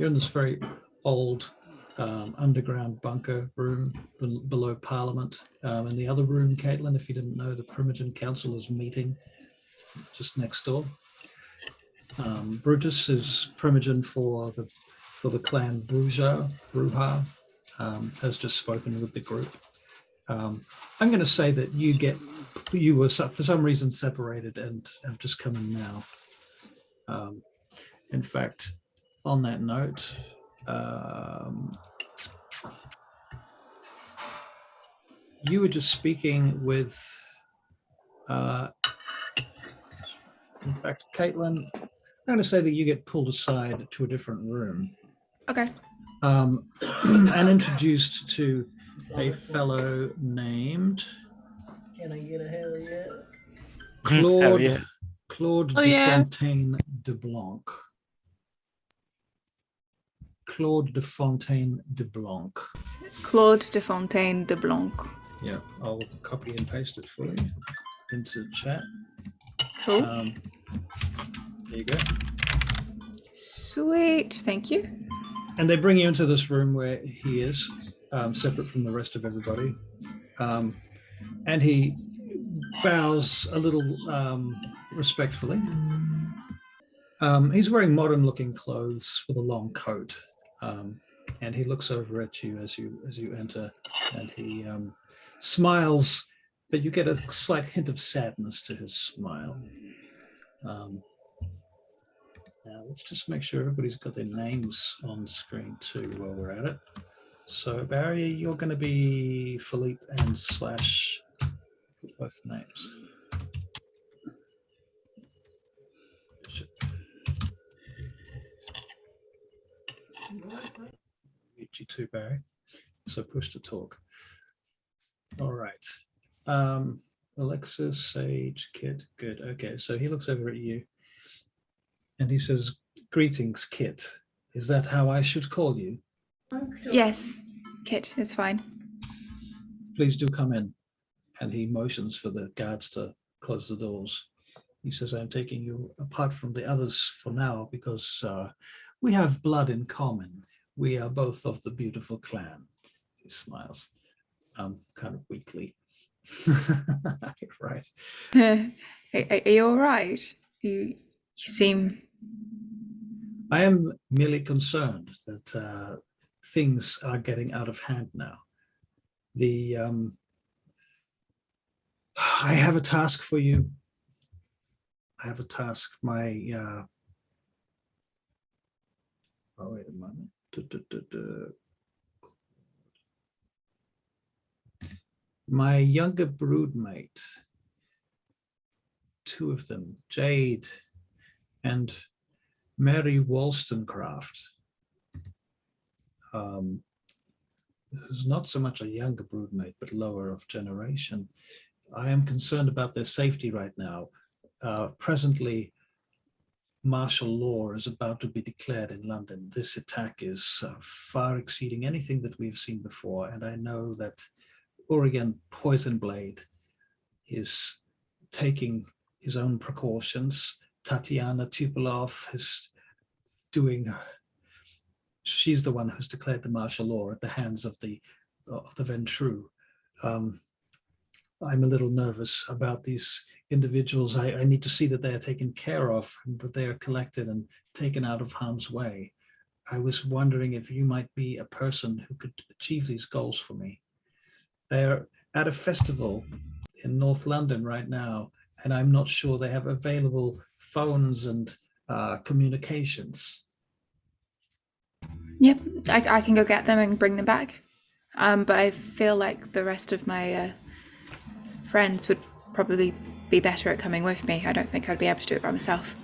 You're in this very old underground bunker room below Parliament. In the other room, Caitlin, if you didn't know, the Primogen Council is meeting just next door. Brutus is Primogen for the clan Bruja, has just spoken with the group. I'm going to say that you were for some reason separated and have just come in now. In fact, on that note, you were just speaking with, in fact, Caitlin, I'm going to say that you get pulled aside to a different room. Okay. And introduced to a fellow named... Can I get a hell yeah? Claude de Fontaine de Blanc. Claude de Fontaine de Blanc. Claude de Fontaine de Blanc. Yeah, I'll copy and paste it for you into chat. Cool. There you go. Sweet, thank you. And they bring you into this room where he is, separate from the rest of everybody. And he bows a little respectfully. He's wearing modern-looking clothes with a long coat, and he looks over at you as you enter, and he smiles, but you get a slight hint of sadness to his smile. Now let's just make sure everybody's got their names on the screen too while we're at it. So Barry, you're going to be Philippe and Slash, both names. You too, Barry. So push to talk. All right. Alexis, Sage, Kit. Good. Okay. So he looks over at you and he says, "Greetings, Kit. Is that how I should call you?" Yes, Kit is fine. "Please do come in." And he motions for the guards to close the doors. He says, "I'm taking you apart from the others for now because we have blood in common. We are both of the beautiful clan." He smiles, kind of weakly. Right. Are you all right? You seem... I am merely concerned that things are getting out of hand now. I have a task for you. I have a task. Oh, wait a moment. My younger broodmate, two of them, Jade and Mary Wollstonecraft, who's not so much a younger broodmate, but lower of generation. I am concerned about their safety right now. Presently, martial law is about to be declared in London. This attack is far exceeding anything that we've seen before, and I know that Oregon Poisonblade is taking his own precautions. Tatiana Tupilov is she's the one who's declared the martial law at the hands of the Ventrue. I'm a little nervous about these individuals. I need to see that they are taken care of, and that they are collected and taken out of harm's way. I was wondering if you might be a person who could achieve these goals for me. They're at a festival in North London right now, and I'm not sure they have available phones and communications. Yep, I can go get them and bring them back. But I feel like the rest of my friends would probably be better at coming with me. I don't think I'd be able to do it by myself.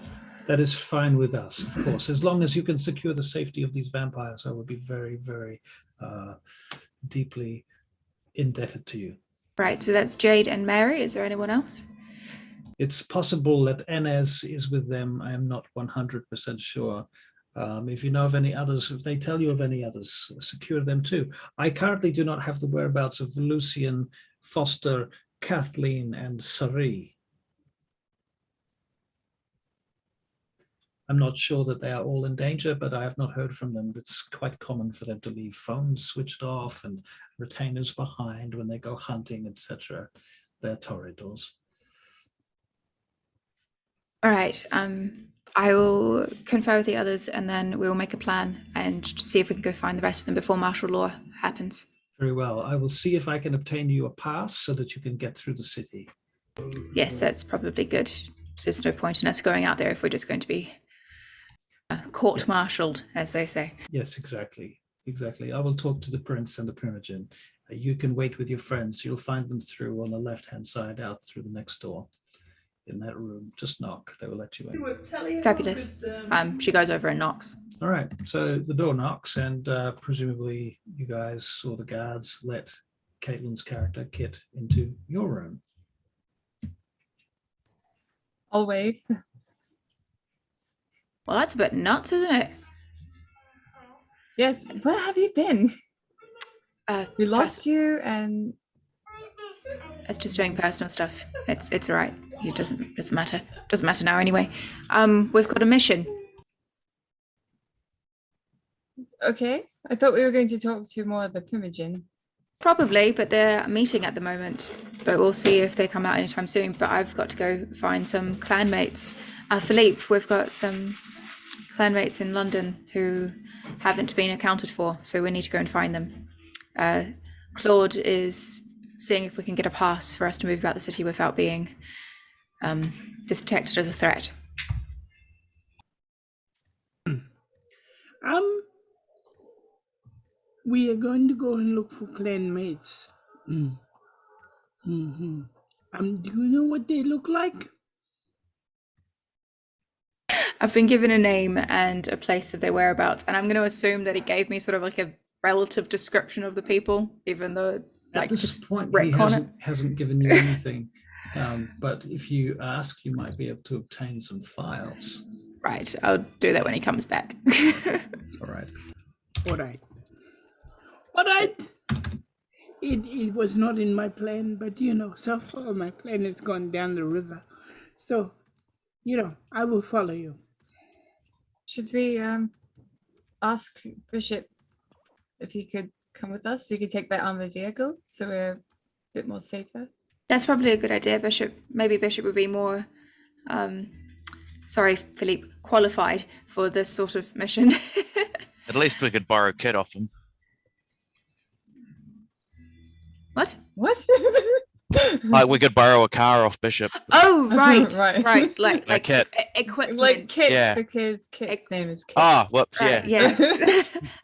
That is fine with us, of course. As long as you can secure the safety of these vampires, I would be very, very deeply indebted to you. Right, so that's Jade and Mary. Is there anyone else? It's possible that Enes is with them. I am not 100% sure. If you know of any others, if they tell you of any others, secure them too. I currently do not have the whereabouts of Lucian, Foster, Kathleen, and Sari. I'm not sure that they are all in danger, but I have not heard from them. It's quite common for them to leave phones switched off and retainers behind when they go hunting, etc. They're Toreadors. All right. I will confer with the others, and then we will make a plan and see if we can go find the rest of them before martial law happens. Very well. I will see if I can obtain you a pass so that you can get through the city. Yes, that's probably good. There's no point in us going out there if we're just going to be court-martialed, as they say. Yes, exactly. Exactly. I will talk to the prince and the primogen. You can wait with your friends. You'll find them through on the left-hand side out through the next door. In that room, just knock. They will let you in. Fabulous. She goes over and knocks. All right. So the door knocks, and presumably you guys or the guards let Caitlin's character Kit into your room. I'll wave. Well, that's a bit nuts, isn't it? Yes, where have you been? We lost pers- you, and It's just doing personal stuff. It's all right. It doesn't matter. Doesn't matter now anyway. We've got a mission. okay. I thought we were going to talk to more of the primogen. Probably, but they're meeting at the moment. But we'll see if they come out anytime soon. But I've got to go find some clanmates. Philippe, we've got some clanmates in London who haven't been accounted for, so we need to go and find them. Claude is seeing if we can get a pass for us to move about the city without being detected as a threat. We are going to go and look for clanmates. Do you know what they look like? I've been given a name and a place of their whereabouts, and I'm going to assume that he gave me sort of like a relative description of the people, even though At this just point, he retcon it. hasn't given you anything. But if you ask, you might be able to obtain some files. Right, I'll do that when he comes back. All right. All right. It was not in my plan, but so far my plan has gone down the river. So, I will follow you. Should we ask Bishop if he could come with us? We could take that armored vehicle, so we're a bit more safer. That's probably a good idea, Bishop. Maybe Bishop would be more, Philippe, qualified for this sort of mission. At least we could borrow Kit off him. What? What? Like we could borrow a car off Bishop. Oh, right, Right. right. Like Kit. Equipment. Like Kit, Yeah. because Kit's name is Kit. Ah, whoops, yeah. Yeah.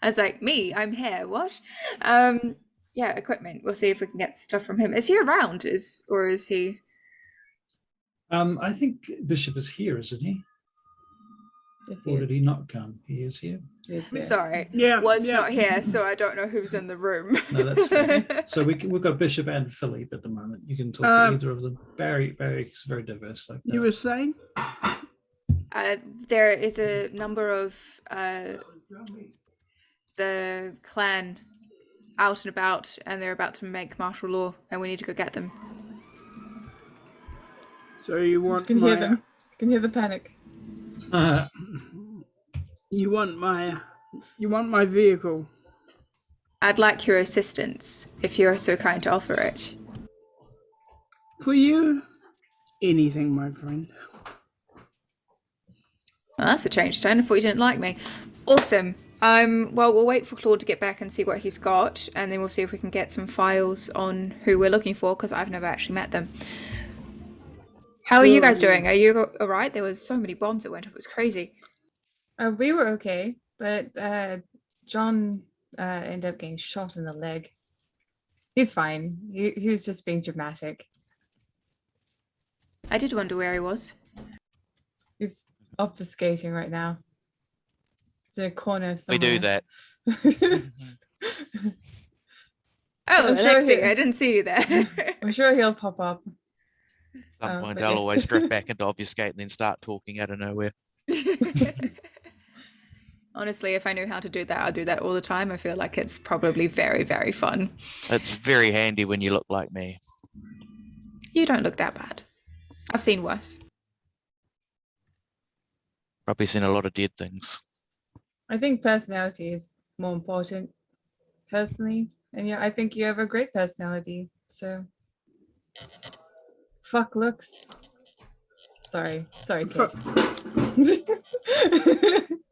I was like, me, I'm here. What? Yeah, equipment. We'll see if we can get stuff from him. Is he around? Or is he? I think Bishop is here, isn't he? Yes, Or did is. he not come? He is here. Yes, I'm yes. sorry. Yeah. Was yeah. not here, so I don't know who's in the room. No, that's fine. So we've got Bishop and Philippe at the moment. You can talk to either of them. Barry is very diverse like that. You were saying? There is a number of the clan out and about, and they're about to make martial law, and we need to go get them. So you You want can hear my... them. You can hear the panic. You want my vehicle? I'd like your assistance, if you're so kind to offer it. For you? Anything, my friend. Well, that's a change of tone. I thought you didn't like me. Awesome. Well, we'll wait for Claude to get back and see what he's got, and then we'll see if we can get some files on who we're looking for, because I've never actually met them. How are you guys doing? Are you all right? There was so many bombs that went off. It was crazy. We were okay, but John ended up getting shot in the leg. He's fine. He was just being dramatic. I did wonder where he was. He's obfuscating right now. He's in a corner We somewhere. do that. Oh, I'm sure Alexi, he- I didn't see you there. I'm sure he'll pop up. At some point, but I'll yes. always drift back into obfuscate and then start talking out of nowhere. Honestly, if I knew how to do that, I'd do that all the time. I feel like it's probably very, very fun. It's very handy when you look like me. You don't look that bad. I've seen worse. Probably seen a lot of dead things. I think personality is more important, personally. And yeah, I think you have a great personality. So, fuck looks. Sorry, kid.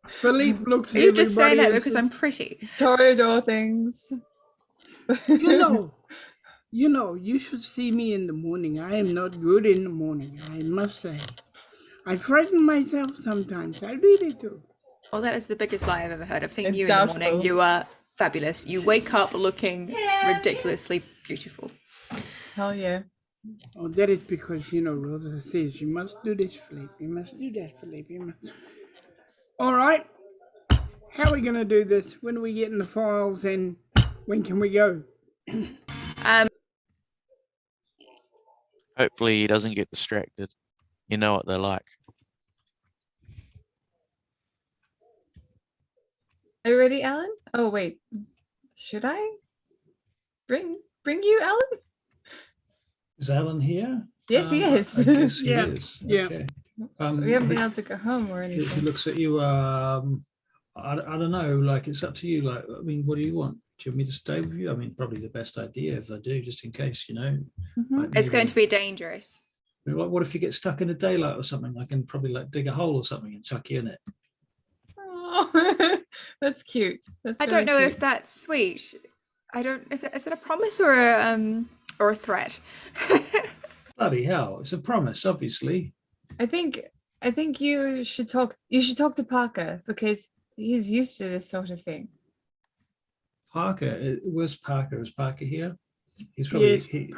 Philippe looks at Are you just saying everybody that and because says, I'm pretty? Toreador things. you know, you should see me in the morning. I am not good in the morning, I must say. I frighten myself sometimes. I really do. Well, that is the biggest lie I've ever heard. I've seen It's you in the morning. doubtful. You are fabulous. You wake up looking ridiculously beautiful. Hell yeah. Oh, that is because, you know, Rosa says, you must do this, Philippe. You must do that, Philippe. You must... All right. How are we going to do this? When are we getting the files and when can we go? Hopefully he doesn't get distracted. You know what they're like. Are you ready, Alan? Oh wait. Should I bring you, Alan? Is Alan here? Yes, he is. I guess he Yeah, is. yeah. Okay. We haven't been able to go home or He anything. looks at you. I don't know. Like, it's up to you. Like, I mean, what do you want? Do you want me to stay with you? I mean, probably the best idea if I do, just in case, you know. Mhm. It's going to be dangerous. What if you get stuck in the daylight or something? I can probably like dig a hole or something and chuck you in it. Oh, that's cute. That's I don't really know cute. if that's sweet. I don't. If that, is it a promise or a threat? Bloody hell! It's a promise, obviously. I think you should talk. You should talk to Parker because he's used to this sort of thing. Parker, where's Parker? Is Parker here? He's probably Yes,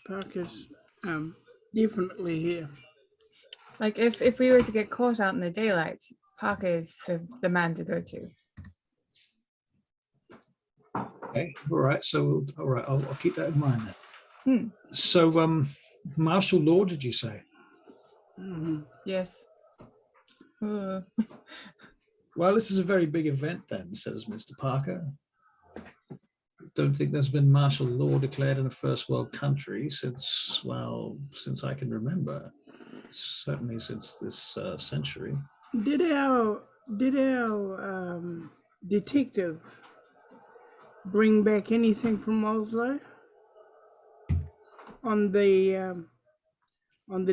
Parker's definitely here. Like if we were to get caught out in the daylight, Parker is the man to go to. Okay, all right. So, all right, I'll keep that in mind then. Hmm. So, martial law, did you say? Mhm. Yes. Ugh. Well, this is a very big event then, says Mr. Parker. Don't think there's been martial law declared in a first world country since I can remember. Certainly since this century. Did our detective bring back anything from Oslo on the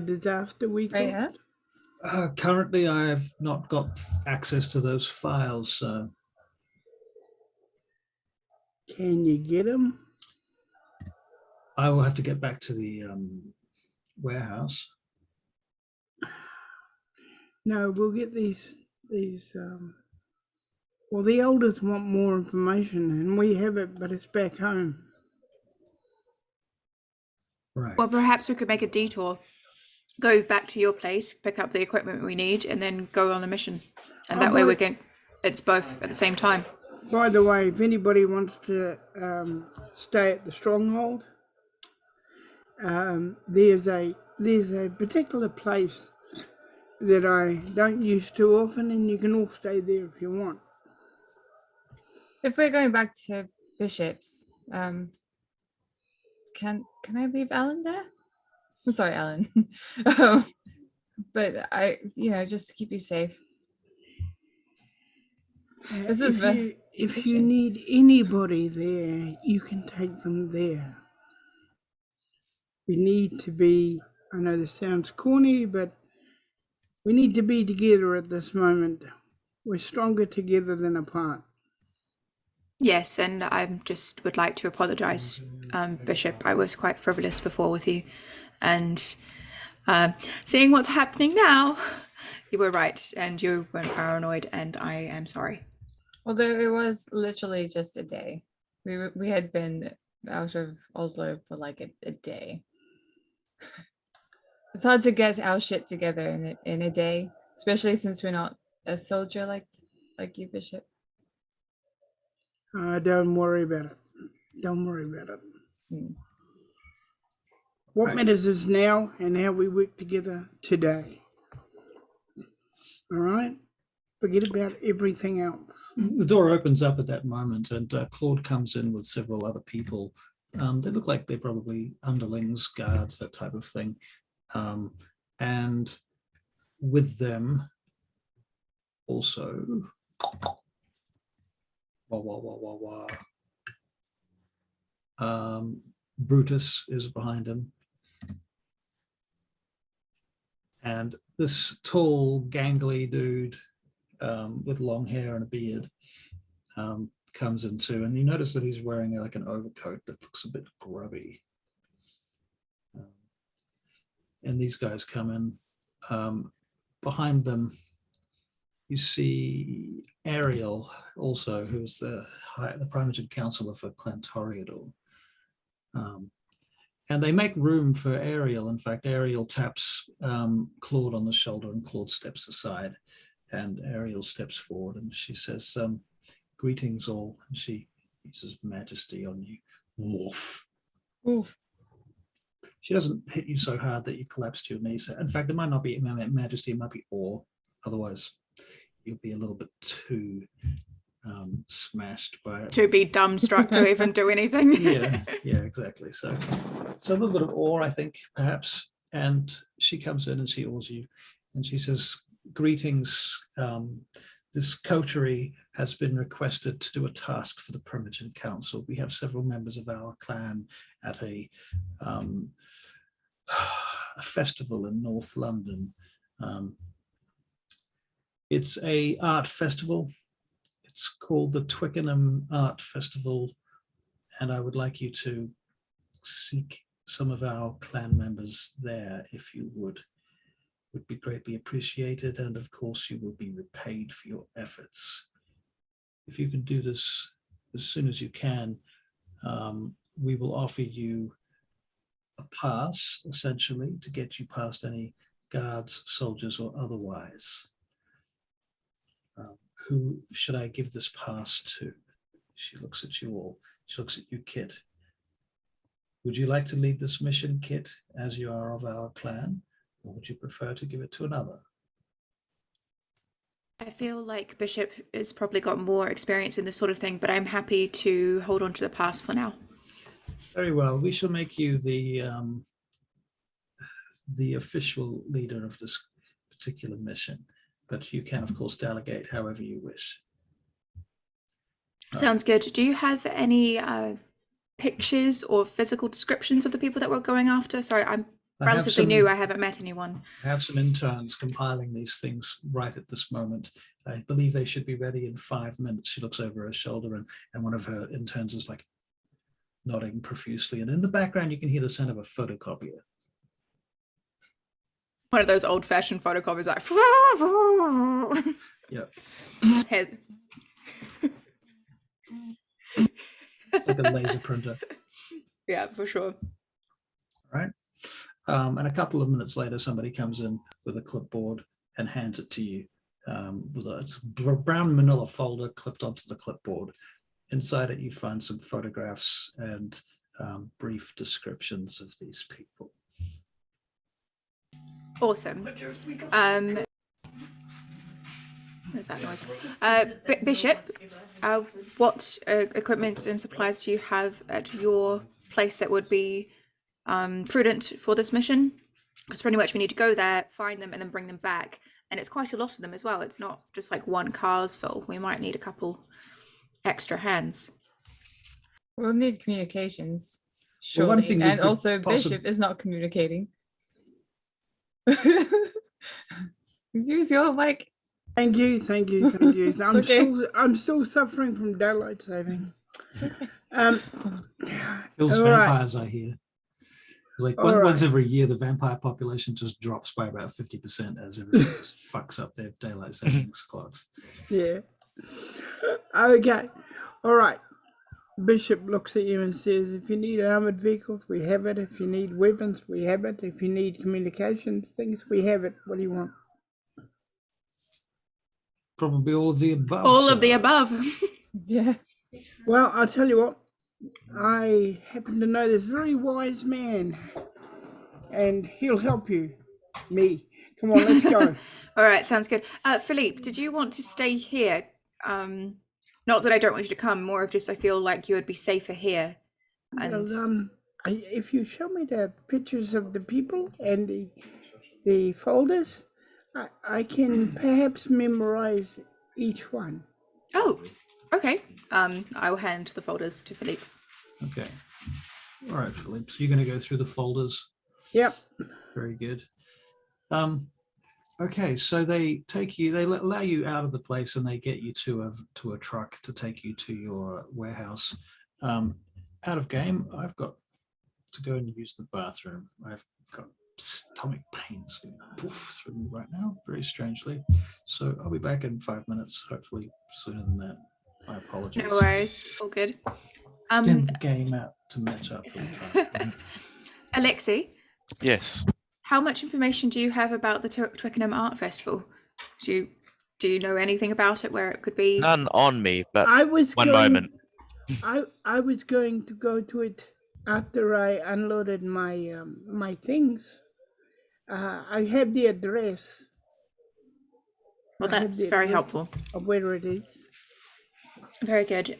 disaster we Right, caused? Currently, I have not got access to those files. So Can you get them? I will have to get back to the warehouse. No, we'll get these. Well, the elders want more information, and we have it, but it's back home. Right. Well, perhaps we could make a detour, go back to your place, pick up the equipment we need, and then go on a mission. And that way we can. It's both at the same time. By the way, if anybody wants to stay at the stronghold, there's a particular place that I don't use too often, and you can all stay there if you want. If we're going back to Bishop's, can I leave Alan there? I'm sorry, Alan. But just to keep you safe. This is If you need anybody there, you can take them there. We need to be, I know this sounds corny, but we need to be together at this moment. We're stronger together than apart. Yes, and I just would like to apologise, Bishop. I was quite frivolous before with you, and seeing what's happening now, you were right, and you weren't paranoid, and I am sorry. Although it was literally just a day. We had been out of Oslo for like a day. It's hard to get our shit together in a day, especially since we're not a soldier like you, Bishop. Don't worry about it. Don't worry about it. Hmm. What Right. matters is now and how we work together today. All right? Forget about everything else. The door opens up at that moment, and Claude comes in with several other people. They look like they're probably underlings, guards, that type of thing. And with them also, Brutus is behind him. And this tall, gangly dude with long hair and a beard comes in too. And you notice that he's wearing like an overcoat that looks a bit grubby. And these guys come in. Behind them, you see Ariel also, who's the primate counselor for Clan Toreador. And they make room for Ariel. In fact, Ariel taps Claude on the shoulder and Claude steps aside. And Ariel steps forward and she says, greetings all. And she uses majesty on you. Woof. Oof. She doesn't hit you so hard that you collapse to your knees. In fact, it might not be majesty, it might be awe. Otherwise, you'll be a little bit too smashed by it. To be dumbstruck to even do anything. Yeah, exactly. So a little bit of awe, I think, perhaps. And she comes in and she awes you and she says, greetings. This coterie has been requested to do a task for the Primogen Council. We have several members of our clan at a festival in North London. It's a art festival. It's called the Twickenham Art Festival, and I would like you to seek some of our clan members there, if you would be greatly appreciated, and of course you will be repaid for your efforts. If you can do this as soon as you can, we will offer you a pass, essentially, to get you past any guards, soldiers, or otherwise. Who should I give this pass to? She looks at you all. She looks at you, Kit. Would you like to lead this mission, Kit, as you are of our clan? Or would you prefer to give it to another? I feel like Bishop has probably got more experience in this sort of thing, but I'm happy to hold on to the pass for now. Very well. We shall make you the official leader of this particular mission, but you can, of course, delegate however you wish. Sounds good. Do you have any pictures or physical descriptions of the people that we're going after? Sorry, I'm relatively new. I haven't met anyone. I have some interns compiling these things right at this moment. I believe they should be ready in 5 minutes. She looks over her shoulder and one of her interns is like nodding profusely. And in the background, you can hear the sound of a photocopier. One of those old-fashioned photocopiers, like. Yep. Like a laser printer. Yeah, for sure. All right. And a couple of minutes later, somebody comes in with a clipboard and hands it to you. It's a brown manila folder clipped onto the clipboard. Inside it, you find some photographs and brief descriptions of these people. Awesome. What is that noise? Bishop, what equipment and supplies do you have at your place that would be prudent for this mission? Because pretty much we need to go there, find them, and then bring them back. And it's quite a lot of them as well. It's not just like one car's full. We might need a couple extra hands. We'll need communications, Well, one surely. thing we And could also Bishop is not communicating. Use your mic. Thank you. I'm still suffering from daylight saving. Kills All right. vampires, I hear. Like All once right. every year, the vampire population just drops by about 50% as everyone fucks up their daylight savings clocks. Yeah. Okay. All right. Bishop looks at you and says, if you need armored vehicles, we have it. If you need weapons, we have it. If you need communications things, we have it. What do you want? Probably all of the above. All of the sir. above. Yeah. Well, I'll tell you what. I happen to know this very wise man, and he'll help you. Me. Come on, let's go. All right, sounds good. Philippe, did you want to stay here? Not that I don't want you to come, more of just I feel like you would be safer here. And Well, if you show me the pictures of the people and the folders, I can perhaps memorize each one. Oh, okay. I will hand the folders to Philippe. Okay. All right, Philippe. So you're going to go through the folders. Yep. Very good. Okay, so they take you. They allow you out of the place, and they get you to a truck to take you to your warehouse. Out of game, I've got to go and use the bathroom. I've got stomach pains going poof through me right now, very strangely. So I'll be back in 5 minutes, hopefully sooner than that. I apologize. No worries. All good. Extend the game out to match up for the time. Alexi, Yes. how much information do you have about the Twickenham Art Festival? Do you know anything about it, where it could be? None on me, but I was one going, moment. I was going to go to it after I unloaded my my things. I have the address. Well, I have that's the very address helpful. of where it is. Very good.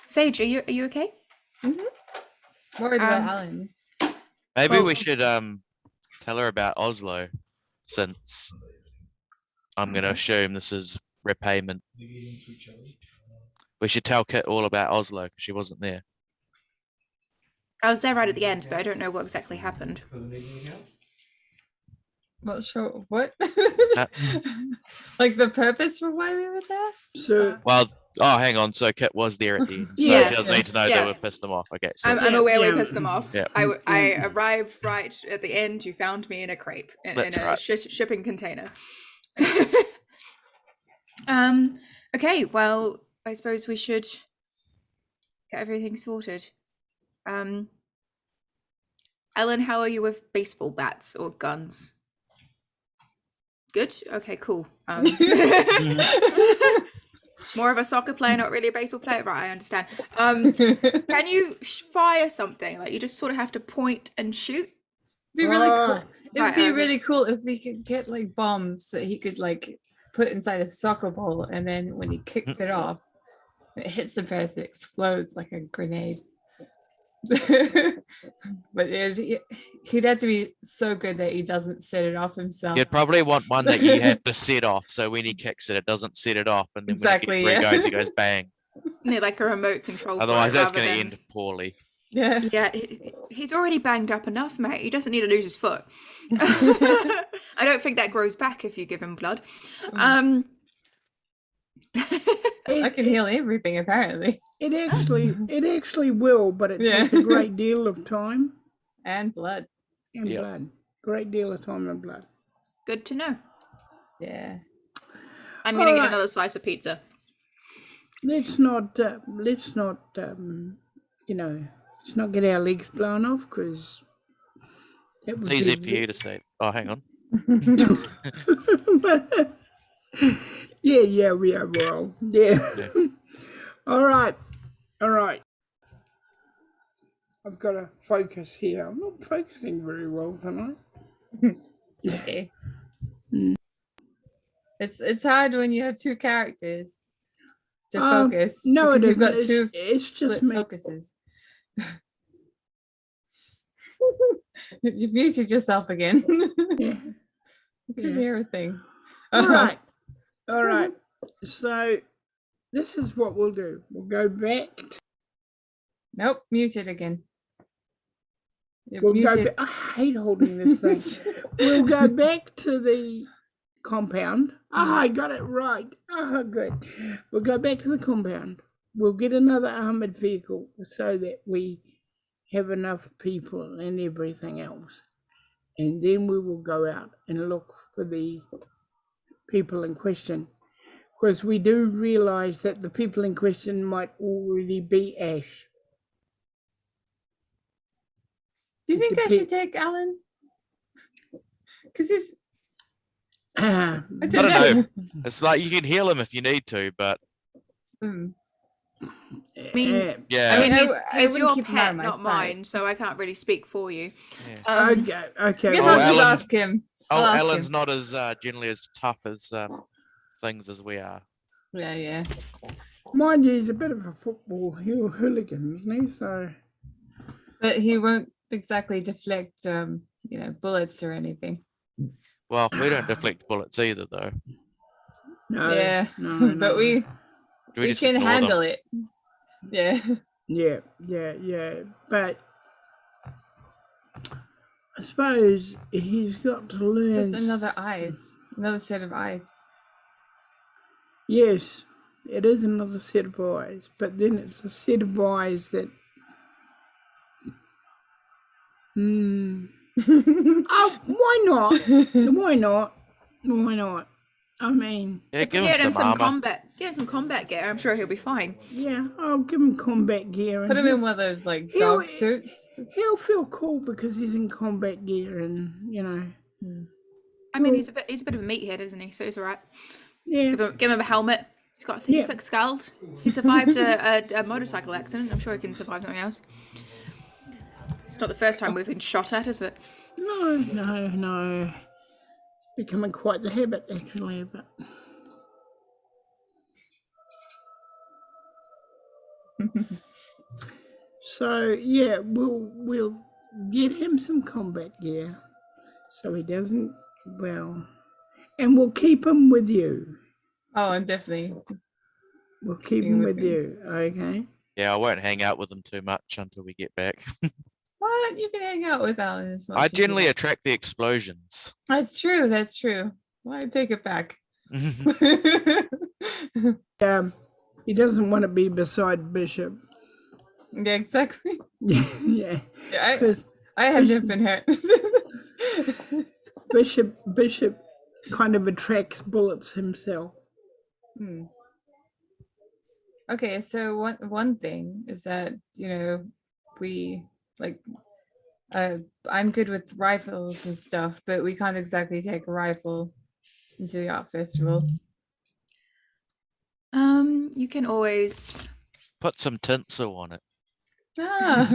Sage, are you okay? Worried about Um, Alan. Maybe Oh. we should tell her about Oslo, since I'm going to assume this is repayment. We should tell Kit all about Oslo because she wasn't there. I was there right at the end, but I don't know what exactly happened. Not sure what. Like the purpose for why we were there. So Well, oh, hang on. So Kit was there at the end. So Yeah. she doesn't need to know Yeah. that we pissed them off. Okay. So I'm Yeah, aware yeah. we pissed them off. Yeah. I arrived right at the end. You found me in a crepe in That's a right. shipping container. Okay, well, I suppose we should get everything sorted. Ellen, how are you with baseball bats or guns? Good. Okay, cool. More of a soccer player, not really a baseball player. Right, I understand. Can you fire something? Like you just sort of have to point and shoot? Be really cool. Ah. It'd Right, be okay. really cool if we could get like bombs that he could like put inside a soccer ball, and then when he kicks it off, it hits the person, it explodes like a grenade. But he'd have to be so good that he doesn't set it off himself. you'd probably want one that you have to set off. So when he kicks it, it doesn't set it off. And then Exactly, when it gets where yeah. he goes bang. Yeah, like a remote control. for Otherwise, it that's rather going to than- end poorly. Yeah. Yeah, he's already banged up enough, mate. He doesn't need to lose his foot. I don't think that grows back if you give him blood. I it, can heal everything apparently. it actually will, but it Yeah. takes a great deal of time And blood. and Yep. blood. Great deal of time and blood. Good to know. Yeah. I'm gonna get Alright. another slice of pizza. Let's not let's not get our legs blown off, because that It's easy for you to say. Oh, hang on. Yeah, we are well. Yeah. Yeah. All right. I've got to focus here. I'm not focusing very well tonight. Okay. It's hard when you have two characters to focus. No, it because you've isn't. got two It's just split me. focuses. You've muted yourself again. Yeah. You can hear a thing. All right. So this is what we'll do. We'll go back. Nope, muted again. You're We'll go muted. back. I hate holding this thing. We'll go back to the compound. I got it right. Good. We'll go back to the compound. We'll get another armored vehicle so that we have enough people and everything else. And then we will go out and look for the people in question. Because we do realize that the people in question might already be Ash. Do you think I Depe- should take Alan? Because he's. Ah, I I don't don't know. know. It's like you can heal him if you need to, but Mm. mean, yeah. I mean, he's, I he's wouldn't your keep him out pet, of my not sight. mine, so I can't really speak for you. Yeah. okay. I guess Oh, I'll just Alan- ask him. Oh, I'll ask Alan's him. not as generally as tough as things as we are. Yeah. mind you, he's a bit of a football hooligan, isn't he? So, But he won't exactly deflect, bullets or anything. Well, we don't deflect bullets either, though. No, Yeah, no, but no. we We just can ignore handle them. it. Yeah. Yeah. But I suppose he's got to learn. Just another set of eyes. Yes, it is another set of eyes, but then it's a set of eyes that. Oh, why not? Why not? Why not? I mean, Yeah, If we give get him him some some armor. combat, get him some combat gear. I'm sure he'll be fine. yeah, I'll give him combat gear, and Put him in one of those like he'll- dog suits. he'll feel cool because he's in combat gear, and I mean, he's a bit of a meathead, isn't he? So he's alright. yeah, Give him a helmet. He's Yeah. like scald. He survived a motorcycle accident. I'm sure he can survive something else. It's not the first time we've been shot at, is it? no. It's becoming quite the habit, actually, but. So yeah, we'll get him some combat gear, so he doesn't and we'll keep him with you. Oh, and definitely. We'll keep Being him with with me. you, okay? Yeah, I won't hang out with them too much until we get back. What? You can hang out with Alan as much I as you generally want. attract the explosions. That's true. Well, I take it back. He doesn't want to be beside Bishop. Yeah, exactly. yeah, Yeah, because I have never been hurt. Bishop kind of attracts bullets himself. Hmm. Okay, so one thing is that we like I'm good with rifles and stuff, but we can't exactly take a rifle into the art festival. You can always Put some tinsel on it. Ah.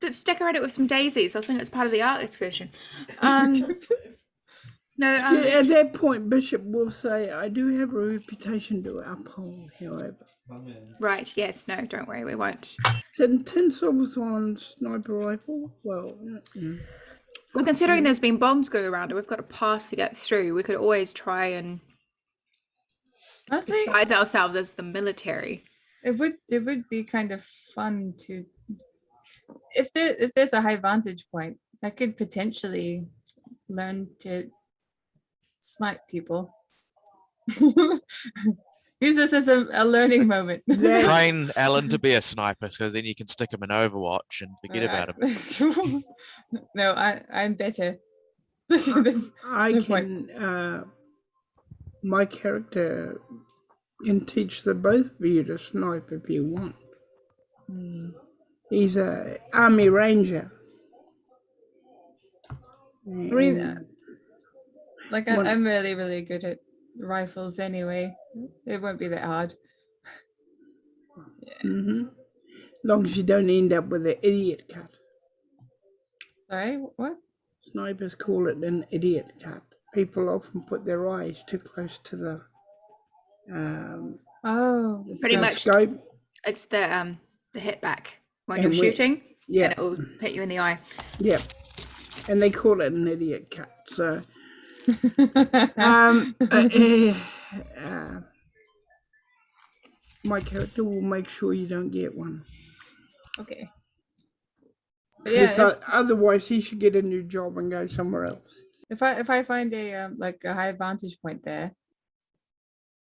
just decorate it with some daisies. I think it's part of the art excursion. No, Yeah, at that point, Bishop will say, I do have a reputation to uphold, however. right, yes, no, don't worry, we won't. So tinsels on sniper rifle? Well, Well, considering there's been bombs going around and we've got a pass to get through, we could always try and Honestly, disguise ourselves as the military. it would be kind of fun to if there's a high vantage point, I could potentially learn to snipe people. Use this as a learning moment. Train Alan to be a sniper, so then you can stick him in Overwatch and forget about him. No, I'm better. There's I no can, my character can teach the both of you to snipe if you want. He's a army ranger. mean, And like One- I'm really, really good at rifles anyway. It won't be that hard. mhm. Long as you don't end up with an idiot cut. Sorry, what? Snipers call it an idiot cut. People often put their eyes too close to the Oh, Pretty the much. scope. It's the hit back when And you're we- shooting, Yeah, and it will hit you in the eye. yeah. And they call it an idiot cut. So my character will make sure you don't get one. Okay. But yeah, Because otherwise he should get a new job and go somewhere else. if I find a like a high vantage point there,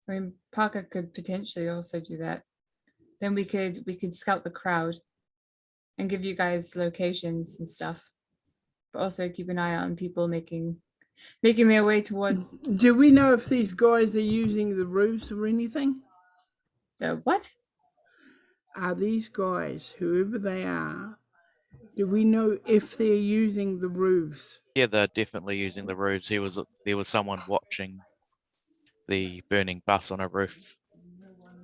I mean Parker could potentially also do that. Then we could scout the crowd and give you guys locations and stuff, but also keep an eye on people making their way towards Do we know if these guys are using the roofs or anything? the what? Are these guys, whoever they are, do we know if they're using the roofs? Yeah, they're definitely using the roofs. There was someone watching the burning bus on a roof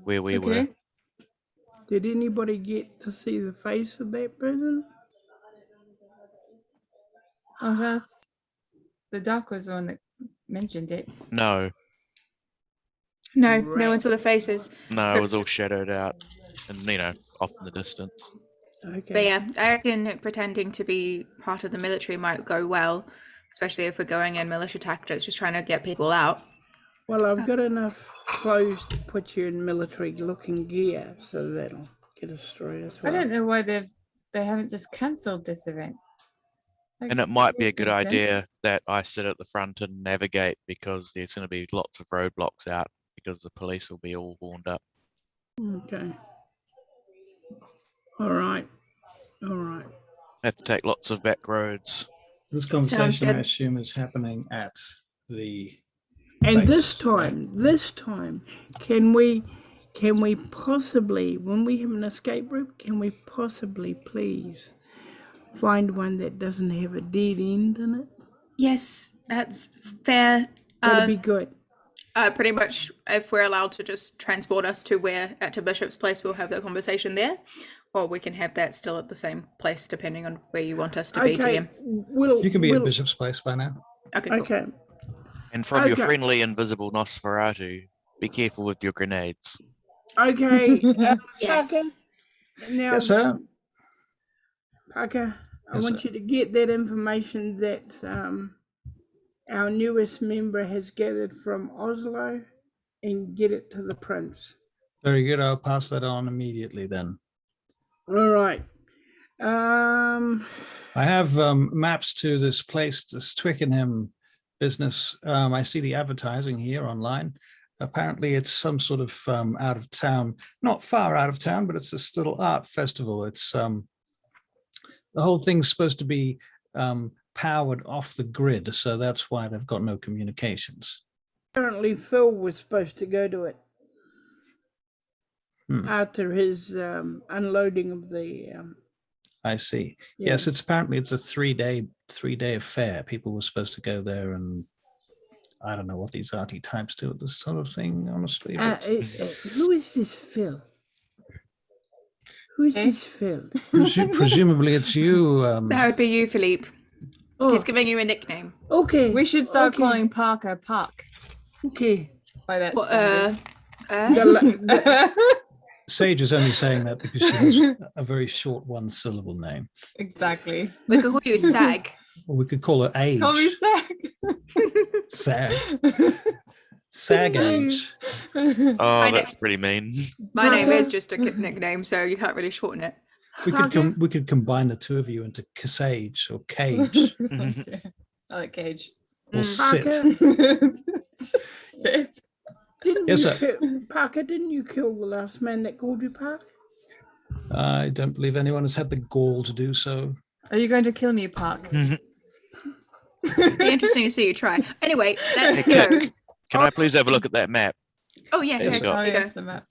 where we were. Okay. Did anybody get to see the face of that person? Oh, that's the doc was the one that mentioned it. No, No, Right. no one saw the faces. it was all shadowed out and off in the distance. Okay. But yeah, I reckon pretending to be part of the military might go well. especially if we're going in militia tactics, just trying to get people out. Well, I've got enough clothes to put you in military-looking gear, so that'll get us through as I well. don't know why they haven't just cancelled this event. Like, And it might be a good makes sense. idea that I sit at the front and navigate, because there's going to be lots of roadblocks out because the police will be all warned up. Okay. All right. Have to take lots of back roads. This conversation, I good. assume, is happening at the And base, this time, can we possibly, when we have an escape route, can we possibly please find one that doesn't have a dead end in it? Yes, that's fair. That'd be good. Pretty much, if we're allowed to just transport us to Bishop's Place, we'll have that conversation there, or we can have that still at the same place, depending on where you want us to be. Okay. GM. You can be at Bishop's Place by now. Okay. Cool. Okay. And from your Okay. friendly invisible Nosferatu, be careful with your grenades. Okay. Parker, Yes. now, Yes, sir. Parker, I Yes, want you to get that information that our newest member has gathered from Oslo and get it to the prince. Very good. I'll pass that on immediately then. All right. I have maps to this place, this Twickenham business. I see the advertising here online. Apparently it's some sort of out of town, not far out of town, but it's this little art festival. It's the whole thing's supposed to be powered off the grid, so that's why they've got no communications. Apparently Phil was supposed to go to it after his unloading of the I see. yeah. Yes, it's apparently it's a three-day affair. People were supposed to go there, and I don't know what these arty types do at this sort of thing, honestly. But who is this Phil? Who's this Phil? presumably it's you. That would be you, Philippe. Oh, He's giving you a nickname. okay. We should start Okay. calling Parker Park Okay. by that. Well, Sage is only saying that because she has a very short one-syllable name. Exactly. we could call you Sag. Or we could call her Age. Call me Zach. Sag. Sag Age. Oh, know. that's pretty mean. My name is just a nickname, so you can't really shorten it. We could combine the two of you into Sage or Cage I like Cage. or Sit. Parker, Sit. Yes, sir. Parker, didn't you kill the last man that called you Park? I don't believe anyone has had the gall to do so. Are you going to kill me, Park? Be interesting to see you try. Anyway, let's Hey, go. Can I please have a look at that map? Oh yeah, Yes, here, Scott. Oh, here you yes, go. the map.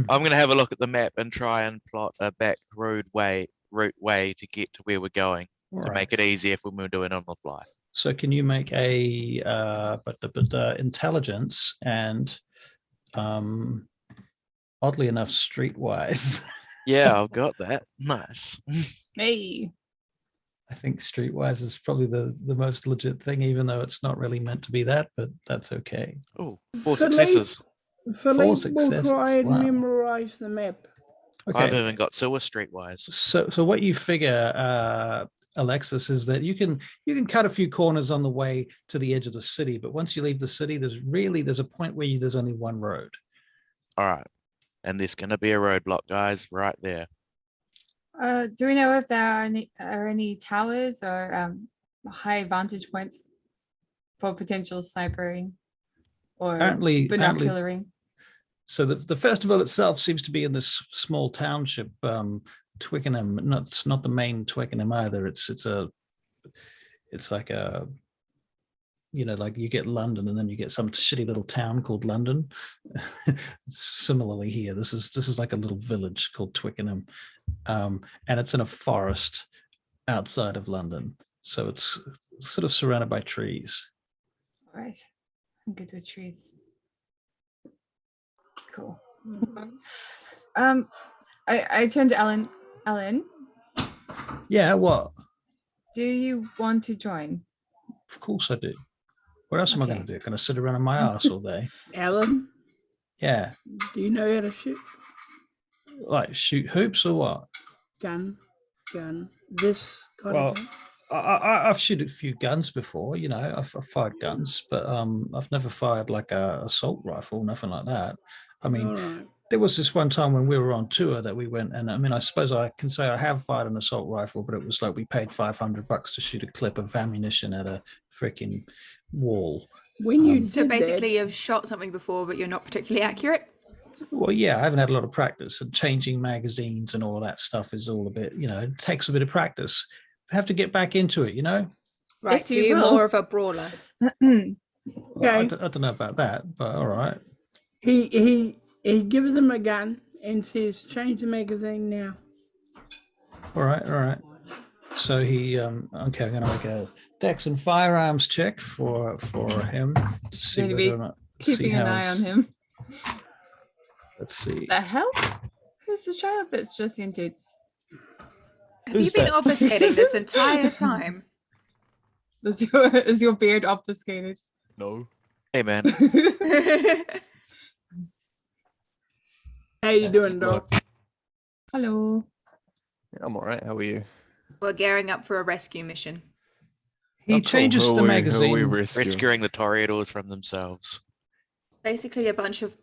I'm going to have a look at the map and try and plot a back route way to get to where we're going to Right. make it easy if we're doing it on the fly. So can you make a intelligence and oddly enough streetwise? Yeah, I've got that. Nice. Hey. I think streetwise is probably the most legit thing, even though it's not really meant to be that, but that's okay. Oh, 4 Philippe- successes. Philippe will successes, try and wow. memorize the map. I've Okay. even got sewer streetwise. So what you figure, Alexis, is that you can cut a few corners on the way to the edge of the city, but once you leave the city, there's a point where there's only one road. All right. And there's going to be a roadblock, guys, right there. Do we know if there are any towers or high vantage points for potential snipering or Apparently, binocularing? so the festival itself seems to be in this small township, Twickenham. It's not the main Twickenham either. It's like a, like you get London and then you get some shitty little town called London. Similarly here, this is like a little village called Twickenham, and it's in a forest outside of London. So it's sort of surrounded by trees. All right. I'm good with trees. Cool. I turned to Ellen. Ellen, Yeah, what? do you want to join? Of course I do. What else am I going Okay. to do? Going to sit around on my ass all day? Alan, Yeah, do you know how to shoot? like shoot hoops or what? Gun. This kind Well, of gun? I've shot a few guns before, you know, I've fired guns, but I've never fired like a assault rifle, nothing like that. I mean, All right. there was this one time when we were on tour that we went, and I mean, I suppose I can say I have fired an assault rifle, but it was like we paid $500 to shoot a clip of ammunition at a freaking wall. When you So did basically, that, you've shot something before, but you're not particularly accurate. Well, yeah, I haven't had a lot of practice, and changing magazines and all that stuff is all a bit, you know, it takes a bit of practice. I have to get back into it, you know. Right, Yes, so you you're will. more of a brawler. Well, I Okay. don't know about that, but all right. he gives them a gun and says, "Change the magazine now." All right, all right. So he, okay, I'm going to make a Dex and firearms check for him to see Maybe whether or not. Keeping an eye on him. Let's see. The hell? Who's the child that's just entered? Have Who's you been that? obfuscating this entire time? Is your beard obfuscated? No. Hey, man. How you doing, Doc? Hello. I'm all right. How are you? We're gearing up for a rescue mission. He Oh, cool. changes Who the are we magazine. rescuing? Rescuing the Toreadors from themselves. Basically, a bunch of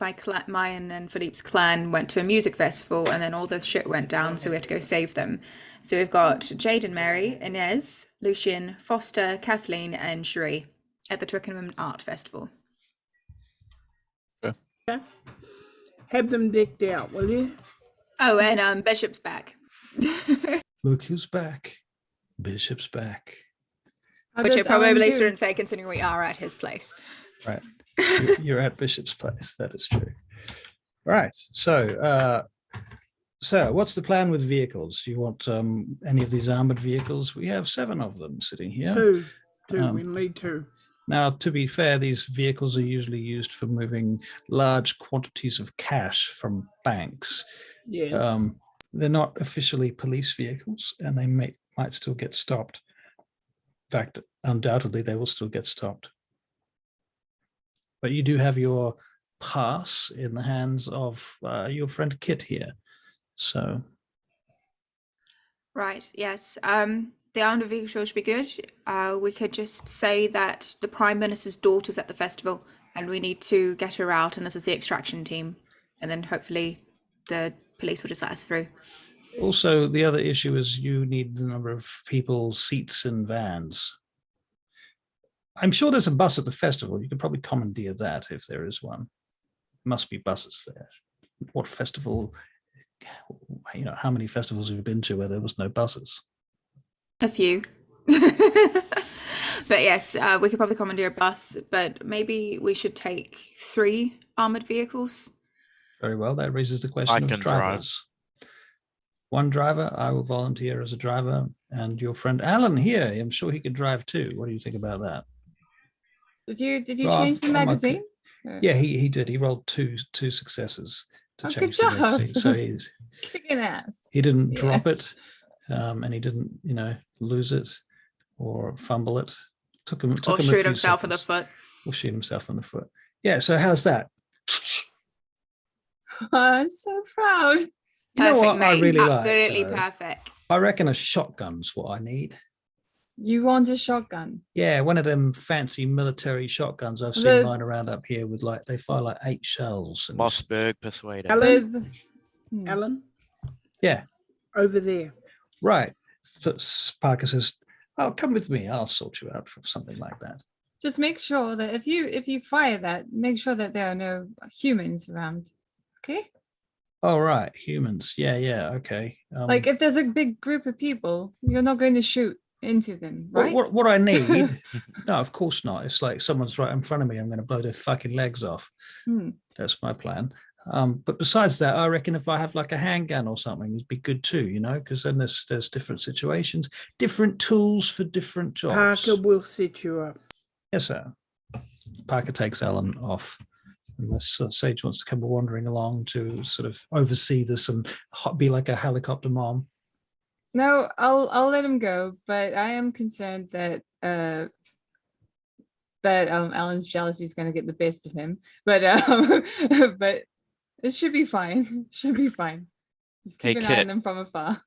mine and Philippe's clan went to a music festival, and then all the shit went down, so we had to go save them. So we've got Jade and Mary, Inez, Lucian, Foster, Kathleen, and Cherie at the Twickenham Art Festival. Have them decked out, will you? Oh, and Bishop's back. Look who's back. Bishop's back. How Which does I probably Alan do? shouldn't say, considering we are at his place. Right. You're at Bishop's place. That is true. Right. So, what's the plan with vehicles? Do you want any of these armored vehicles? We have 7 of them sitting here. Two. Um, We need 2. Now, to be fair, these vehicles are usually used for moving large quantities of cash from banks. Yeah. They're not officially police vehicles, and they might still get stopped. In fact, undoubtedly, they will still get stopped. But you do have your pass in the hands of your friend Kit here. So, Right, yes. The armed vehicle should be good. We could just say that the Prime Minister's daughter's at the festival and we need to get her out, and this is the extraction team. And then hopefully the police will just let us through. also, the other issue is you need the number of people, seats, and vans. I'm sure there's a bus at the festival. You could probably commandeer that if there is one. Must be buses there. What festival, you know, how many festivals have you been to where there was no buses? A few. But yes, we could probably commandeer a bus, but maybe we should take 3 armored vehicles. Very well. That raises the question of can drive. drivers. 1 driver, I will volunteer as a driver, and your friend Alan here, I'm sure he could drive too. What do you think about that? Did you Well, change the I'm okay. magazine? Yeah, he did. He rolled two successes to Oh, change good the job. magazine. So Kicking ass. he didn't Yeah. drop it, and he didn't, you know, lose it or fumble it. Took him Or a shoot few himself in the seconds. foot. Or shoot himself in the foot. Yeah. So how's that? I'm so proud. You know Perfect, what I mate. really like, Absolutely though? perfect. I reckon a shotgun's what I need. You want a shotgun? Yeah, one of them fancy military shotguns I've seen The- lying around up here with like they fire like 8 shells. And Mossberg Persuader. Alan, With Alan, yeah, over there. right. Parker says, "Oh, come with me. I'll sort you out for something like that." just make sure that if you fire that, make sure that there are no humans around. Okay? Oh, right, humans. Yeah, okay. Like if there's a big group of people, you're not going to shoot into them, right? What I need? No, of course not. It's like someone's right in front of me. I'm going to blow their fucking legs off. Hmm. That's my plan. But besides that, I reckon if I have like a handgun or something, it'd be good too, you know, because then there's different situations, different tools for different jobs. Parker will set you up. Yes, sir. Parker takes Alan off. Unless Sage wants to come wandering along to sort of oversee this and be like a helicopter mom. No, I'll let him go, but I am concerned that Alan's jealousy is going to get the best of him. But but it should be fine. Should be fine. Just keep Hey, an eye on Kit. them from afar.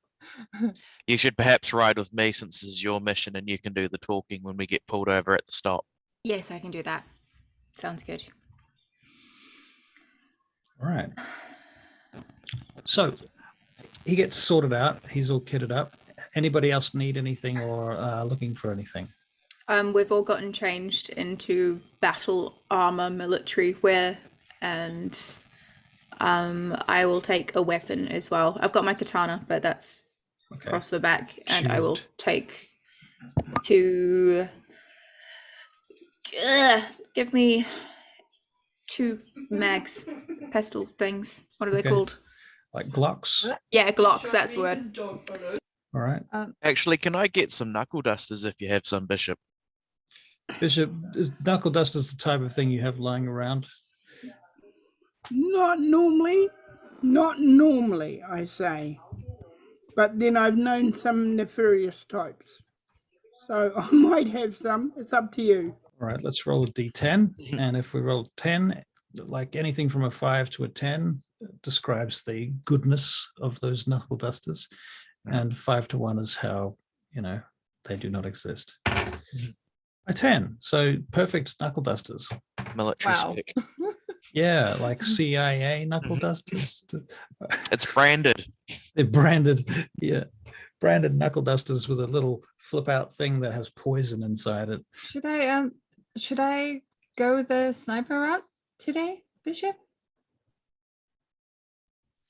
You should perhaps ride with me since this is your mission and you can do the talking when we get pulled over at the stop. Yes, I can do that. Sounds good. All right. So he gets sorted out. He's all kitted up. Anybody else need anything or looking for anything? We've all gotten changed into battle armor, military wear, and I will take a weapon as well. I've got my katana, but that's Okay. across the back, and I will Shield. take two. Give me 2 mags, pistol things. What are they Okay. called? Like Glocks. Yeah, Glocks. That's the word. All right. Actually, can I get some knuckle dusters if you have some, Bishop? Bishop, is knuckle dust is the type of thing you have lying around? Not normally, I say. But then I've known some nefarious types. So I might have some. It's up to you. All right, let's roll a d10. And if we roll 10, like anything from a 5 to a 10 describes the goodness of those knuckle dusters. And 5 to 1 is how, they do not exist. A 10. So perfect knuckle dusters. Military Wow. stick. Yeah, like CIA knuckle dusters. It's branded. They're branded, yeah. Branded knuckle dusters with a little flip out thing that has poison inside it. Should I go the sniper route today, Bishop?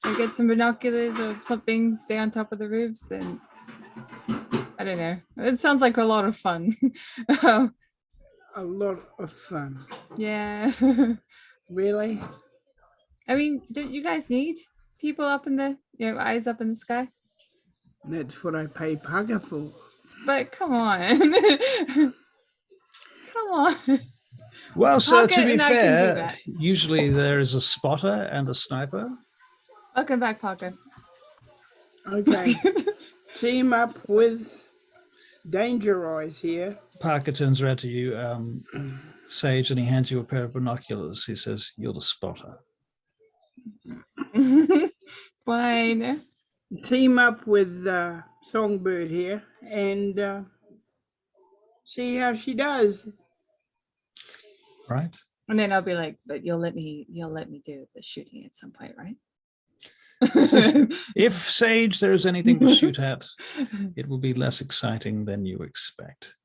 And get some binoculars or something, stay on top of the roofs, and I don't know. It sounds like a lot of fun. A lot of fun. Yeah. Really? I mean, don't you guys need people up in the, eyes up in the sky? That's what I pay Parker for. But come on. Come on. Well, sir, to Pocket be and I can do fair, that. usually there is a spotter and a sniper. Welcome back, Parker. Okay. Team up with Danger Eyes here. Parker turns around to you, Sage, and he hands you a pair of binoculars. He says, "You're the spotter." Fine. Team up with Songbird here and see how she does. Right? And then I'll be like, but you'll let me do the shooting at some point, right? If, Sage, there is anything to shoot at, it will be less exciting than you expect.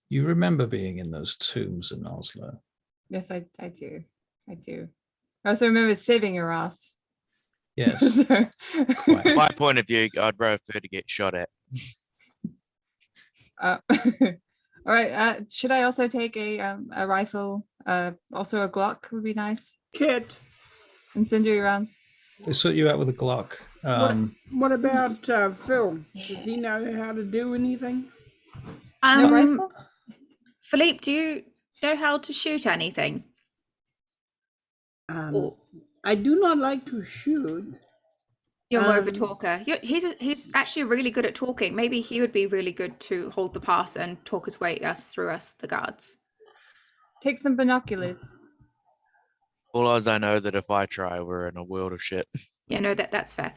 You remember being in those tombs in Oslo. Yes, I do. I do. I also remember saving your ass. Yes. So- Quite. My point of view, I'd prefer to get shot at. All right. Should I also take a rifle? Also a Glock would be nice. Kit, Incendiary rounds. They sort you out with a Glock. what about Phil? Does he know how to do anything? No rifle? Philippe, do you know how to shoot anything? I do not like to shoot. You're more of a talker. He's actually really good at talking. Maybe he would be really good to hold the pass and talk his way through us, the guards. Take some binoculars. All I know that if I try, we're in a world of shit. Yeah, no, that's fair.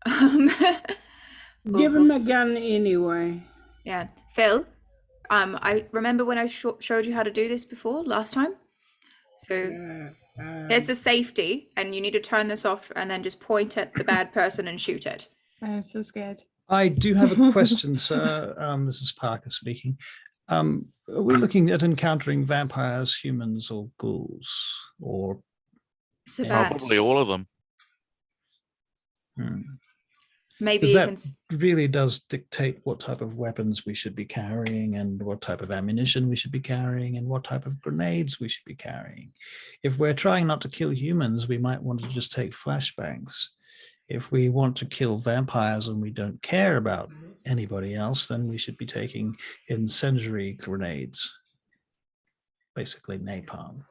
Give him a gun anyway. Yeah, Phil. I remember when I showed you how to do this before last time. So there's the safety, and you need to turn this off and then just point at the bad person and shoot it. I'm so scared. I do have a question, sir. This is Parker speaking. Are we looking at encountering vampires, humans, or ghouls? Or Sabbat. Probably all of them. Maybe Because even that really does dictate what type of weapons we should be carrying and what type of ammunition we should be carrying and what type of grenades we should be carrying. If we're trying not to kill humans, we might want to just take flashbangs. If we want to kill vampires and we don't care about anybody else, then we should be taking incendiary grenades, basically napalm.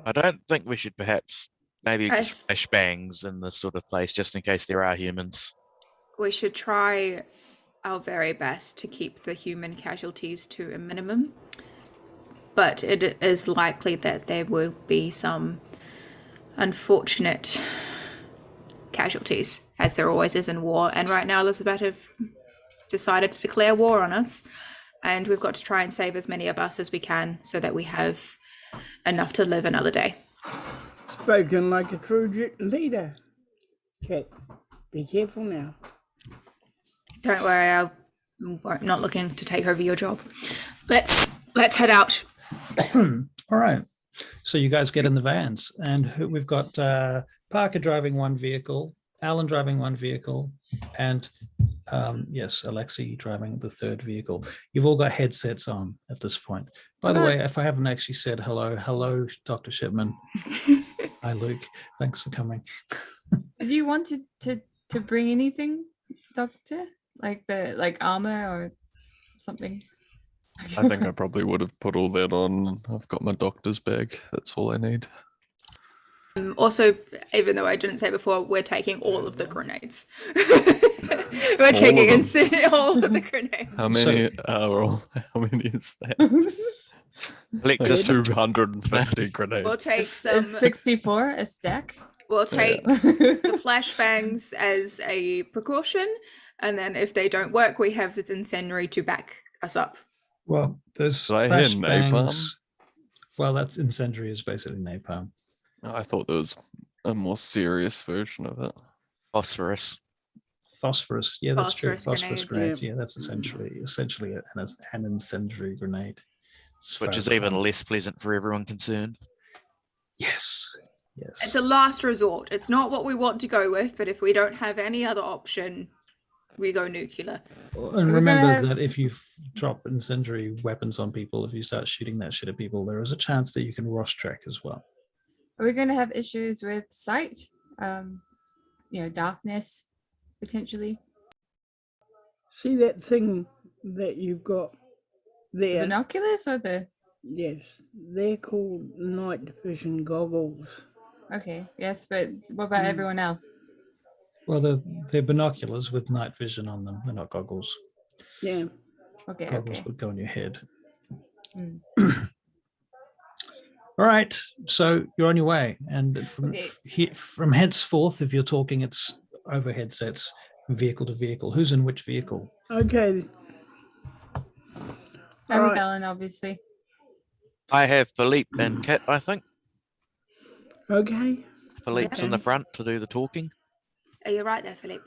I don't think we should perhaps maybe I- just flashbangs in this sort of place just in case there are humans. we should try our very best to keep the human casualties to a minimum. But it is likely that there will be some unfortunate casualties, as there always is in war. And right now, the Sabbat have decided to declare war on us, and we've got to try and save as many of us as we can so that we have enough to live another day. Spoken like a true leader. Cat, be careful now. Don't worry, I'm not looking to take over your job. Let's head out. All right. So you guys get in the vans, and we've got Parker driving one vehicle, Alan driving one vehicle, and yes, Alexei driving the third vehicle. You've all got headsets on at this point. By the way, if I haven't actually said hello, Dr. Shipman. Hi, Luke. Thanks for coming. Did you want to bring anything, Doctor? Like armor or something? I think I probably would have put all that on. I've got my doctor's bag. That's all I need. Also, even though I didn't say before, we're taking all of the grenades. We're taking all of the grenades. How many how many is that? Alexis, 250 grenades. We'll take some. It's 64 a stack. We'll take the flashbangs as a precaution, and then if they don't work, we have the incendiary to back us up. Well, there's Did I hear napalm? flashbangs. Well, that's incendiary is basically napalm. I thought there was a more serious version of it. phosphorus. Phosphorus, yeah, that's true. Phosphorus Phosphorus grenades. grenades, yeah, that's essentially an incendiary grenade. As far Which as is even I'm- less pleasant for everyone concerned. Yes, It's yes. a last resort. It's not what we want to go with, but if we don't have any other option, we go nuclear. And We're gonna remember have- that if you drop incendiary weapons on people, if you start shooting that shit at people, there is a chance that you can rush track as well. Are we going to have issues with sight? Darkness, potentially. See that thing that you've got there? Binoculars or the... Yes, they're called night vision goggles. Okay, yes, but what about everyone else? Well, they're binoculars with night vision on them. They're not goggles. Yeah. Okay, Goggles okay. would go on your head. Mm. All right, so you're on your way, and Okay. from henceforth, if you're talking, it's over headsets, vehicle to vehicle. Who's in which vehicle? Okay. I'm with Alright. Ellen, obviously. I have Philippe and Kit, I think. Okay. Philippe's in the Okay. front to do the talking. Are you right there, Philippe?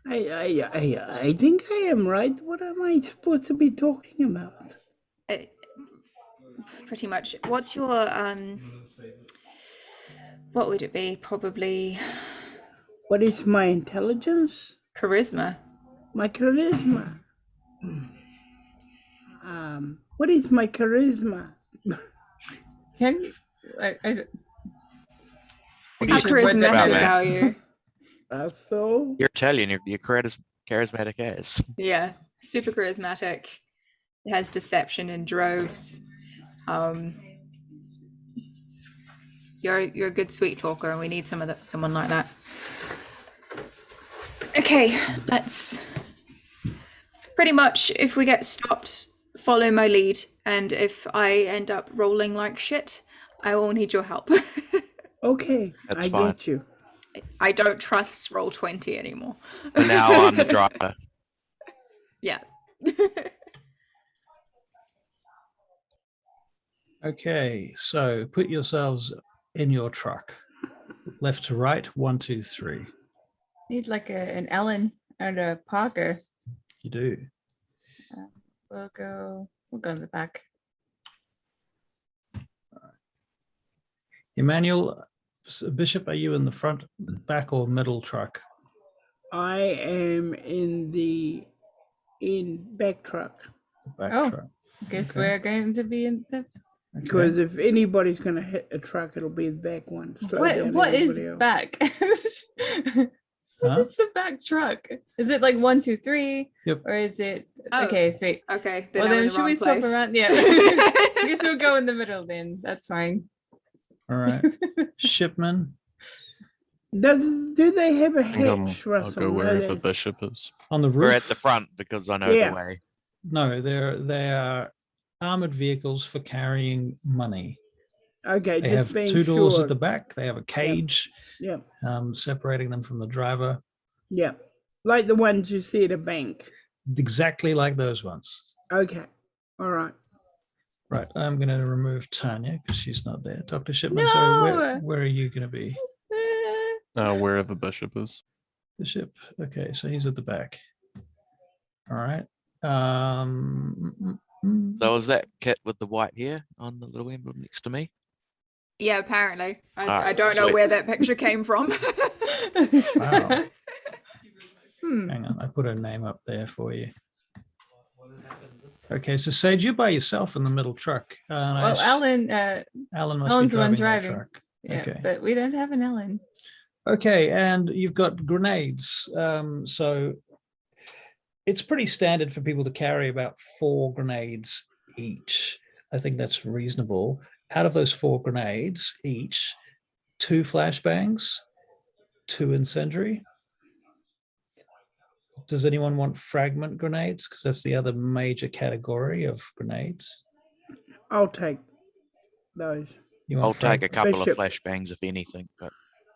I think I am right. What am I supposed to be talking about? Pretty much. What's your what would it be? Probably What is my intelligence? charisma. My charisma. What is my charisma? Can you... I What do Our you think about charismatic that? value. So You're Italian, you're charismatic as. Yeah, super charismatic. It has deception in droves. You're a good sweet talker, and we need someone like that. Okay, let's pretty much, if we get stopped, follow my lead, and if I end up rolling like shit, I will need your help. okay, That's I fine. get you. I don't trust roll 20 anymore. For now, I'm the driver. Yeah. Okay, so put yourselves in your truck. Left to right, 1, 2, 3. need like an Ellen and a Parker. You do. We'll go in the back. Emmanuel, Bishop, are you in the front, back, or middle truck? I am in back truck. Back Oh. truck. Guess Okay. we're going to be in the... Because if anybody's gonna hit a truck, it'll be the back one. Slow down What is everybody else. back? What Huh? is the back truck? Is it like 1, 2, 3? Yep. Or is it... Oh. Okay, sweet. Okay, Well, I'm in then the should we wrong swap place. around? Yeah. I guess we'll go in the middle then. That's fine. All right. Shipman Do they have a I think hatch, I'll Russell? go No, wherever they- Bishop is. on the roof. We're at the front because I know Yeah. the way. No, they are armored vehicles for carrying money. Okay, They just have being two doors sure. at the back. They have a cage Yeah, separating them from the driver, yeah. Like the ones you see at a bank. exactly like those ones. Okay, all right. Right, I'm going to remove Tanya because she's not there. Dr. Shipman, sorry, No. where are you going to be? Wherever Bishop is. Bishop. Okay, so he's at the back. All right. So is that kit with the white hair on the little emblem next to me? Yeah, apparently. I Alright, don't know sweet. where that picture came from. Wow. Hmm. Hang on, I put a name up there for you. Okay, so Sage, you're by yourself in the middle truck. Well, Alan, Alan must Alan's be the one driving that driving. truck. Yeah, Okay. but we don't have an Ellen. Okay, and you've got grenades. So it's pretty standard for people to carry about 4 grenades each. I think that's reasonable. Out of those 4 grenades each, 2 flashbangs, 2 incendiary. Does anyone want fragment grenades? Because that's the other major category of grenades. I'll take those. You want I'll take a couple Bishop. of flashbangs if anything. But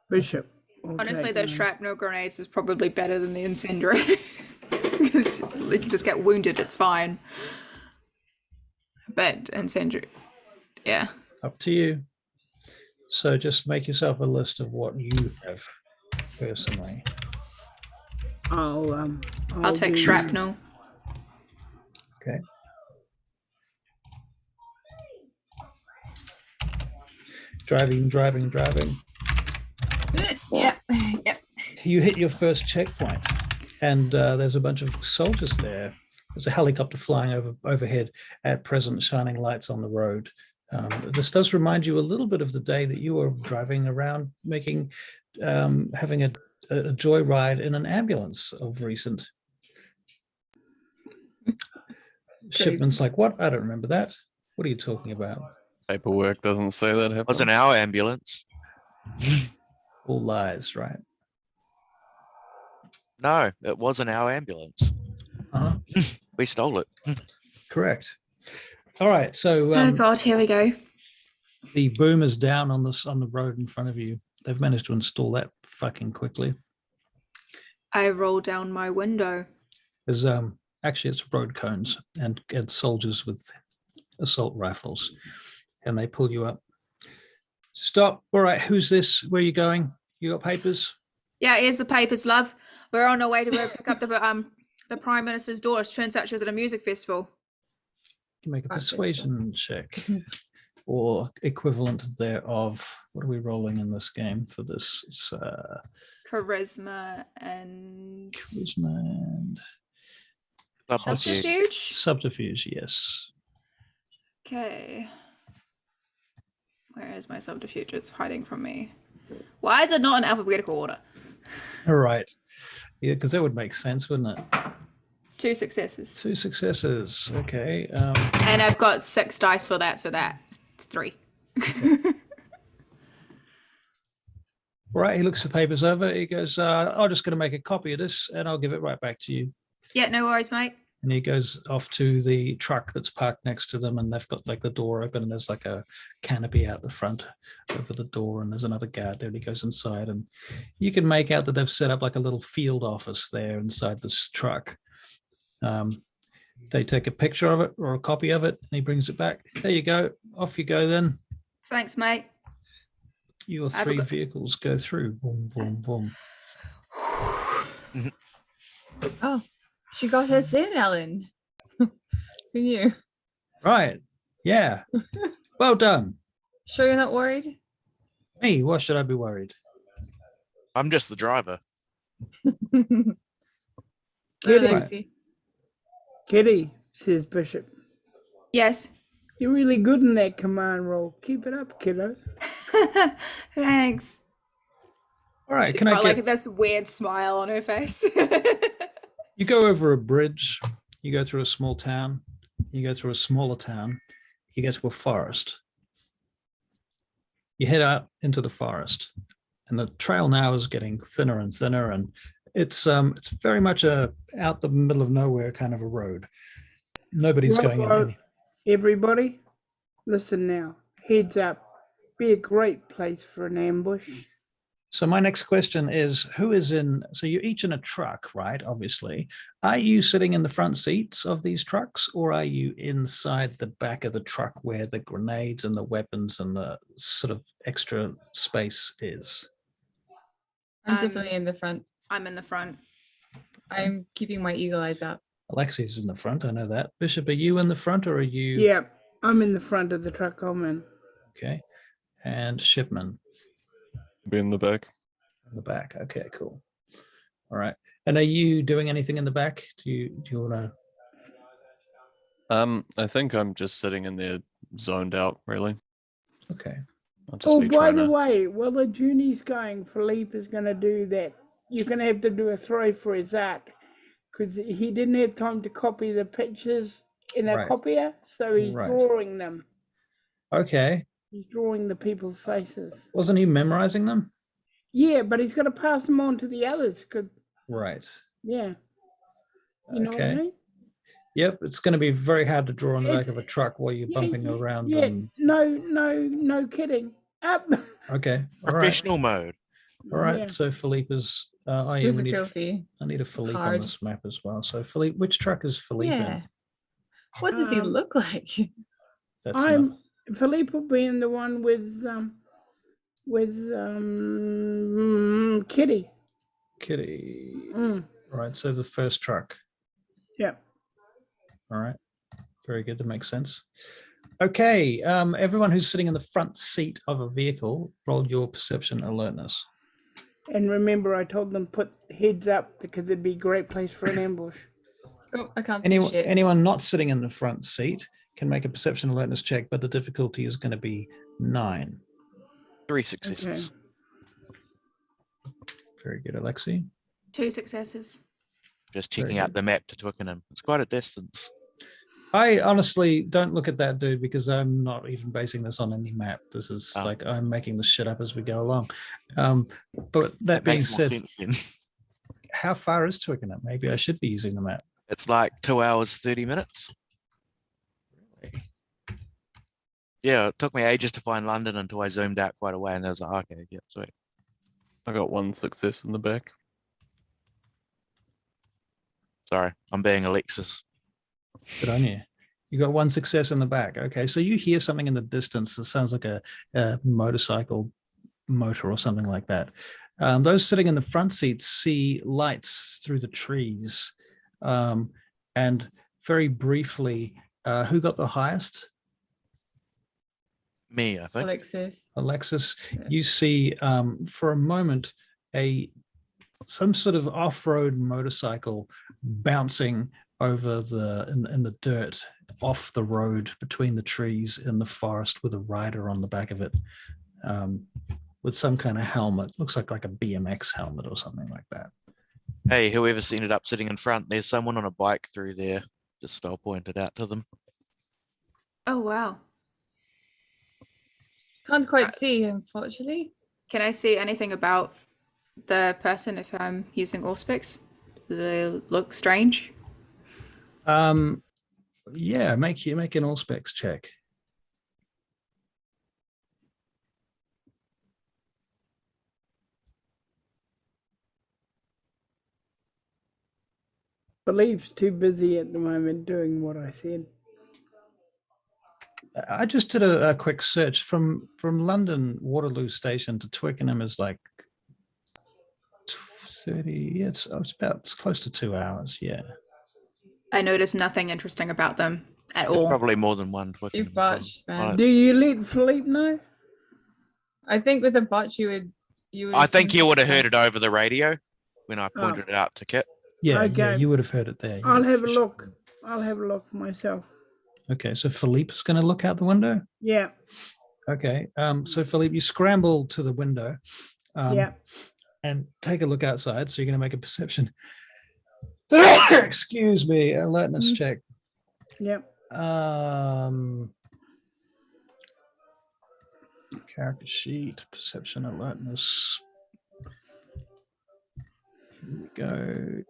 Bishop. I'll Honestly, take those those. shrapnel grenades is probably better than the incendiary. Because you can just get wounded, it's fine. But incendiary, yeah. Up to you. So just make yourself a list of what you have personally. I'll take do- shrapnel. Okay. Driving. Yeah, yep. You hit your first checkpoint, and there's a bunch of soldiers there. There's a helicopter flying overhead at present, shining lights on the road. This does remind you a little bit of the day that you were driving around, having a joyride in an ambulance of recent. Shipman's like, what? I don't remember that. What are you talking about? Paperwork doesn't say that happened. wasn't our ambulance. All lies, right? No, it wasn't our ambulance. Uh-huh. We stole it. Correct. All right, so Oh god, here we go. the boom is down on the road in front of you. They've managed to install that fucking quickly. I roll down my window. There's actually it's road cones and soldiers with assault rifles, and they pull you up. Stop. All right, who's this? Where are you going? You got papers? Yeah, here's the papers, love. We're on our way to go pick up the Prime Minister's daughter. It turns out she was at a music festival. You make a Right, that's persuasion check or equivalent thereof. What are we rolling in this game for this? It's Charisma and charisma and Subterfuge. subterfuge. subterfuge. Yes. Okay. Where is my subterfuge? It's hiding from me. Why is it not in alphabetical order? All right. Yeah, because that would make sense, wouldn't it? 2 successes. 2 successes. Okay. And I've got 6 dice for that, so that's 3. All right. He looks the papers over. He goes, I'm just going to make a copy of this and I'll give it right back to you. Yeah, no worries, mate. And he goes off to the truck that's parked next to them, and they've got like the door open, and there's like a canopy out the front over the door, and there's another guard there. And he goes inside, and you can make out that they've set up like a little field office there inside this truck. They take a picture of it or a copy of it, and he brings it back. There you go. Off you go then. Thanks, mate. Your Have a 3 good- vehicles go through. Boom, boom, boom. Oh, she got us in, Ellen. Who knew? Right. Yeah. Well done. Sure you're not worried? Me, why should I be worried? I'm just the driver. Kitty. Lazy. Kitty, says Bishop. Yes. You're really good in that command roll. Keep it up, kiddo. Thanks. All right. She's Can I got get like this weird smile on her face. You go over a bridge, you go through a small town, you go through a smaller town, you get to a forest. You head out into the forest, and the trail now is getting thinner and thinner, and it's very much out the middle of nowhere kind of a road. Nobody's going in Right, any. Everybody, listen now. Heads up. Be a great place for an ambush. So my next question is, who is in, so you're each in a truck, right? Obviously. Are you sitting in the front seats of these trucks, or are you inside the back of the truck where the grenades and the weapons and the sort of extra space is? I'm definitely in the front. I'm in the front. I'm keeping my eagle eyes up. Alexi's in the front, I know that. Bishop, are you in the front or are you? Yeah, I'm in the front of the truck I'm in. Okay. And Shipman Be in the back. in the back. Okay, cool. All right. And are you doing anything in the back? Do you want to? I think I'm just sitting in there zoned out, really. Okay. I'll just Oh, be by trying the to. way, while the journey's going, Philippe is going to do that. You're going to have to do a throw for his art because he didn't have time to copy the pictures in a Right. copier, so he's Right. drawing them. Okay. He's drawing the people's faces. Wasn't he memorizing them? Yeah, but he's got to pass them on to the others. Cause, Right. yeah. You know what I Okay. mean? Yep. It's going to be very hard to draw on the back It's- of a truck while you're bumping around. Yeah, And... no kidding. Up. Okay. All right. Professional mode. All right. Yeah. So Philippe is. Oh, yeah, Difficulty. I need a Philippe on Hard. this map as well. So Philippe, which truck is Philippe Yeah. in? What does he Um, look like? That's enough. Philippe will be in the one with Kitty. Kitty. Mm, All right. So the first truck. yeah. All right. Very good. That makes sense. Okay. Everyone who's sitting in the front seat of a vehicle, roll your perception alertness. And remember, I told them put heads up because it'd be a great place for an ambush. Oh, I can't see shit. Anyone not sitting in the front seat can make a perception alertness check, but the difficulty is going to be 9. 3 successes. Very good, Alexi. 2 successes. Just Very checking out good. the map to Twickenham. It's quite a distance. I honestly don't look at that, dude, because I'm not even basing this on any map. This is like I'm making this shit up as we go along. But that being makes more said, sense then. how far is Twickenham? Maybe I should be using the map. It's like 2 hours, 30 minutes. Really? Yeah, it took me ages to find London until I zoomed out quite a way and I was like, okay, yeah, sweet. I got 1 success in the back. Sorry, I'm being Alexis. Good on you. You got 1 success in the back. Okay, so you hear something in the distance that sounds like a motorcycle motor or something like that. Those sitting in the front seats see lights through the trees. And very briefly, who got the highest? Me, I think. Alexis. You see for a moment some sort of off-road motorcycle bouncing over in the dirt off the road between the trees in the forest with a rider on the back of it with some kind of helmet. Looks like a BMX helmet or something like that. Hey, whoever's ended up sitting in front, there's someone on a bike through there. Just I'll point it out to them. Oh, wow. Can't quite see, unfortunately. Can I see anything about the person if I'm using Auspex? Do they look strange? Yeah, make an Allspecs check. Philippe's too busy at the moment doing what I said. I just did a quick search from London Waterloo Station to Twickenham is like 30. Yeah, it's close to 2 hours. Yeah. I noticed nothing interesting about them at There's all. probably more than one Twickenham. You've botched, man. Do you let Philippe know? I think with a botch you would I think see you would have stuff. heard it over the radio when I pointed it out to Kit. Yeah, Okay. yeah, you would have heard it there. I'll yeah, have for a sure. look. I'll have a look myself. Okay, so Philippe's going to look out the window. Yeah. Okay, so Philippe, you scramble to the window. Yeah. And take a look outside. So you're going to make a perception. Excuse me, alertness check. Yeah. Character sheet, perception, alertness. Here we go.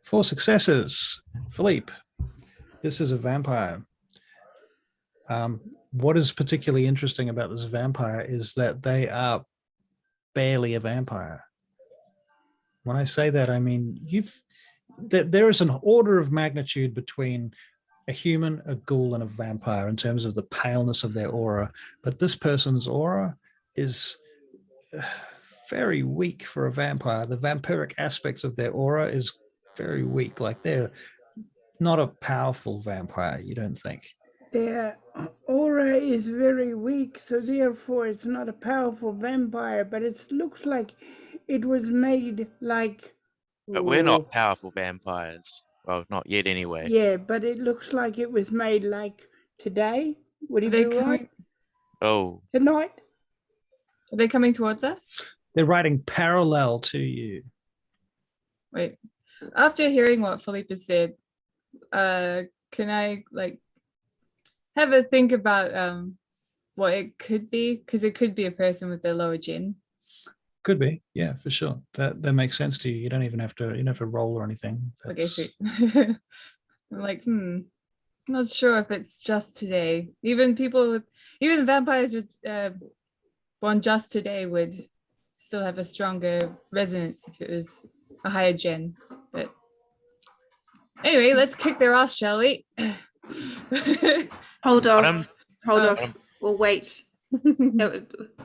4 successes. Philippe, this is a vampire. what is particularly interesting about this vampire is that they are barely a vampire. When I say that, I mean there is an order of magnitude between a human, a ghoul, and a vampire in terms of the paleness of their aura. But this person's aura is very weak for a vampire. The vampiric aspects of their aura is very weak. Like they're not a powerful vampire, you don't think? Their aura is very weak, so therefore it's not a powerful vampire, but it looks like it was made like... But we're not powerful vampires. Well, not yet anyway. Yeah, but it looks like it was made like today. Would he Are be they right? coming? Oh, Tonight? Are they coming towards us? They're riding parallel to you. Wait. After hearing what Philippe has said, can I like have a think about what it could be? Because it could be a person with their lower gen. Could be, yeah, for sure. That makes sense to you. You don't even have to roll or anything. Okay, sweet. I'm like, not sure if it's just today. Even vampires with born just today would still have a stronger resonance if it was a higher gen. But anyway, let's kick their ass, shall we? Hold off. Adam? Hold Um, off. We'll wait.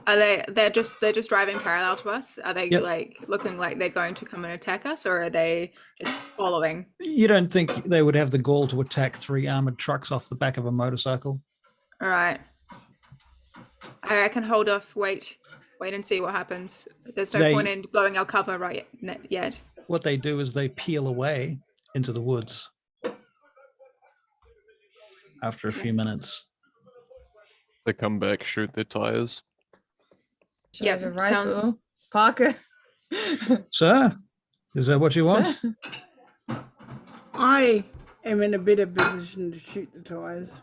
Are they're just driving parallel to us? Are they Yep. like looking like they're going to come and attack us, or are they just following? You don't think they would have the gall to attack 3 armored trucks off the back of a motorcycle? All right. I can hold off. Wait and see what happens. There's no point in blowing our cover right yet. What they do is they peel away into the woods after a few minutes. They come back, shoot their tires. Yep, Charge a rifle. Parker. Sir, is that what you want? Sir. I am in a better position to shoot the tires.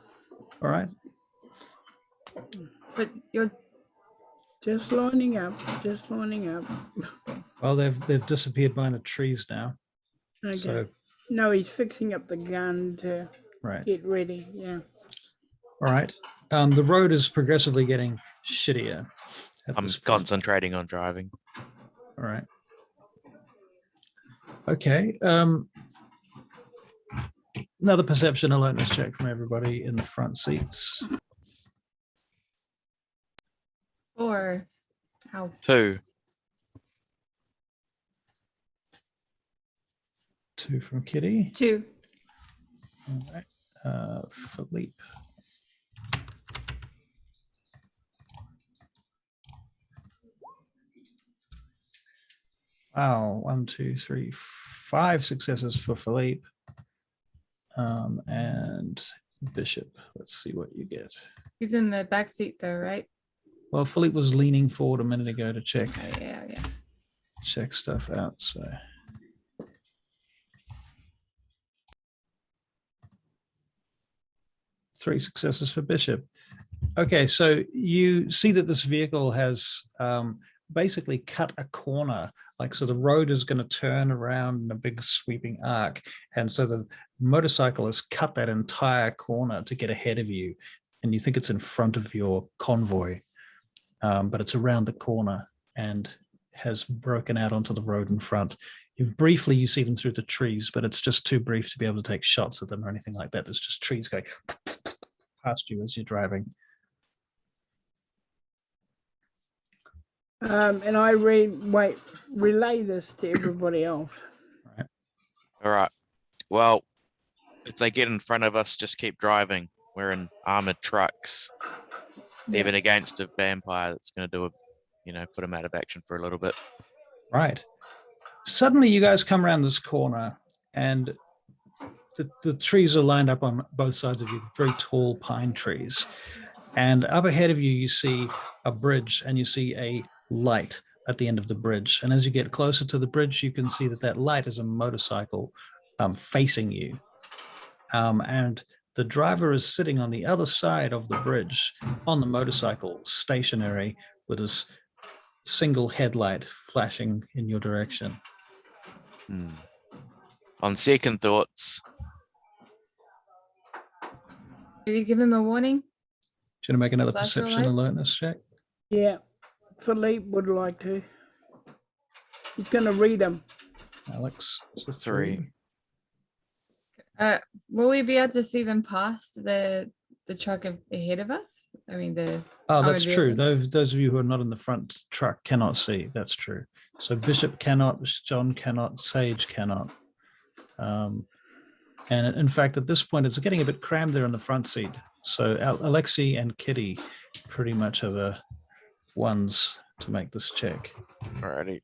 All right. But you're Just lining up. Well, they've disappeared behind the trees now. Okay. So, No, he's fixing up the gun to right. get ready. Yeah. All right. The road is progressively getting shittier. I'm concentrating on driving. All right. Okay. Another perception alertness check from everybody in the front seats. 4. Ow. 2. 2 from Kitty. 2. All right. Philippe. Wow, 1, 2, 3, 5 successes for Philippe. And Bishop. Let's see what you get. He's in the back seat though, right? Well, Philippe was leaning forward a minute ago to check Oh, yeah. stuff out. So 3 successes for Bishop. Okay, so you see that this vehicle has basically cut a corner, like so the road is going to turn around in a big sweeping arc, and so the motorcycle has cut that entire corner to get ahead of you, and you think it's in front of your convoy, but it's around the corner and has broken out onto the road in front. Briefly you see them through the trees, but it's just too brief to be able to take shots at them or anything like that. There's just trees going past you as you're driving. And I relay this to everybody else. All right. Well, if they get in front of us, just keep driving. We're in armored trucks. Even against a vampire that's going to put them out of action for a little bit. Right. Suddenly you guys come around this corner and the trees are lined up on both sides of you, very tall pine trees. And up ahead of you, you see a bridge and you see a light at the end of the bridge. And as you get closer to the bridge, you can see that light is a motorcycle facing you. And the driver is sitting on the other side of the bridge on the motorcycle, stationary, with his single headlight flashing in your direction. On second thoughts, Did you give him a warning? you want to make another Flashlight perception lights? alertness check? Yeah, Philippe would like to. He's going to read them. Alex, it's a 3. Will we be able to see them past the truck ahead of us? I mean the. Oh, that's armored true. vehicle? Those of you who are not in the front truck cannot see. That's true. So Bishop cannot, John cannot, Sage cannot. And in fact, at this point, it's getting a bit crammed there in the front seat. So Alexei and Kitty pretty much are the ones to make this check. Alrighty.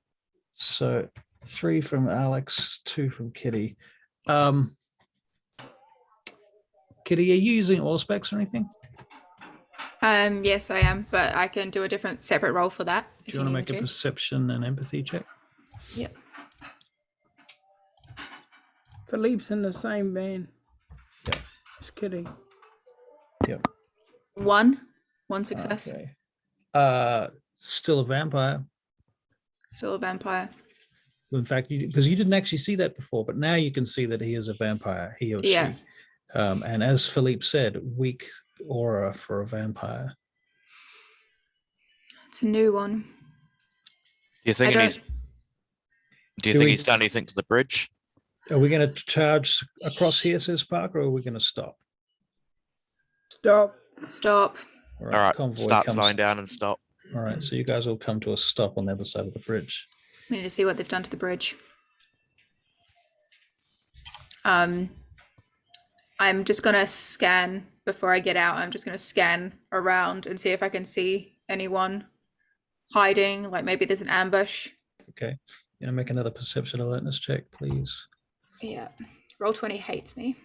So 3 from Alex, 2 from Kitty. Kitty, are you using all specs or anything? Yes, I am, but I can do a different separate roll for that. Do you want to make a perception and empathy check? Yep. Philippe's in the same van. Yeah. Just kidding. Yep. One success. Okay. Still a vampire. Still a vampire. In fact, because you didn't actually see that before, but now you can see that he is a vampire, he or Yeah. she. And as Philippe said, weak aura for a vampire. It's a new one. Do you think I he's? don't- Do you Do think we- he's done anything to the bridge? Are we going to charge across here, says Parker, or are we going to stop? Stop. Stop. All All right, convoy start comes- slowing down and stop. All right, so you guys will come to a stop on the other side of the bridge. We need to see what they've done to the bridge. I'm just gonna scan before I get out. I'm just gonna scan around and see if I can see anyone hiding. Like maybe there's an ambush. Okay. You know, make another perception alertness check, please. Yeah. Roll 20 hates me.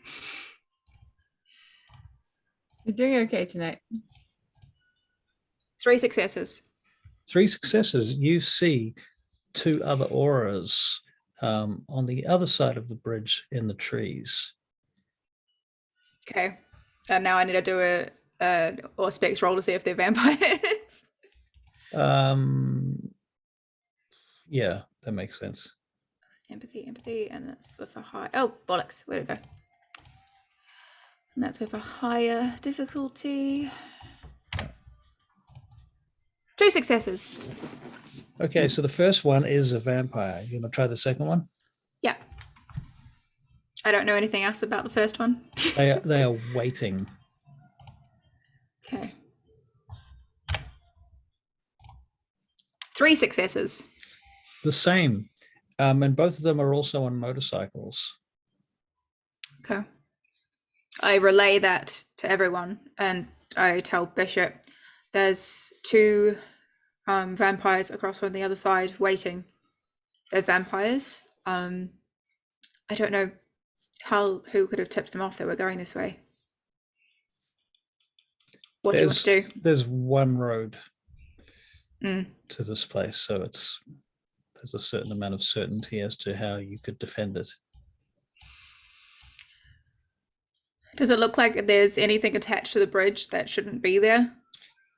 You're doing okay tonight. 3 successes. 3 successes. You see 2 other auras on the other side of the bridge in the trees. Okay. And now I need to do a Auspex roll to see if they're vampires. Yeah, that makes sense. Empathy, and that's with a high. Oh, bollocks. Where'd it go? And that's with a higher difficulty. 2 successes. Okay, so the first one is a vampire. You want to try the second one? Yeah. I don't know anything else about the first one. They are waiting. Okay. 3 successes. The same. And both of them are also on motorcycles. Okay. I relay that to everyone and I tell Bishop there's 2 vampires across on the other side waiting. They're vampires. I don't know who could have tipped them off that we're going this way. What do you want to do? There's one road Mm. to this place, so there's a certain amount of certainty as to how you could defend it. Does it look like there's anything attached to the bridge that shouldn't be there?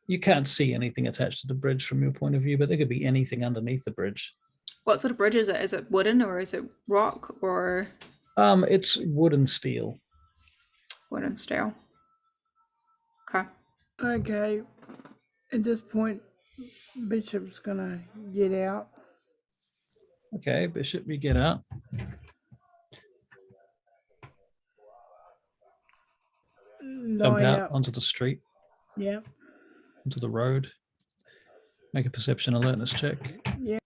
You can't see anything attached to the bridge from your point of view, but there could be anything underneath the bridge. What sort of bridge is it? Is it wooden or is it rock or It's wood and steel. wooden steel? Okay. Okay. At this point, Bishop's gonna get out. Okay, Bishop, you get out. Jump Line out up. onto the street, Yeah. onto the road. Make a perception alertness check. Yeah.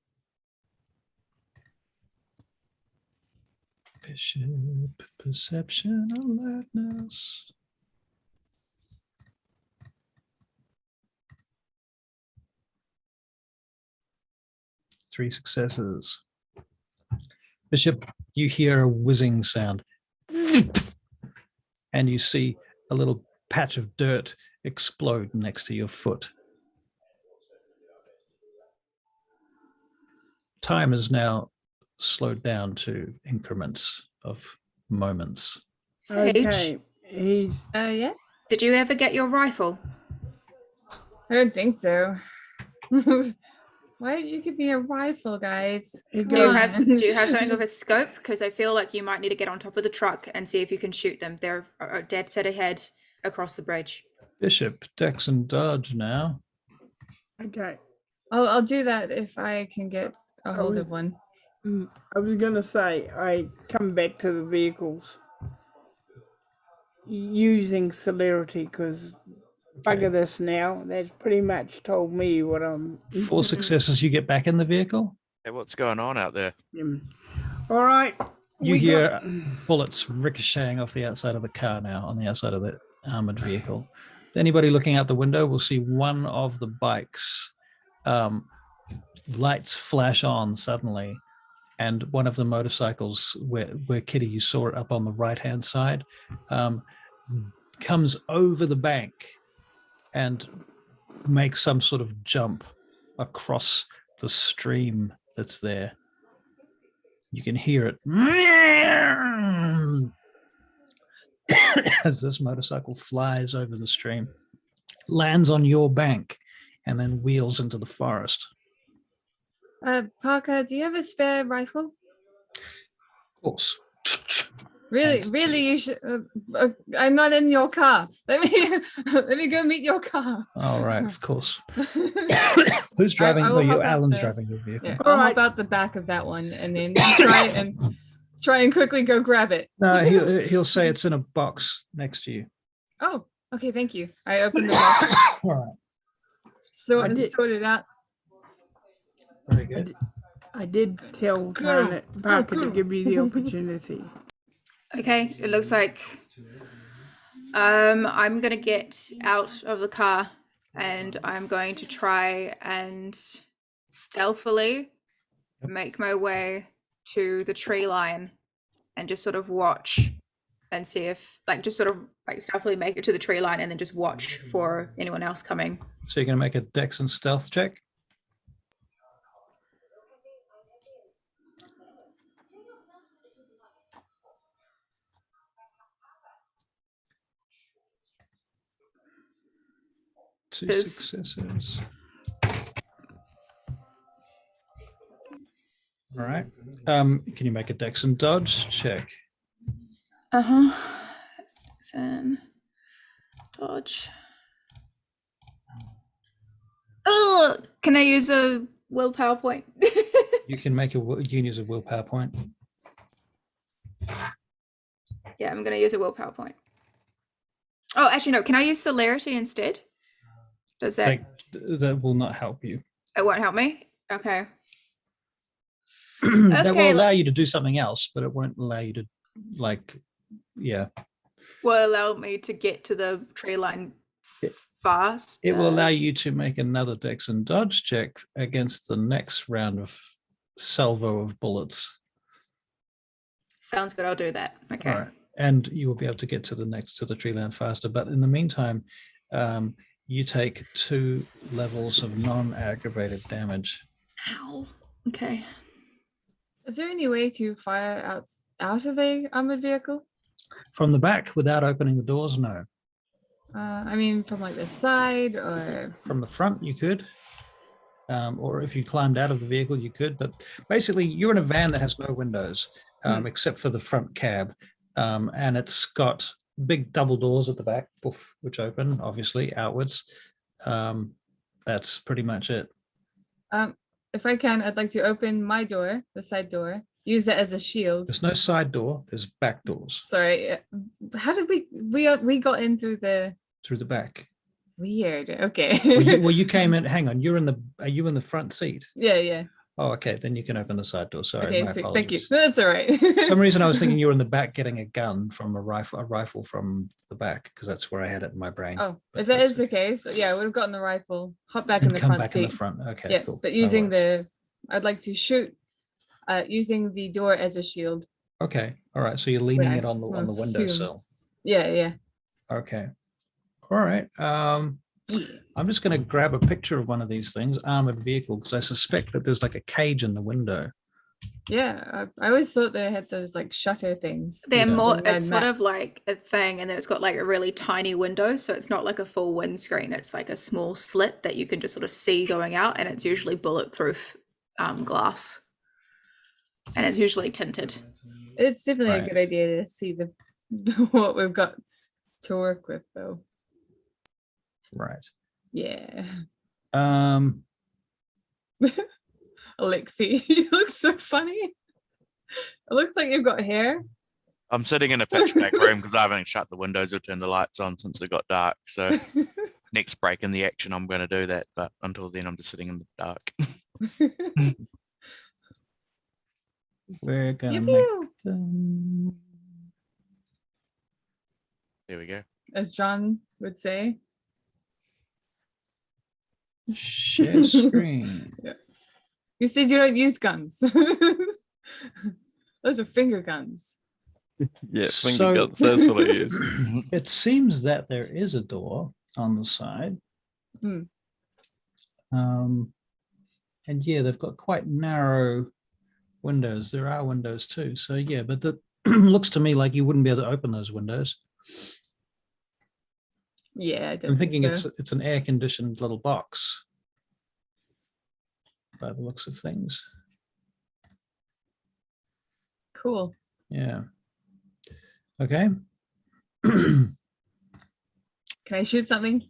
Bishop, perception alertness. Three successes. Bishop, you hear a whizzing sound. Zip! And you see a little patch of dirt explode next to your foot. Time is now slowed down to increments of moments. Sage, Okay. He's Yes. did you ever get your rifle? I don't think so. Why did you give me a rifle, guys? He Come Do you goes- have on. do you have something with a scope? Because I feel like you might need to get on top of the truck and see if you can shoot them. They're dead set ahead across the bridge. Bishop, Dex and dodge now. Okay. I'll do that if I can get a hold of was- one. I was gonna say I come back to the vehicles using celerity because bugger this now. That's pretty much told me what I'm. 4 successes, you get back in the vehicle. Hey, what's going on out there? All right. You we hear got- bullets ricocheting off the outside of the car now, on the outside of the armored vehicle. Anybody looking out the window will see one of the bikes, lights flash on suddenly, and one of the motorcycles where Kitty, you saw it up on the right-hand side, comes over the bank and makes some sort of jump across the stream that's there. You can hear it as this motorcycle flies over the stream, lands on your bank, and then wheels into the forest. Parker, do you have a spare rifle? Of course. Really, Hands really, to- you should. I'm not in your car. Let me go meet your car. All right, of course. Who's driving? I will you, hop out Alan's the- driving your vehicle. Yeah, All I'll right. hop out the back of that one and then try and quickly go grab it. No, he'll say it's in a box next to you. Oh, okay, thank you. I opened the box, All right, I did- sorted it out. very good. I did tell Parker to give you the opportunity. Okay, it looks like I'm gonna get out of the car and I'm going to try and stealthily make my way to the tree line and just sort of watch and see if just sort of stealthily make it to the tree line and then just watch for anyone else coming. So you're going to make a Dex and stealth check. Two There's- successes. All right. Can you make a Dex and dodge check? Uh-huh. Then dodge. Oh, can I use a willpower point? You can make you can use a willpower point. Yeah, I'm gonna use a willpower point. Oh, actually no, can I use celerity instead? Does that That will not help you. it won't help me? Okay. That Okay, will allow you to do something else, but it won't allow you to yeah. Will allow me to get to the tree line It- fast. It will allow you to make another Dex and dodge check against the next round of salvo of bullets. Sounds good, I'll do that. Okay. All right. And you will be able to get to the tree line faster. But in the meantime, you take 2 levels of non-aggravated damage. Ow. Okay. Is there any way to fire out of a armored vehicle? From the back without opening the doors, no. I mean, from like the side or From the front, you could. Or if you climbed out of the vehicle, you could. But basically, you're in a van that has no windows, except for the front cab. And it's got big double doors at the back, poof, which open, obviously, outwards. That's pretty much it. if I can, I'd like to open my door, the side door, use that as a shield. There's no side door. There's back doors Sorry, how did we got in through the through the back. weird? Okay. Well, you came in. Hang on. Are you in the front seat? yeah. Oh, okay. Then you can open the side door. Sorry. Okay, my so thank you. apologies. That's all right. For some reason I was thinking you were in the back getting a gun from a rifle from the back, because that's where I had it in my brain. Oh, But if that that's is the case, yeah, I would have gotten the rifle, hop back in and the come front back seat. in the front. Okay, Yeah, cool. but No using worries. I'd like to shoot using the door as a shield. Okay, all right. So you're leaning Yeah, it on the well, assume. windowsill. Yeah. Okay. All right. I'm just going to grab a picture of one of these things, armored vehicle, because I suspect that there's like a cage in the window. Yeah, I always thought they had those like shutter things. They're Yeah. more, From Mad it's sort of Max. like a thing, and then it's got like a really tiny window, so it's not like a full windscreen. It's like a small slit that you can just sort of see going out, and it's usually bulletproof glass. And it's usually tinted. It's definitely Right. a good idea to see the what we've got to work with, though. Right. Yeah. Um, Alexi, you look so funny. It looks like you've got hair. I'm sitting in a pitch black room because I haven't shut the windows or turned the lights on since it got dark. So next break in the action, I'm going to do that. But until then, I'm just sitting in the dark. we're gonna Pew, make pew. them. There we go. As John would say. Share screen. You said you don't use guns. Those are finger guns. Yeah, finger So- guns, that's what I use. It seems that there is a door on the side. Hmm. And yeah, they've got quite narrow windows. There are windows too. So yeah, but that looks to me like you wouldn't be able to open those windows. Yeah, I don't I'm think thinking so. it's an air-conditioned little box by the looks of things. Cool. Yeah. Okay. Can I shoot something?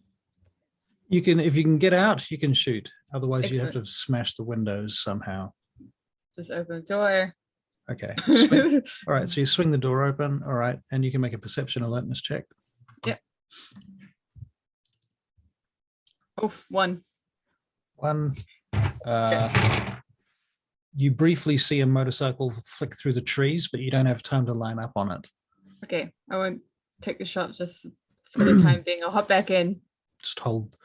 You can, if you can get out, you can shoot. Otherwise, you have Excellent. to smash the windows somehow. Just open the door. Okay. Swing. All right. So you swing the door open. All right, and you can make a perception alertness check. Oof, 1. One. You briefly see a motorcycle flick through the trees, but you don't have time to line up on it. Okay, I won't take the shot just for the time being. I'll hop back in. Just hold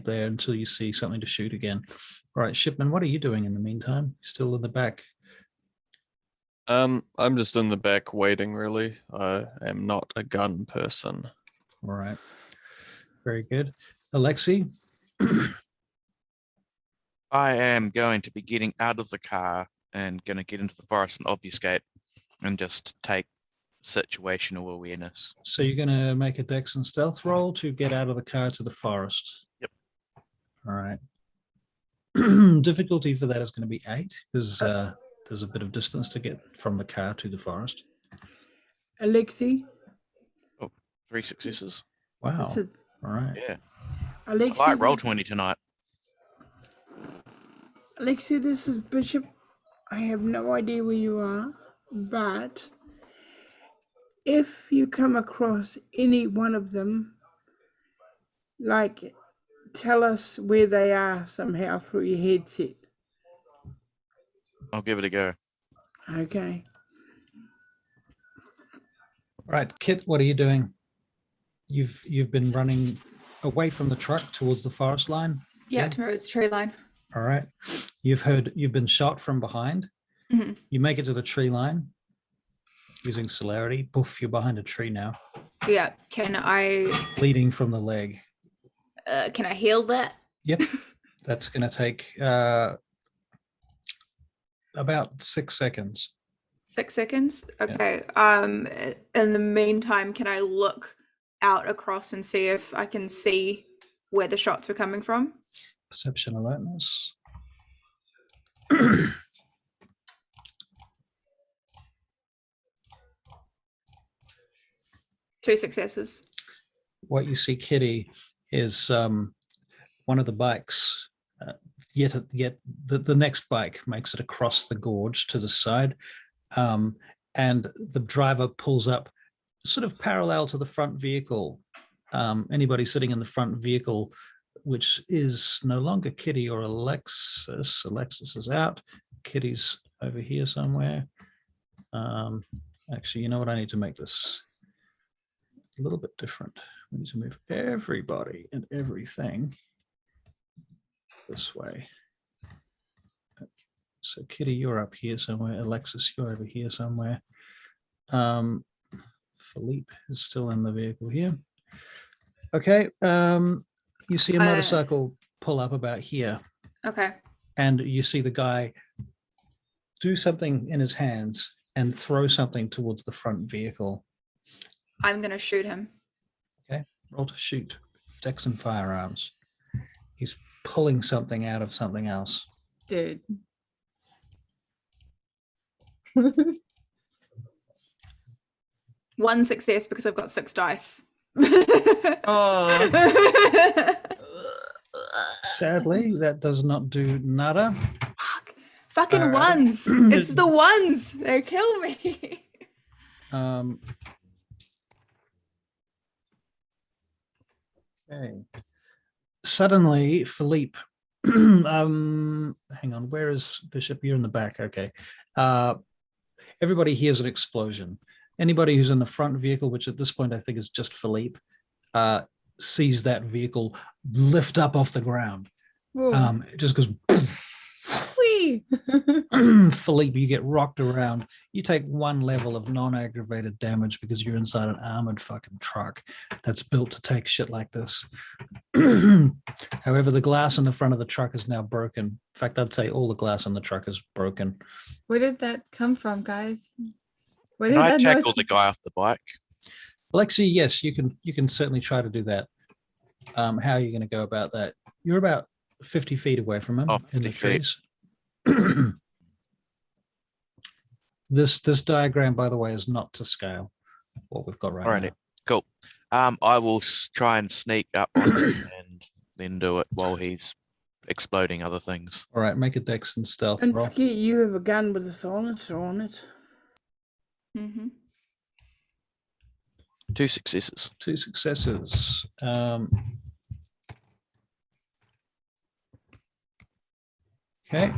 there until you see something to shoot again. All right, Shipman, what are you doing in the meantime? Still in the back? I'm just in the back waiting, really. I am not a gun person. All right. Very good. Alexi? I am going to be getting out of the car and going to get into the forest and obfuscate and just take situational awareness. So you're going to make a dex and stealth roll to get out of the car to the forest? Yep. All right. Difficulty for that is going to be 8 because there's a bit of distance to get from the car to the forest. Alexi, 3 successes. Wow. this is All right. Yeah. Alexi. I like roll this- 20 tonight. Alexi, this is Bishop. I have no idea where you are, but if you come across any one of them, like, tell us where they are somehow through your headset. I'll give it a go. Okay. All right, Kit, what are you doing? You've been running away from the truck towards the forest line. Yeah, towards the tree line. All right. You've been shot from behind. Mhm. You make it to the tree line using celerity. Poof, you're behind a tree now, Yeah. Can I bleeding from the leg. heal that? Yep. That's going to take about 6 seconds. 6 seconds. Okay. In the meantime, can I look out across and see if I can see where the shots were coming from? Perception alertness. 2 successes. What you see, Kitty, is one of the bikes. Yet the next bike makes it across the gorge to the side, and the driver pulls up, sort of parallel to the front vehicle. Anybody sitting in the front vehicle, which is no longer Kitty or Alexis. Alexis is out. Kitty's over here somewhere. Actually, you know what? I need to make this a little bit different. We need to move everybody and everything this way. So Kitty, you're up here somewhere. Alexis, you're over here somewhere. Philippe is still in the vehicle here. Okay. You see a motorcycle pull up about here, Okay. and you see the guy do something in his hands and throw something towards the front vehicle. I'm going to shoot him. Roll to shoot. Dex and firearms. He's pulling something out of something else. Dude. 1 success because I've got 6 dice. Oh. Sadly, that does not do nada. Fuck. Fucking Alright. ones. It's the ones. They kill me. Okay. Suddenly, Philippe, hang on, where is Bishop? You're in the back. Okay. Everybody hears an explosion. Anybody who's in the front vehicle, which at this point I think is just Philippe, sees that vehicle lift up off the ground. Whoa. It just goes. Whee! Philippe, you get rocked around. You take 1 level of non-aggravated damage because you're inside an armored fucking truck that's built to take shit like this. However, the glass in the front of the truck is now broken. In fact, I'd say all the glass in the truck is broken. Where did that come from, guys? Where Can did I that tackle noise- the guy off the bike? Well, actually, yes, you can certainly try to do that. How are you going to go about that? You're about 50 feet away from him Oh, in 50 the feet. trees. This diagram, by the way, is not to scale. What we've got right Alrighty. now. Cool. I will try and sneak up on him and then do it while he's exploding other things. All right, make a dex and stealth Don't roll. forget you have a gun with a silencer on it. Mm-hmm. 2 successes. 2 successes. Okay.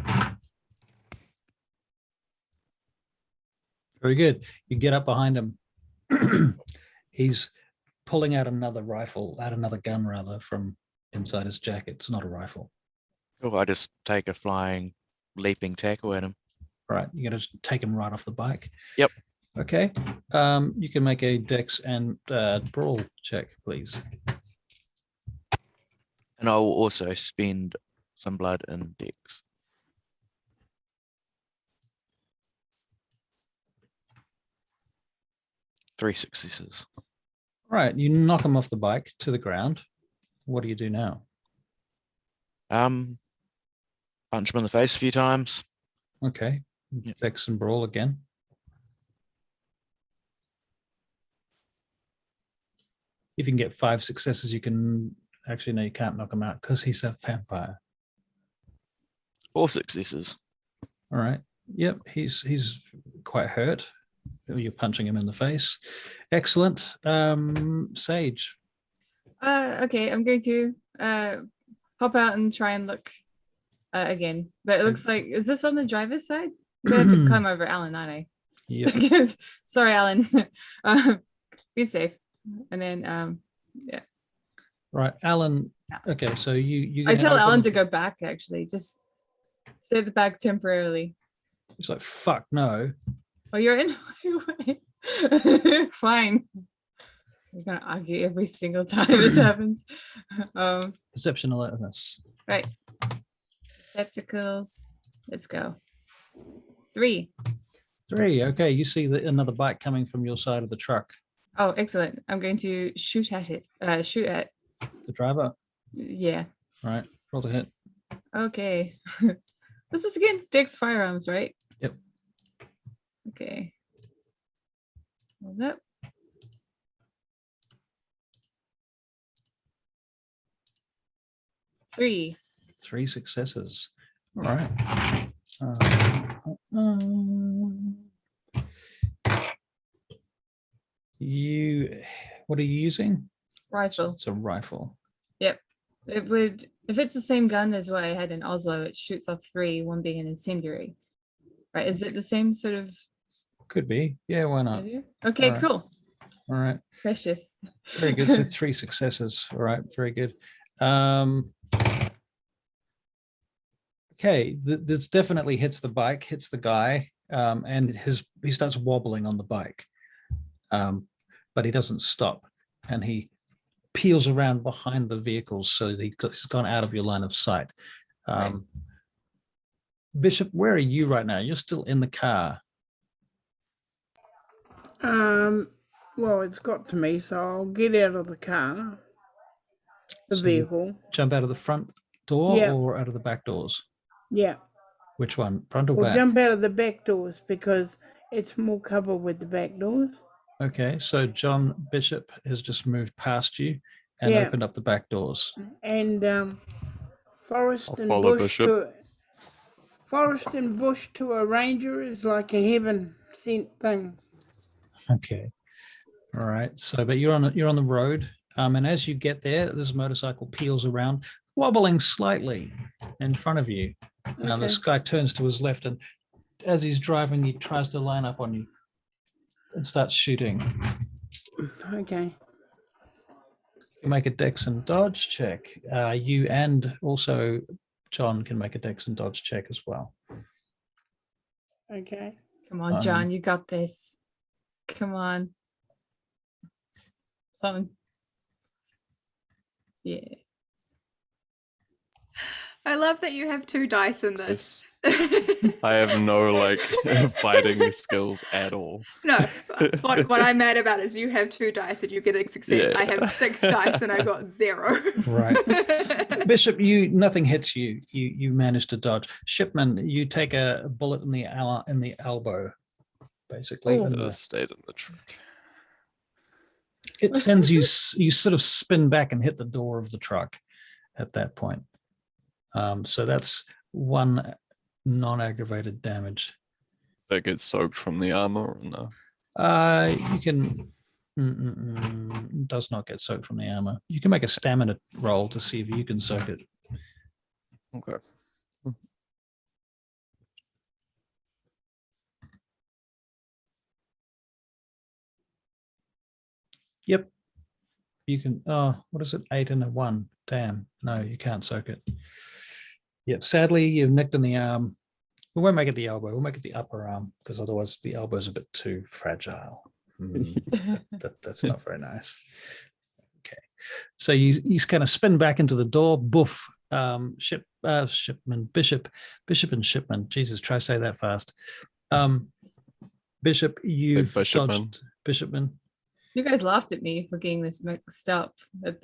Very good. You get up behind him. He's pulling out another gun rather, from inside his jacket. It's not a rifle. Cool. I just take a flying, leaping tackle at him. All right, you're going to take him right off the bike. Yep. Okay. You can make a dex and brawl check, please. And I will also spend some blood in dex. Three successes. All right, you knock him off the bike to the ground. What do you do now? Punch him in the face a few times. Okay. Yep. Dex and brawl again. If you can get 5 successes, you can actually, no, you can't knock him out because he's a vampire. 4 successes. All right. Yep, he's quite hurt. You're punching him in the face. Excellent. Sage. Okay, I'm going to hop out and try and look again. But it looks like, is this on the driver's side? I'm gonna have to climb over Alan, aren't I? Yep. Sorry, Alan. Be safe. And then yeah. Right, Alan. Yeah. Okay, so you. I tell Alan to go back, actually. Just stay at the back temporarily. He's like, fuck no. Oh, you're in my way. Fine. We're gonna argue every single time this happens. Perception alertness. Right. Receptacles. Let's go. 3. 3. Okay, you see another bike coming from your side of the truck. Oh, excellent. I'm going to shoot at it. Shoot at. The driver. Yeah. All right, roll to hit. Okay. This is again Dick's firearms, right? Yep. Okay. Hold up. Three. 3 successes. All right. What are you using? Rifle. It's a rifle. Yep. It would, if it's the same gun as what I had in Oslo, it shoots off 3, one being an incendiary. Right? Is it the same sort of Could be. Yeah, why not? idea? Okay, Alright. cool. All right. Precious. Very good. So 3 successes. All right. Very good. Okay. This definitely hits the bike, hits the guy, and he starts wobbling on the bike. But he doesn't stop, and he peels around behind the vehicles so that he's gone out of your line of sight. Right. Bishop, where are you right now? You're still in the car. Well, it's got to me, so I'll get out of the car, the So you vehicle. jump out of the front door Yeah. or out of the back doors? Yeah. Which one, front or Well, back? jump out of the back doors because it's more cover with the back doors. Okay, so John Bishop has just moved past you and Yeah. opened up the back doors. And forest I'll and follow bush Bishop. to a ranger is like a heaven sent thing. Okay. All right. So, but you're on the road, and as you get there, this motorcycle peels around, wobbling slightly in front of you. Now Okay. this guy turns to his left, and as he's driving, he tries to line up on you and starts shooting. Okay. You make a dex and dodge check. You and also John can make a dex and dodge check as well. Okay. Come on, John, you got this. Come on. Something. Yeah. I love that you have 2 dice in this. I have no like fighting skills at all. No, what I'm mad about is you have 2 dice and you get a success. Yeah. I have 6 dice and I got 0. Right. Bishop, nothing hits you. You manage to dodge. Shipman, you take a bullet in the elbow, basically. Oh. and It has stayed in the truck. it sends you sort of spin back and hit the door of the truck at that point. So that's 1 non-aggravated damage. That gets soaked from the armor or no? You can does not get soaked from the armor. You can make a stamina roll to see if you can soak it. Okay. Yep. You can, what is it? 8 and a 1. Damn. No, you can't soak it. Yep. Sadly, you've nicked in the arm. We won't make it the elbow. We'll make it the upper arm because otherwise the elbow is a bit too fragile. That's not very nice. Okay. So you kind of spin back into the door. Boof. Shipman, Bishop and Shipman. Jesus, try to say that fast. Bishop, you've dodged Bishopman. You guys laughed at me for getting this mixed up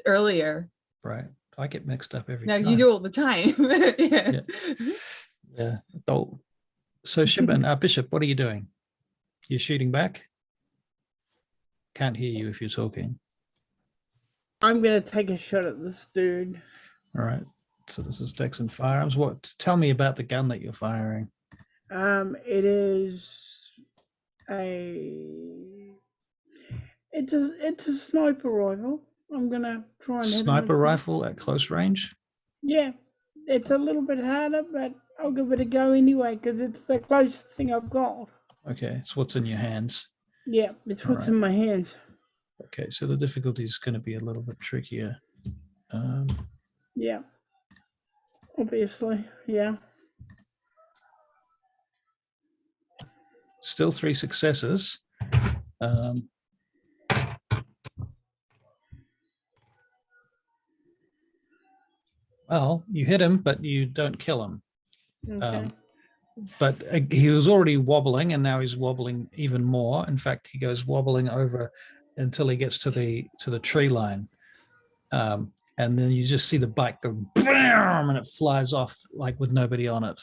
earlier. Right. I get mixed up every Now time. you do all the time. Yeah. Yeah. Oh. So Shipman, Bishop, what are you doing? You're shooting back? Can't hear you if you're talking. I'm gonna take a shot at this dude. All right. So this is Dex and Firearms. Tell me about the gun that you're firing. It is it's a sniper rifle. I'm gonna try and hit him Sniper with- rifle at close range. Yeah, it's a little bit harder, but I'll give it a go anyway because it's the closest thing I've got. Okay. So what's in your hands? Yeah, it's what's Alright. in my hands. Okay. So the difficulty is going to be a little bit trickier. Yeah, obviously, yeah. Still 3 successes. Well, you hit him, but you don't kill him. Okay. But he was already wobbling, and now he's wobbling even more. In fact, he goes wobbling over until he gets to the tree line, and then you just see the bike go bam, and it flies off like with nobody on it.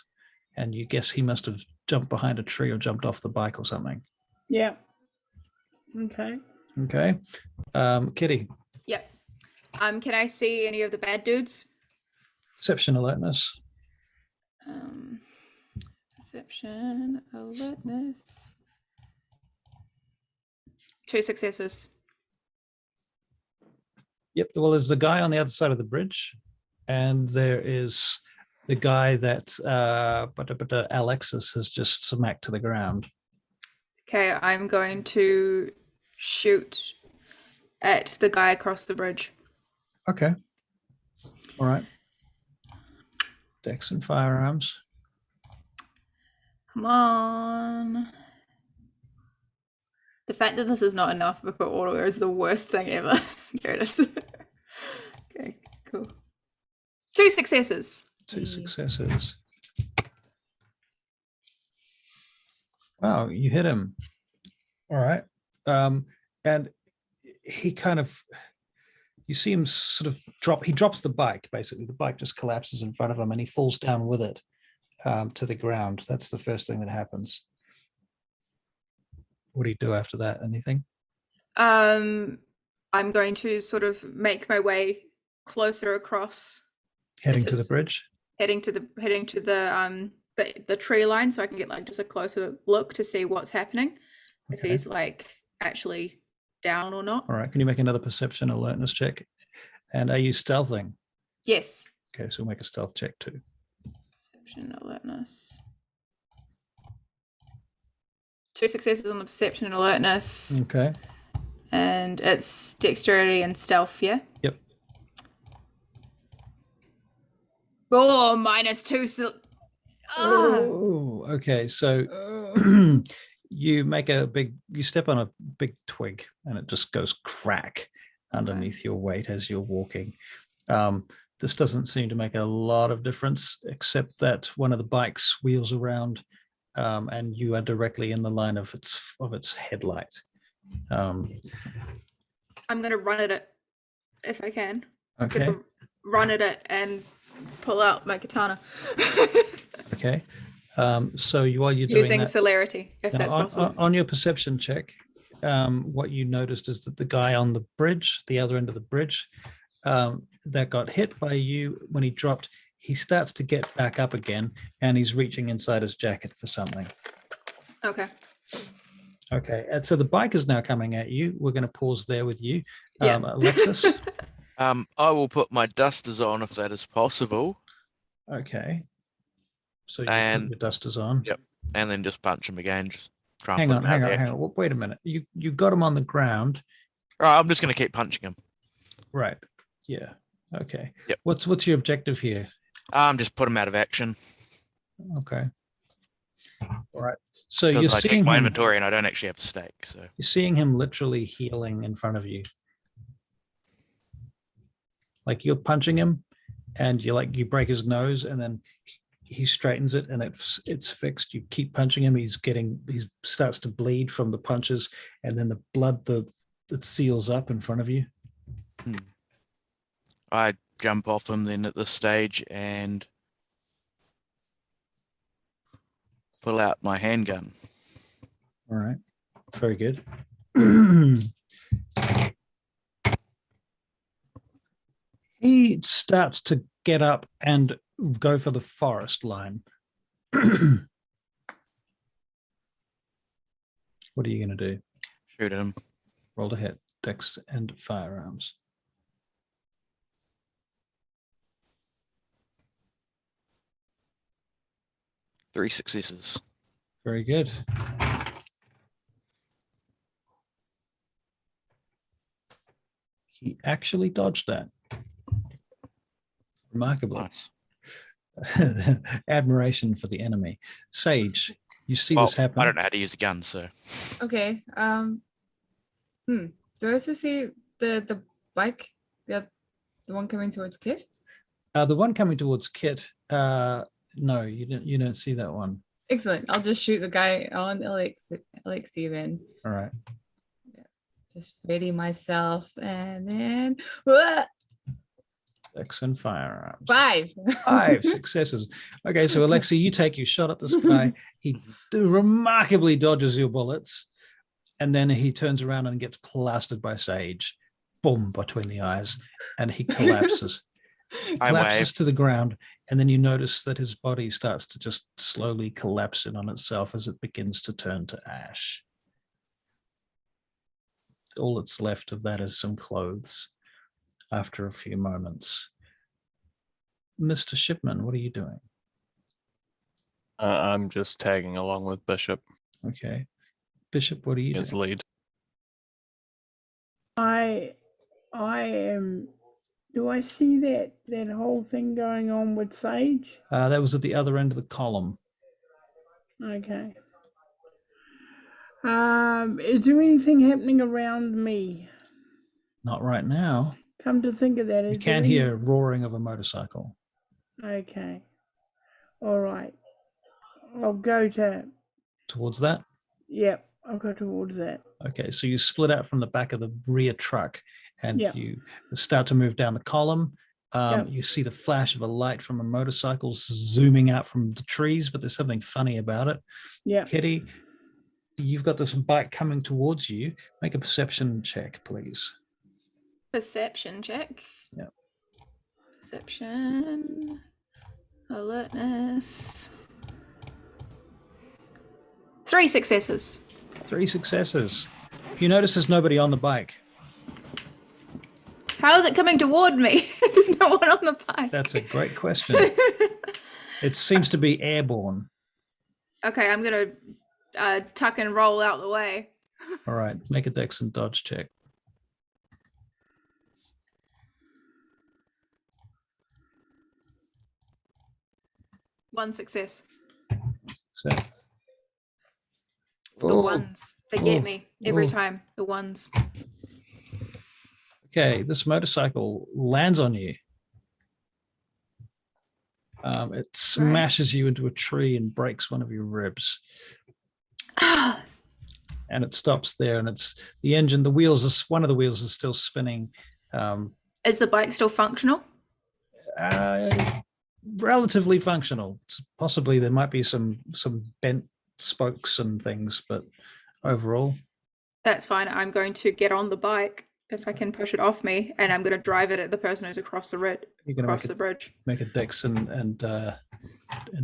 And you guess he must have jumped behind a tree or jumped off the bike or something. Yeah. Okay. Okay, Kitty, Yep. Can I see any of the bad dudes? perception alertness. Perception, alertness. 2 successes. Yep. Well, there's the guy on the other side of the bridge, and there is the guy that Alexis has just smacked to the ground. Okay, I'm going to shoot at the guy across the bridge. Okay. All right. Dex and Firearms. Come on. The fact that this is not enough for auto is the worst thing ever. There it is. Okay, cool. 2 successes. 2 successes. Wow, you hit him. All right. And he kind of, you see him sort of he drops the bike, basically. The bike just collapses in front of him and he falls down with it to the ground. That's the first thing that happens. What do you do after that? Anything? I'm going to sort of make my way closer across, Heading to the It's- bridge. heading to the tree line, so I can get like just a closer look to see what's happening, if Okay. he's like actually down or not. All right. Can you make another perception alertness check? And are you stealthing? Yes. Okay, so we'll make a stealth check too. Perception alertness. 2 successes on the perception and alertness, Okay. and it's dexterity and stealth. Yeah. Yep. Oh, -2. Oh, okay. So Oh. you step on a big twig and it just goes crack underneath your weight as you're walking. This doesn't seem to make a lot of difference, except that one of the bikes wheels around, and you are directly in the line of its headlight. I'm gonna run at it if I can. Okay. Gonna run at it and pull out my katana. Okay. So while you're doing Using that, celerity, if now, that's possible. on your perception check, what you noticed is that the guy on the bridge, the other end of the bridge, that got hit by you when he dropped, he starts to get back up again, and he's reaching inside his jacket for something. Okay. Okay, and so the bike is now coming at you. We're going to pause there with you, Yeah. Alexis. I will put my dusters on if that is possible, Okay, so you And- put your dusters on. Yep. and then just punch him again. Just try and Hang put on, him out of action. Wait a minute. You got him on the ground, Right, I'm just going to keep punching him. right? Yeah. Okay. Yep. What's your objective here? Just put him out of action Okay. All right. So you're because I checked seeing my him. inventory and I don't actually have a stake. So You're seeing him literally healing in front of you. Like you're punching him, and you break his nose, and then he straightens it, and it's fixed. You keep punching him. He starts to bleed from the punches, and then the blood that seals up in front of you. I jump off him then at this stage and pull out my handgun. All right. Very good. He starts to get up and go for the forest line. What are you going to do? Shoot him. Roll to hit, dex and firearms. Three successes. Very good. He actually dodged that. Remarkably. Nice. Admiration for the enemy. Sage, you see Well, this happen. I don't know how to use a gun, so Okay. Do I also see the bike? The one coming towards Kit? The one coming towards Kit, no, you don't see that one. Excellent. I'll just shoot the guy on Alexi then. All right. Just ready myself and then Wah! Dex and firearms. 5. 5 successes. Okay, so Alexi, you take your shot at this guy. He remarkably dodges your bullets, and then he turns around and gets plastered by Sage. Boom, between the eyes, and he collapses. I Collapses wave. to the ground, and then you notice that his body starts to just slowly collapse in on itself as it begins to turn to ash. All that's left of that is some clothes after a few moments. Mr. Shipman, what are you doing? I'm just tagging along with Bishop Okay. Bishop, what are you as doing? lead. I am. Do I see that whole thing going on with Sage? That was at the other end of the column. Okay. Is there anything happening around me? Not right now. Come to think of that, You is can there hear roaring of a motorcycle. Okay. All right. I'll go to. Towards that? Yep. I'll go towards that. Okay, so you split out from the back of the rear truck, and Yeah. you start to move down the column. Yeah. You see the flash of a light from a motorcycle zooming out from the trees, but there's something funny about it. Yeah. Kitty, you've got this bike coming towards you. Make a perception check, please. Perception check. Yeah. Perception. Alertness. 3 successes. 3 successes. You notice there's nobody on the bike. How is it coming toward me? There's no one on the bike. That's a great question. It seems to be airborne. Okay, I'm gonna tuck and roll out the way. All right, make a dex and dodge check. One success. So, The Oh, ones. They get oh, me every oh. time. The ones. okay, this motorcycle lands on you. It smashes you into a tree and breaks one of your ribs. And it stops there, and it's the engine, the wheels, one of the wheels is still spinning. Is the bike still functional? Relatively functional. Possibly there might be some bent spokes and things, but overall, That's fine. I'm going to get on the bike if I can push it off me, and I'm going to drive it at the person who's across the bridge. you're going Across to the bridge. make a dex and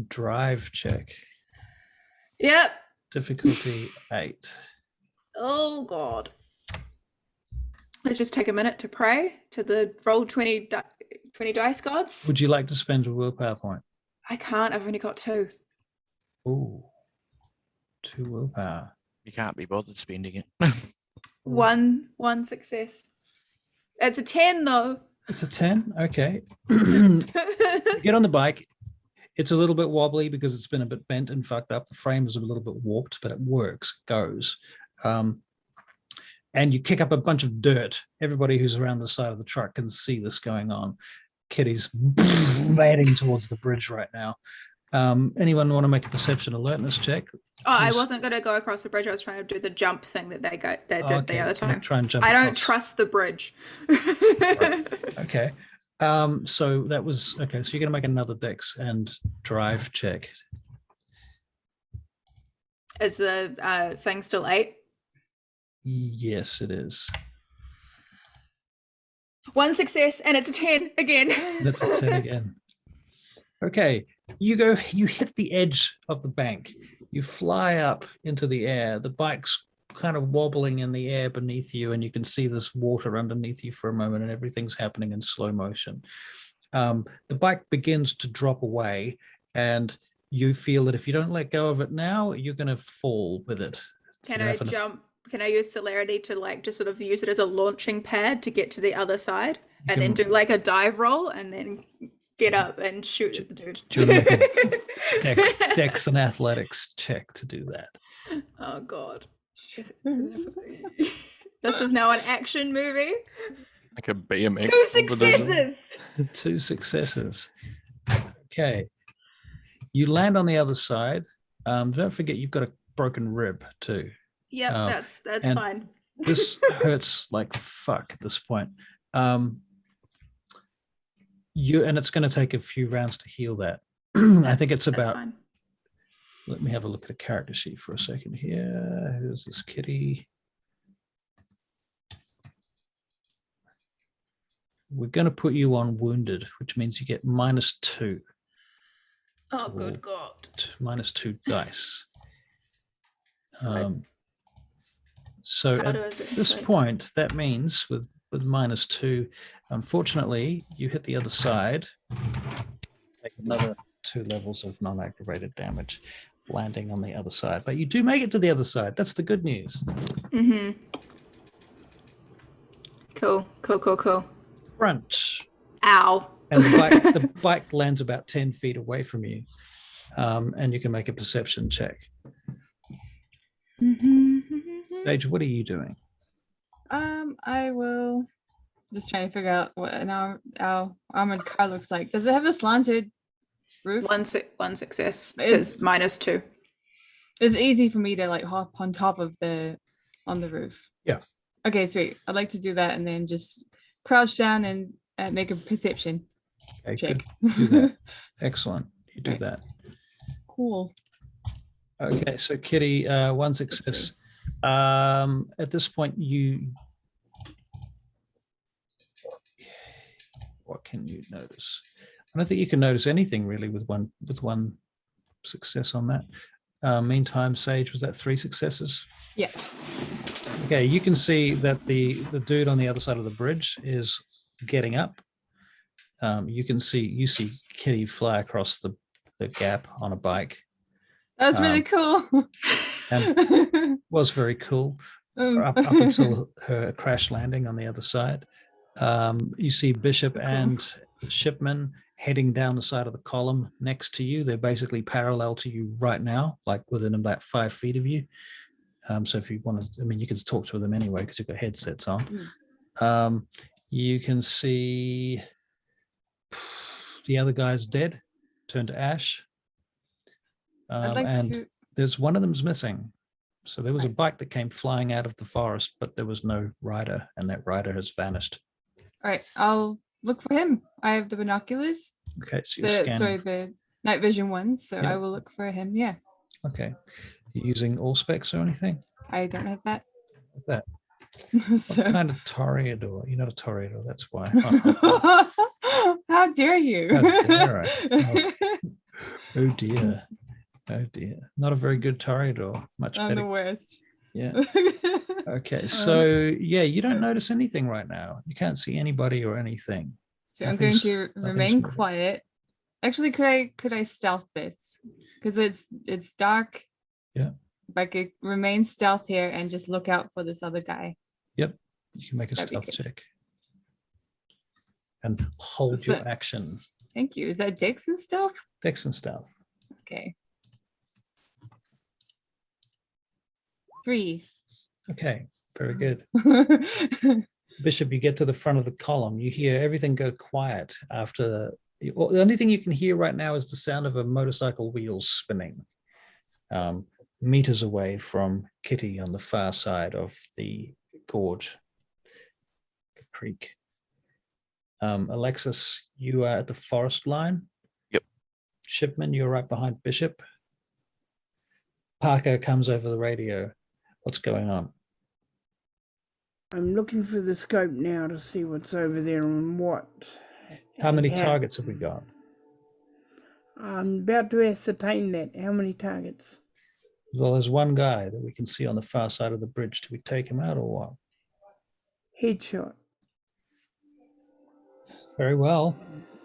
drive check. Yep. Difficulty 8. Oh God. Let's just take a minute to pray to the roll 20 dice gods. Would you like to spend a willpower point? I can't. I've only got 2. Ooh, 2 willpower. You can't be bothered spending it. One success. It's a 10 though. It's a 10. Okay. You get on the bike. It's a little bit wobbly because it's been a bit bent and fucked up. The frame is a little bit warped, but it works, goes. And you kick up a bunch of dirt. Everybody who's around the side of the truck can see this going on. Kitty's heading towards the bridge right now. Anyone want to make a perception alertness check? Oh, I wasn't going to go across the bridge. I was trying to do the jump thing that they did Okay, the other time. try and jump I don't across. trust the bridge. Okay. So that was okay. So you're going to make another dex and drive check. Is the thing still 8? Yes, it is. 1 success, and it's a 10 again. That's a 10 again. Okay, you hit the edge of the bank. You fly up into the air. The bike's kind of wobbling in the air beneath you, and you can see this water underneath you for a moment, and everything's happening in slow motion. The bike begins to drop away, and you feel that if you don't let go of it now, you're going to fall with it. Can You're I having a- jump? Can I use celerity to like just sort of use it as a launching pad to get to the other side, and then do like a dive roll and then get up and shoot at the dude? Do you want to make a dex and athletics check to do that? Oh God. This is now an action movie. Like a BMX. 2 competition. successes. 2 successes. Okay. You land on the other side. Don't forget you've got a broken rib too. Yep, that's and- fine. This hurts like fuck at this point. And it's going to take a few rounds to heal that. I think it's That's about. fine. Let me have a look at a character sheet for a second here. Who's this kitty? We're going to put you on wounded, which means you get -2. Oh, good God. -2 dice. So So How at do I do this this? point, that means with -2, unfortunately, you hit the other side, take another 2 levels of non-aggravated damage, landing on the other side. But you do make it to the other side. That's the good news. Mm-hmm. Cool. Front. Ow. And the bike lands about 10 feet away from you. And you can make a perception check. Sage, what are you doing? I will just try to figure out what our armored car looks like. Does it have a slanted roof? One success Is- is -2. It's easy for me to like hop on top of on the roof. Yeah. Okay, sweet. I'd like to do that and then just crouch down and make a perception Okay, check. good. Do that. Excellent. You do Right. that. Cool. Okay, so Kitty, one success. At this point, what can you notice? I don't think you can notice anything really with one success on that. Meantime, Sage, was that 3 successes? Yeah. Okay, you can see that the dude on the other side of the bridge is getting up. You see Kitty fly across the gap on a bike. That was really cool. And was very cool up until her crash landing on the other side. You see Bishop So cool. and Shipman heading down the side of the column next to you. They're basically parallel to you right now, like within about 5 feet of you. So if you want to, I mean, you can talk to them anyway because you've got headsets on. You can see the other guy's dead, turned to ash. I'd like and to. there's one of them's missing. So there was a bike that came flying out of the forest, but there was no rider, and that rider has vanished. All right, I'll look for him. I have the binoculars. Okay, so you're scanning. The night vision ones. So Yeah. I will look for him. Yeah. Okay. You using all specs or anything? I don't have that. What's that? So. What kind of Toreador? You're not a Toreador, that's why. How dare you? How dare I? Oh dear. Oh dear. Not a very good Toreador. Much I'm better. the worst. Yeah. Okay. So yeah, you don't notice anything right now. You can't see anybody or anything. So I'm going to remain moving. quiet. Actually, could I stealth this? Because it's dark. Yeah. If I could remain stealth here and just look out for this other guy. Yep. You can make a That'd be stealth good. check. And hold What's your that? action. Thank you. Is that Dex and stealth? Dex and stealth. Okay. 3. Okay. Very good. Bishop, you get to the front of the column. You hear everything go quiet after. The only thing you can hear right now is the sound of a motorcycle wheels spinning. Meters away from Kitty on the far side of the gorge, the creek. Alexis, you are at the forest line. Yep. Shipman, you're right behind Bishop. Parker comes over the radio. What's going on? I'm looking for the scope now to see what's over there and what. How many targets have we got? I'm about to ascertain that. How many targets? Well, there's one guy that we can see on the far side of the bridge. Do we take him out or what? Headshot. Very well.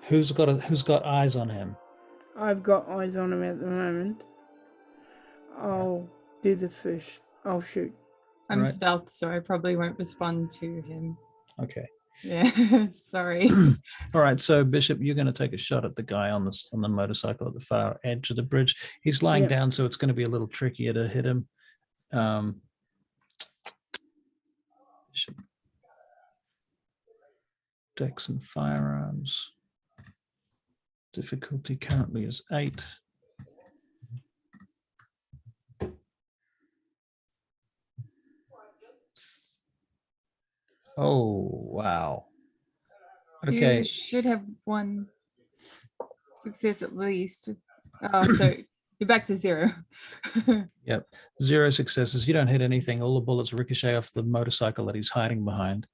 Who's got eyes on him? I've got eyes on him at the moment. I'll do the first. I'll shoot. I'm Right. stealth, so I probably won't respond to him. Okay. Yeah. Sorry. All right. So Bishop, you're going to take a shot at the guy on the motorcycle at the far edge of the bridge. He's lying Yeah. down, so it's going to be a little trickier to hit him. Bishop. Dex and firearms. Difficulty currently is 8. Oh, wow. Okay. You should have 1 success at least. Oh, so you're back to 0. Yep. 0 successes. You don't hit anything. All the bullets ricochet off the motorcycle that he's hiding behind.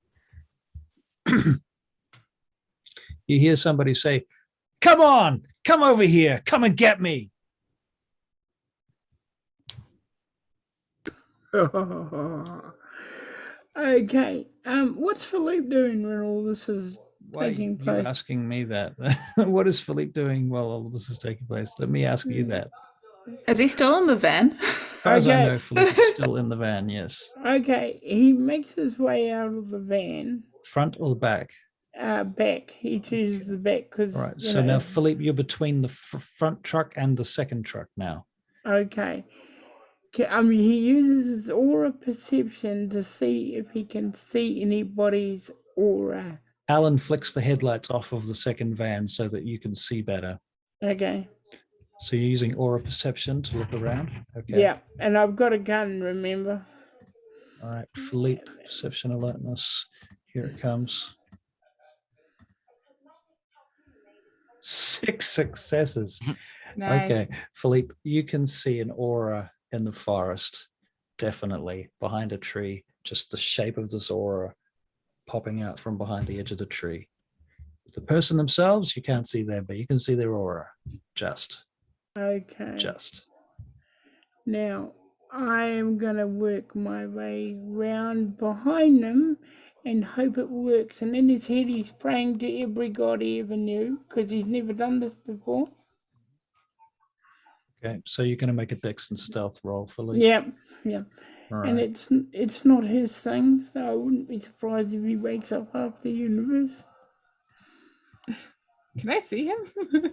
You hear somebody say, "Come on, come over here, come and get me." Okay. What's Philippe doing when all this is Why are taking you place? asking me that? What is Philippe doing while all this is taking place? Let me ask you that. Is he still in the van? As far as I Okay. know, Philippe is still in the van, yes. Okay, he makes his way out of the van. Front or the back? Back. He chooses the back because. All right. So now, Philippe, you're between the front truck and the second truck now. Okay. I mean, he uses his aura perception to see if he can see anybody's aura. Alan flicks the headlights off of the second van so that you can see better. Okay. So you're using aura perception to look around? Okay. Yeah, and I've got a gun, remember? All right. Philippe, perception alertness. Here it comes. 6 successes. Nice. Okay, Philippe, you can see an aura in the forest, definitely behind a tree, just the shape of this aura popping out from behind the edge of the tree. The person themselves, you can't see them, but you can see their aura. Just. Now, I am going to work my way round behind them and hope it works. And in his head, he's praying to every god he ever knew because he's never done this before. Okay, so you're going to make a Dex and stealth roll, Philippe. Yep. All And right. it's not his thing, so I wouldn't be surprised if he wakes up half the universe. Can I see him?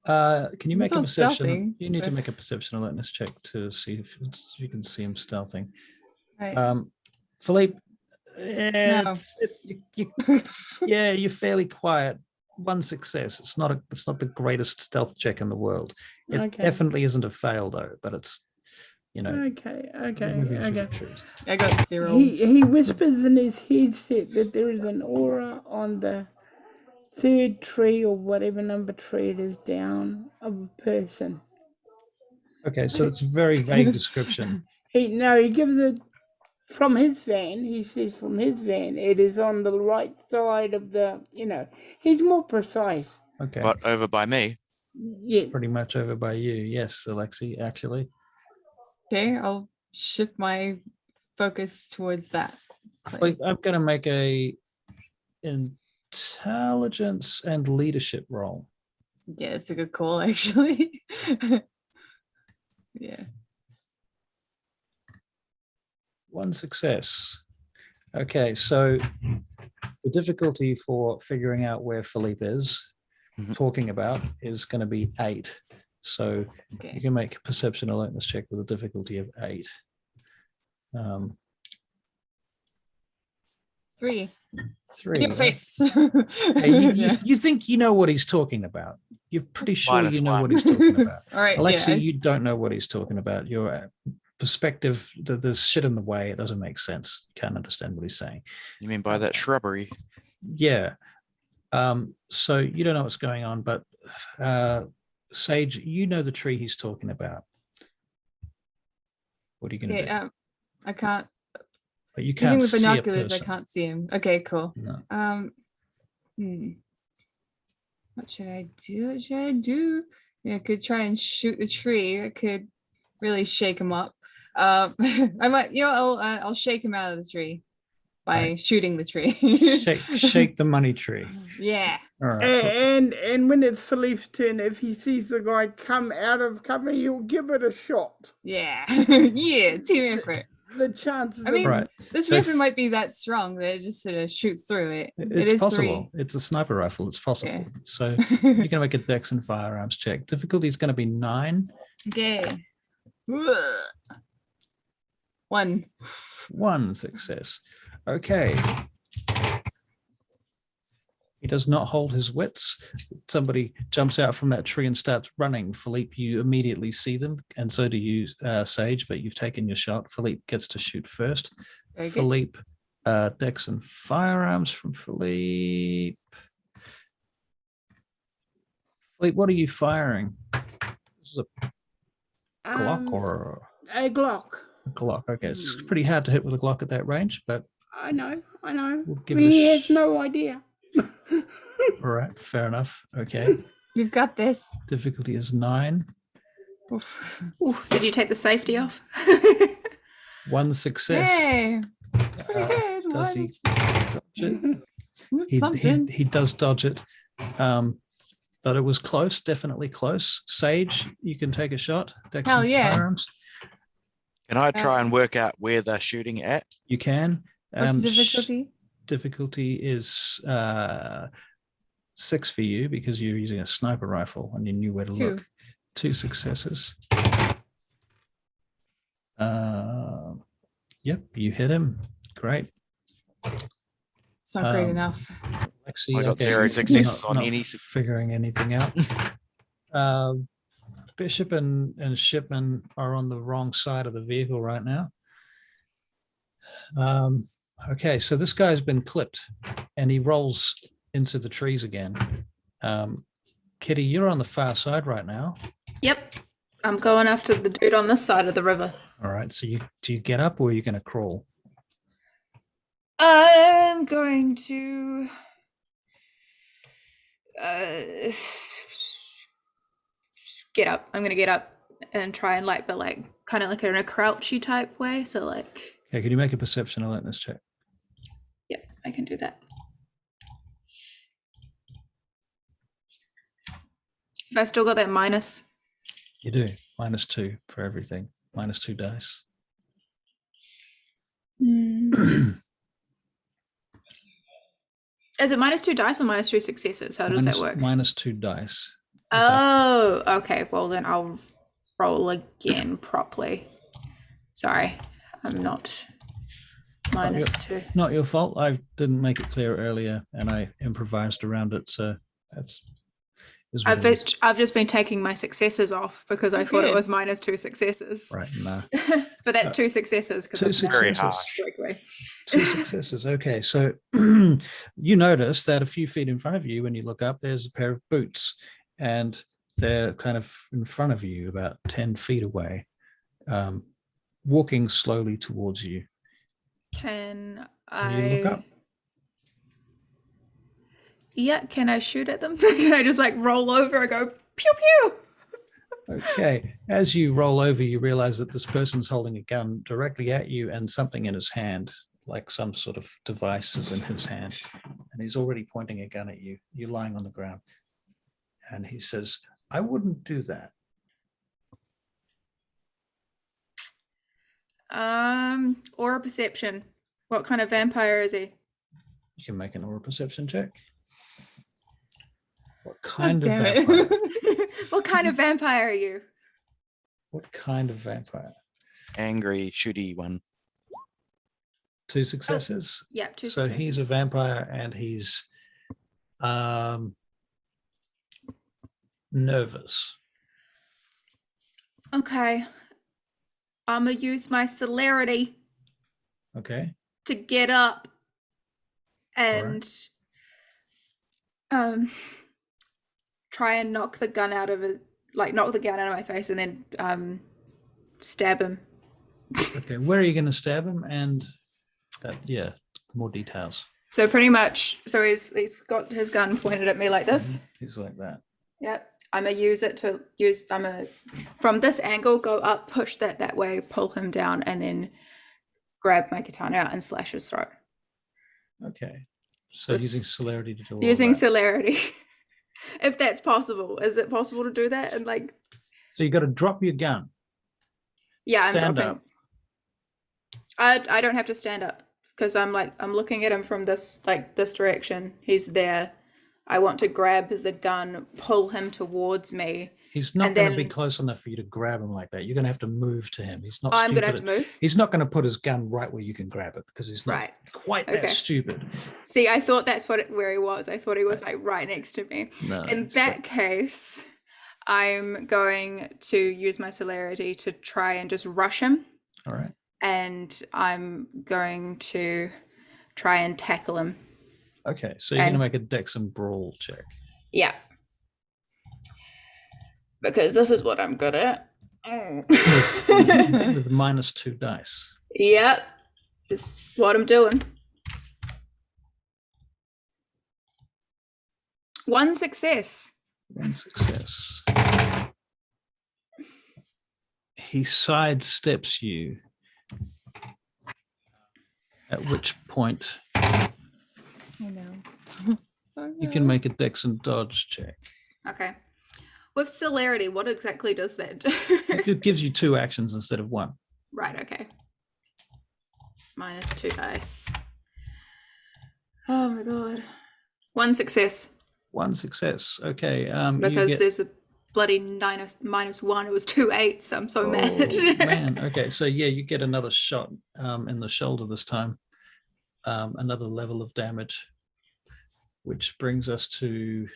Can you make a not perception? stealthing, You need so- to make a perception alertness check to see if you can see him stealthing. Right. Philippe, No. yeah, you're fairly quiet. One success. It's not the greatest stealth check in the world. It Okay. definitely isn't a fail though, but it's Okay. moving through the trees. I got 0. He whispers in his headset that there is an aura on the third tree or whatever number tree it is down of a person. Okay, so it's a very vague description. He gives it from his van. He says from his van it is on the right side of the. He's more precise. Okay, But over by me. Yeah. pretty much over by you. Yes, Alexi, actually. Okay, I'll shift my focus towards that Philippe, place. I'm going to make a intelligence and leadership roll. Yeah, it's a good call, actually. Yeah. One success. Okay, so the difficulty for figuring out where Philippe is talking about is going to be 8. So you Okay. can make a perception alertness check with a difficulty of 8. 3. 3. Your right? face. Hey, Yeah. you think you know what he's talking about. You're pretty sure Minus you know one. what he's talking about. All right. Alexi, yeah, you don't know what he's talking about. Your perspective, there's shit in the way. It doesn't make sense. You can't understand what he's saying. You mean by that shrubbery? Yeah. So you don't know what's going on, but Sage, you know the tree he's talking about. What are you going to okay, do? I can't. But you Using can't the see a binoculars, I person. can't see him. Okay, cool. No. What should I do? Yeah, I could try and shoot the tree. I could really shake him up. I might, I'll shake him out of the tree by Right. shooting the tree. shake the money tree. Yeah. All right. And when it's Philippe's turn, if he sees the guy come out of cover, he'll give it a shot. Yeah. Yeah. Team effort. The chances. I mean, Right. this So weapon might be that strong that it just sort of shoots through it. It's is possible. 3. It's a sniper rifle. It's possible. Yeah. So you're going to make a Dex and firearms check. Difficulty is going to be 9. Okay. 1. 1 success. Okay. He does not hold his wits. Somebody jumps out from that tree and starts running. Philippe, you immediately see them, and so do you, Sage, but you've taken your shot. Philippe gets to shoot first. Very good. Philippe, Dex and firearms from Philippe. Philippe, what are you firing? This is a Glock or a Glock. a Glock? Okay, it's pretty hard to hit with a Glock at that range, but I know. we'll give it He a has no idea. All right, fair enough. Okay, You've got this. difficulty is 9. Oof. Ooh, did you take the safety off? 1 success. Hey, it's pretty good. Does he One's- dodge it? That's something. He does dodge it, but it was close, definitely close. Sage, you can take a shot. Dex Hell and yeah. firearms. Can I try and work out where they're shooting at? You can. What's the sh- difficulty? Difficulty is 6 for you because you're using a sniper rifle and you knew where to 2. look. 2 successes. Yep, you hit him. Great. It's not great enough. Actually, I got okay, 0 you're successes not- on not any figuring anything out. Bishop and Shipman are on the wrong side of the vehicle right now. Okay, so this guy's been clipped and he rolls into the trees again. Kitty, you're on the far side right now. Yep. I'm going after the dude on this side of the river. All right. So do you get up or are you going to crawl? I'm going to get up. I'm gonna get up and try and but kind of like in a crouchy type way. So like. Okay. Can you make a perception alertness check? Yep, I can do that. Have I still got that minus? You do. -2 for everything. -2 dice. Is it -2 dice or -2 successes? How does that work? -2 dice. Oh, okay. Well, then I'll roll again properly. Sorry, I'm not -2. Not your fault. I didn't make it clear earlier, and I improvised around it. So that's. I've just been taking my successes off because I thought it Good. was -2 successes. Right. No. But that's 2 successes. Two Very successes. harsh. 2 successes. Okay. So you notice that a few feet in front of you, when you look up, there's a pair of boots, and they're kind of in front of you, about 10 feet away, walking slowly towards you. Can You look up. Yeah, can I shoot at them? Can I just roll over and go pew pew? Okay. As you roll over, you realize that this person's holding a gun directly at you and something in his hand, like some sort of device is in his hand. And he's already pointing a gun at you. You're lying on the ground. And he says, I wouldn't do that. Aura perception. What kind of vampire is he? You can make an aura perception check. What kind of damn it. vampire? What kind of vampire are you? What kind of vampire? Angry, shooty one. 2 successes. Yeah, 2 So successes. he's a vampire and he's nervous. Okay. I'm gonna use my celerity Okay. to get up and try and knock the gun out of it, knock the gun out of my face and then stab him. Okay. Where are you going to stab him? And more details. So pretty much, he's got his gun pointed at me like this. He's like that. Yep. I'm gonna use it to use. I'm gonna from this angle go up, push that way, pull him down, and then grab my katana out and slash his throat. Okay. So This- using celerity to do all Using that. celerity, if that's possible. Is it possible to do that? And So you got to drop your gun. yeah, Stand I'm dropping. up. I don't have to stand up because I'm looking at him from this this direction. He's there. I want to grab the gun, pull him towards me. He's not And going to be then- close enough for you to grab him like that. You're going to have to move to him. He's not. I'm stupid gonna have to at- move. He's not going to put his gun right where you can grab it because he's not Right. quite that Okay. stupid. See, I thought that's where he was. I thought he was right next to me. No. In so- that case, I'm going to use my celerity to try and just rush him, all right. and I'm going to try and tackle him. Okay. So you're going to And- make a Dex and Brawl check. Yeah. Because this is what I'm good at. Mm. With -2 dice. Yep. This is what I'm doing. 1 success. 1 success. He sidesteps you. At which point I know. you can make a Dex and Dodge check. Okay. With celerity, what exactly does that do? It gives you 2 actions instead of 1. Right, okay. -2 dice. Oh my god. 1 success. 1 success. Okay. Because you get, there's a bloody -1. It was 2 8s. I'm so oh, mad. man. Okay. So yeah, you get another shot in the shoulder this time. Another level of damage. Which brings us to,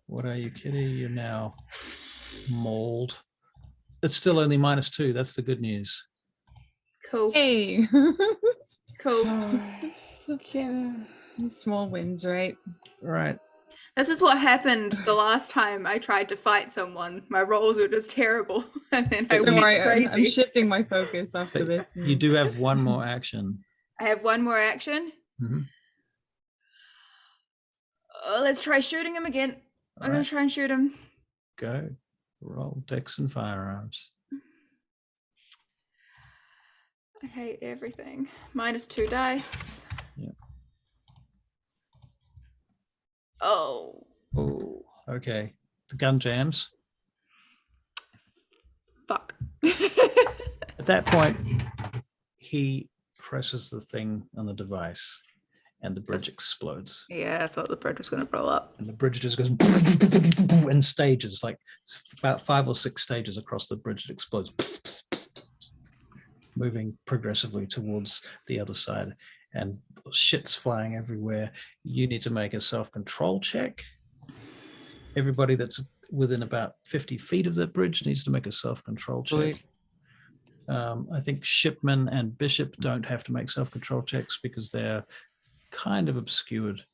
what are you, Kitty? You're now mauled. It's still only -2. That's the good news. Cool. Hey. Cool. Can Small wins, right? Right. This is what happened the last time I tried to fight someone. My rolls were just terrible, and then I Don't Don't went worry, I'm crazy. shifting my focus after But this. you do have one more action. I have one more action. Mhm. Let's try shooting him again. I'm gonna Alright. try and shoot him. Go. Roll dex and firearms. I hate everything. -2 dice. Yeah. Oh, Oh, okay. The gun jams. fuck. At that point, he presses the thing on the device and the bridge explodes. Yeah, I thought the bridge was gonna blow up. And the bridge just goes in stages, like about 5 or 6 stages across the bridge. It explodes, moving progressively towards the other side. And shit's flying everywhere. You need to make a self-control check. Everybody that's within about 50 feet of the bridge needs to make a self-control check. I think Shipman and Bishop don't have to make self-control checks because they're kind of obscured.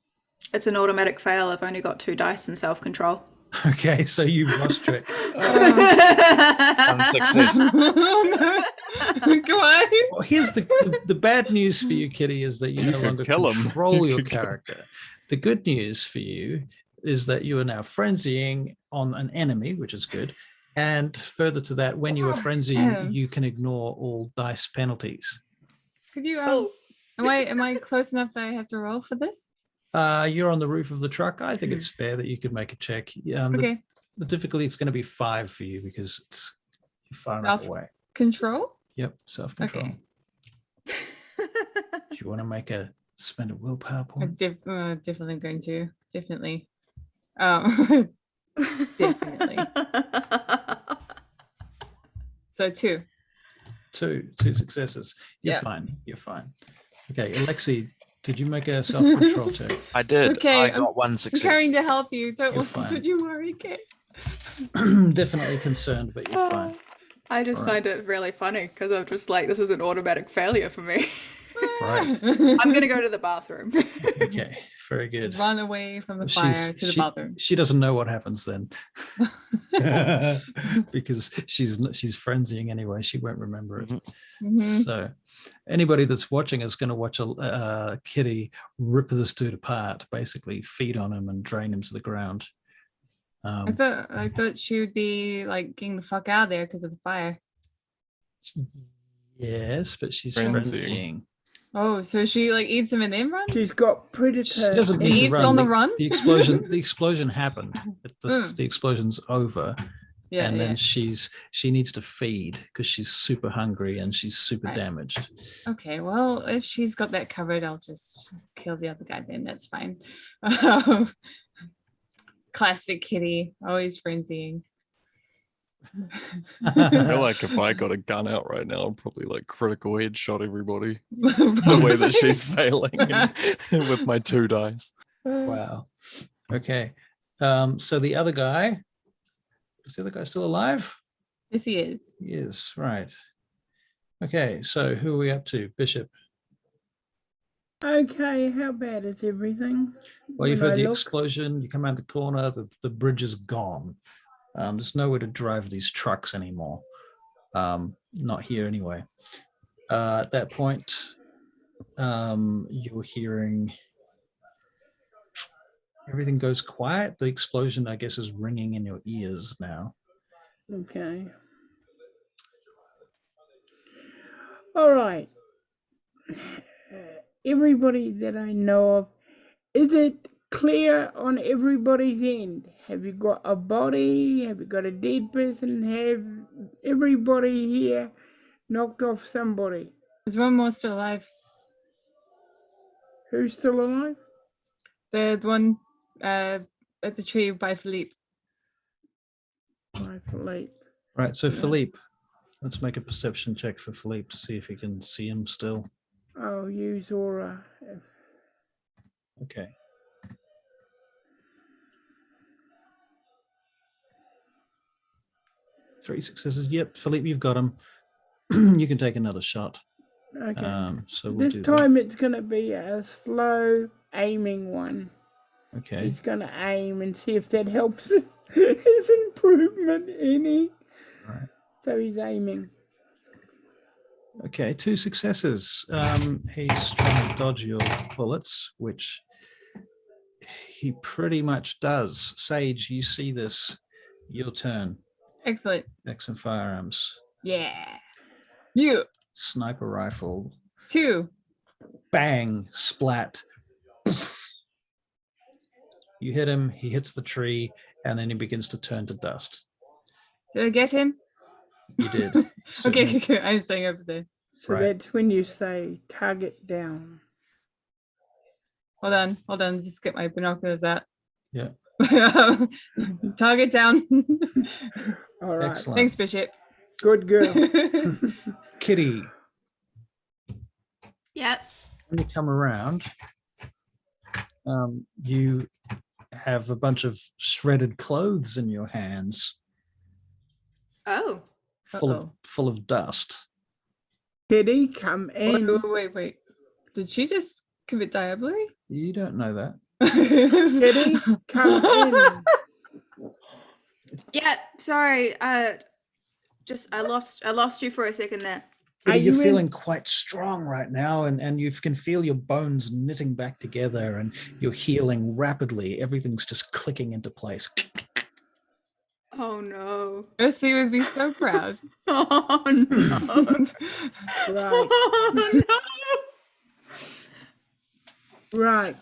It's an automatic fail. I've only got 2 dice in self-control. Okay, so you've lost track. One success. Go on. Well, here's the bad news for you, Kitty, is that you no could longer kill him. control You your could kill him. character. The good news for you is that you are now frenzying on an enemy, which is good. And further to that, when you are frenzying, you can ignore all dice penalties. Could you Oh, am I close enough that I have to roll for this? You're on the roof of the truck. I think it's fair that you could make a check. Okay. The difficulty is going to be 5 for you because it's far enough away. Control? Yep, self-control. Okay. Do you want to spend a willpower I'm point? definitely going to. Definitely. Definitely. So 2. Two successes. You're Yeah. fine. You're fine. Okay, Alexi, did you make a self-control check? I did. Okay, I I'm- got one I'm success. carrying to help you. You're Don't fine. you worry, Kate. Definitely concerned, but you're fine. I just Alright. find it really funny because I'm just like, this is an automatic failure for me. Right. I'm gonna go to the bathroom. Okay, very good. Run away from the fire to the bathroom. She doesn't know what happens then. Because she's frenzying anyway. She won't remember it. Mhm. So anybody that's watching is going to watch a kitty rip this dude apart, basically feed on him and drain him to the ground. I thought she would be like getting the fuck out of there because of the fire. Yes, but she's Frenzying. frenzying. Oh, so she like eats him and then runs? She's got predator. She doesn't need He to eats run. on the run? The explosion happened. The explosion's over. Yeah, and yeah. then she needs to feed because she's super hungry and she's super Right. damaged. Okay, well, if she's got that covered, I'll just kill the other guy then. That's fine. Classic kitty, always frenzying. I feel like if I got a gun out right now, I'd probably like critical headshot everybody. The way that she's failing with my 2 dice. Wow. Okay. So the other guy, is the other guy still alive? Yes, he is. He is, right. Okay, so who are we up to? Bishop. Okay, how bad is everything? Well, you've When heard I the look? explosion. You come out the corner, the bridge is gone. There's nowhere to drive these trucks anymore. Not here anyway. At that point, you're hearing everything goes quiet. The explosion, I guess, is ringing in your ears now. Okay. All right. Everybody that I know of, is it clear on everybody's end? Have you got a body? Have you got a dead person? Have everybody here knocked off somebody? There's one more still alive. Who's still alive? The one at the tree by Philippe. Right, late. Right, so Yeah. Philippe, let's make a perception check for Philippe to see if he can see him still. I'll use aura. Okay. Three successes. Yep, Philippe, you've got him. You can take another shot. Okay. So we'll This do time it's going to be a slow aiming one. Okay. He's going to aim and see if that helps his improvement any. Right. So he's aiming. Okay, 2 successes. He's trying to dodge your bullets, which he pretty much does. Sage, you see this. Your turn. Excellent. Excellent firearms. Yeah. You. Sniper rifle. 2. Bang, splat. You hit him, he hits the tree, and then he begins to turn to dust. Did I get him? You did. Okay, Certainly. okay. I'm staying over there. So Right. that's when you say target down. Hold on. Just get my binoculars out. Yeah. Target down. All right. Excellent. Thanks, Bishop. Good girl. Kitty, Yep. when you come around, you have a bunch of shredded clothes in your hands, Oh. full of dust. Kitty, come in. Wait. Did she just commit diablerie? You don't know that. Kitty, come in. Yeah. Sorry. I lost you for a second there. Are Kitty, you're you in- feeling quite strong right now, and you can feel your bones knitting back together, and you're healing rapidly. Everything's just clicking into place. Oh no. Ursi would be so proud. Oh no. Right. Oh no. Right.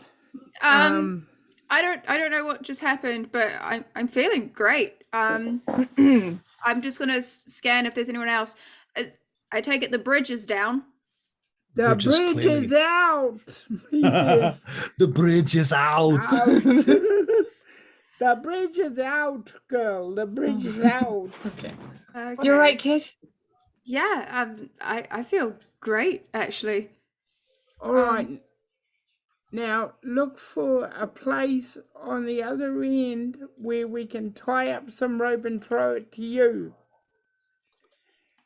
I don't know what just happened, but I'm feeling great. I'm just gonna scan if there's anyone else. I take it the bridge is down. The Bridge is bridge clearly- is out. He says, The bridge is out. out. The bridge is out, girl. The bridge is out. Okay. Okay. You're right, kid. Yeah. I feel great actually. All right. Now look for a place on the other end where we can tie up some rope and throw it to you.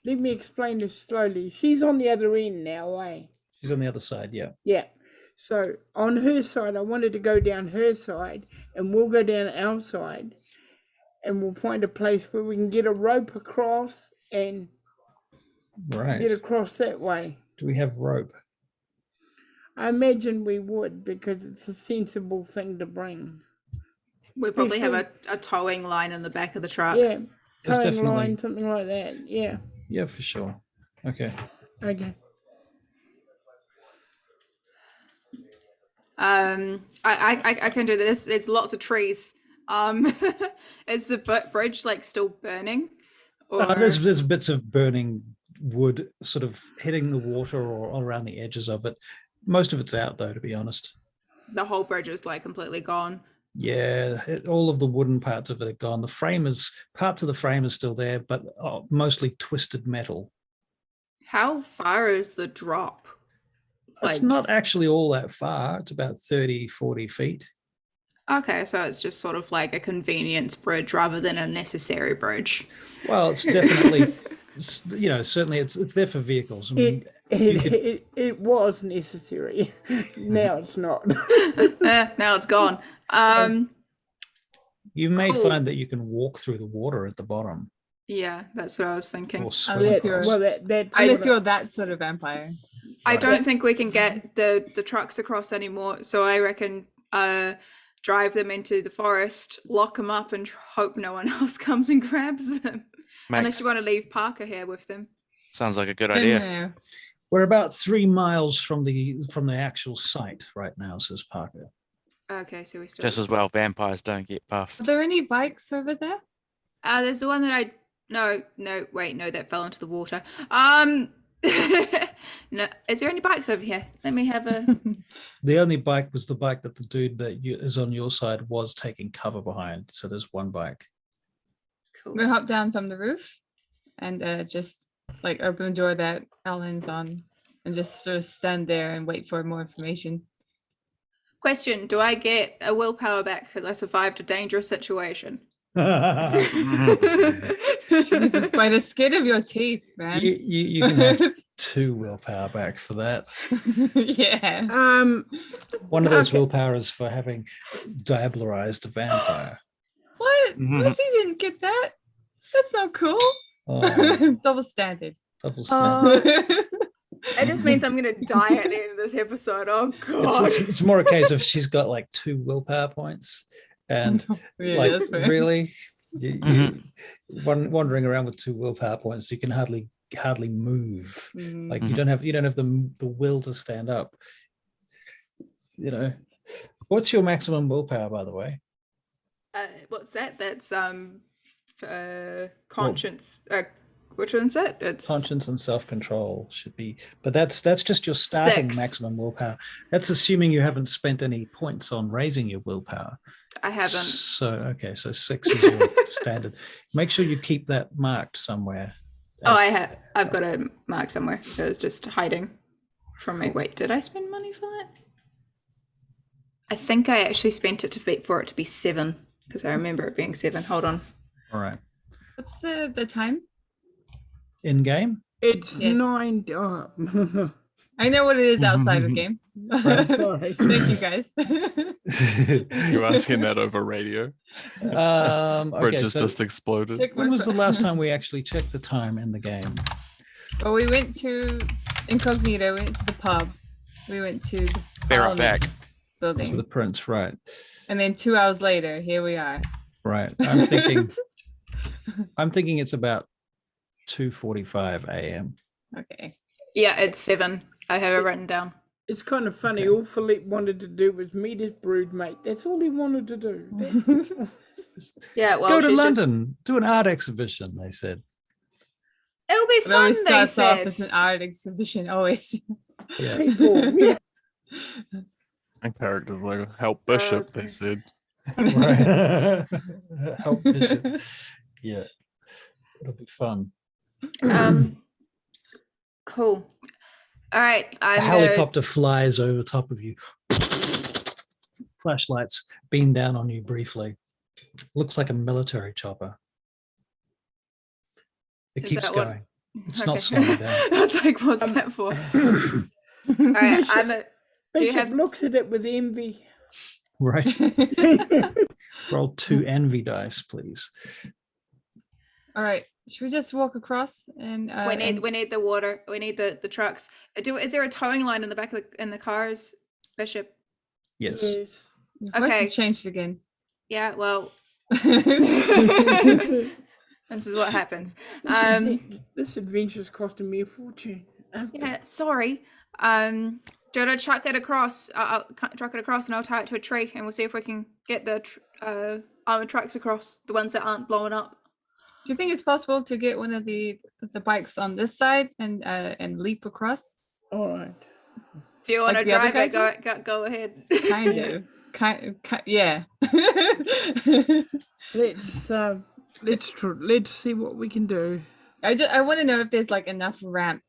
Let me explain this slowly. She's on the other end now, eh? She's on the other side, yeah. Yeah. So on her side, I wanted to go down her side, and we'll go down our side, and we'll find a place where we can get a rope across and Right. get across that way. Do we have rope? I imagine we would, because it's a sensible thing to bring. We probably have Especially- a towing line in the back of the truck. Yeah, There's towing definitely- line, something like that. Yeah. Yeah, for sure. Okay. Okay. I can do this. There's lots of trees. Is the bridge like still burning? Or There's bits of burning wood sort of hitting the water or around the edges of it. Most of it's out though, to be honest. the whole bridge is like completely gone? Yeah, all of the wooden parts of it are gone. Parts of the frame is still there, but mostly twisted metal. How far is the drop? It's not actually all that far. It's about 30, 40 feet. Okay, so it's just sort of like a convenience bridge rather than a necessary bridge. Well, it's definitely, certainly it's there for vehicles. I mean, It was necessary. Now it's not. Now it's gone. you may Cool. find that you can walk through the water at the bottom. Yeah, that's what I was thinking. Or swim Unless That- you're- across. well, that's Unless what you're that sort of vampire. I Right. don't think we can get the trucks across anymore, so I reckon drive them into the forest, lock them up, and hope no one else comes and grabs them. Unless Makes, you want to leave Parker here with them. sounds like a good No, idea. no, no. We're about 3 miles from the actual site right now, says Parker. Okay, so we still. Just as well vampires don't get buffed. Are there any bikes over there? There's the one that no, that fell into the water. No, is there any bikes over here? Let me have a. The only bike was the bike that the dude that is on your side was taking cover behind. So there's one bike. Cool. We'll hop down from the roof and just like open the door that Ellen's on and just sort of stand there and wait for more information. Question: do I get a willpower back because I survived a dangerous situation? Jesus, by the skin of your teeth, man. you can have 2 willpower back for that. Yeah. One of those Okay. willpower is for having diablerized a vampire. What? Lucy didn't get that. That's not cool. Oh, Double standard. double standard. It just means I'm gonna die at the end of this episode. Oh god. It's more a case of she's got like 2 willpower points, and Yeah, like that's fair. really, wandering around with 2 willpower points, you can hardly move. Like you don't have the will to stand up. What's your maximum willpower, by the way? What's that? That's conscience. Which one's that? It's Conscience and self-control should be, but that's just your starting 6. maximum willpower. That's assuming you haven't spent any points on raising your willpower. I haven't. So okay, so 6 is your standard. Make sure you keep that marked somewhere. Oh, I have. I've got a mark somewhere. It was just hiding from me. Wait, did I spend money for that? I think I actually spent it for it to be 7 because I remember it being 7. Hold on. All right. What's the time? In game. It's Yes. 9. Oh. I know what it is outside of game. Sorry. Thank you, guys. You're asking that over radio, or it Okay, just exploded. Check when my was the phone. last time we actually checked the time in the game? Well, we went to Incognito, we went to the pub, we went to the Be right Parliament back. To building, the Prince, right? and then 2 hours later, here we are. Right. I'm thinking it's about 2:45 a.m. Okay. Yeah, it's 7. I have it written down. It's kind of funny. Okay. All Philippe wanted to do was meet his broodmate. That's all he wanted to do. Yeah, well, Go to she's just- London, do an art exhibition. They said. It'll be It always fun. They starts off said. as an art exhibition, always. Yeah. People, yeah. And characters like help Bishop, Okay. they said. Right. Help Bishop. Yeah. It'll be fun. Cool. All right. A I'm helicopter flies over top of you. Flashlights beam down on you briefly. Looks like a military chopper. It Is keeps that what- going. It's Okay. not slowing down. I was like, what's that for? All right. I'm a. Do you Bishop have? looks at it with envy. Right. Roll 2 envy dice, please. All right. Should we just walk across and We need the water. We need the trucks. Is there a towing line in the back of the cars, Bishop? Yes. Yes. Your voice Okay. has changed again. Yeah. Well, this, this is what happens. this adventure's costing me a fortune. Yeah. Sorry. Do you want to chuck it across? I'll truck it across, and I'll tie it to a tree, and we'll see if we can get the armored trucks across, the ones that aren't blowing up. Do you think it's possible to get one of the bikes on this side and leap across? All right. If you want Like to the other drive it, guy go ahead. Kind of. Yeah. Let's see what we can do. I want to know if there's like enough ramp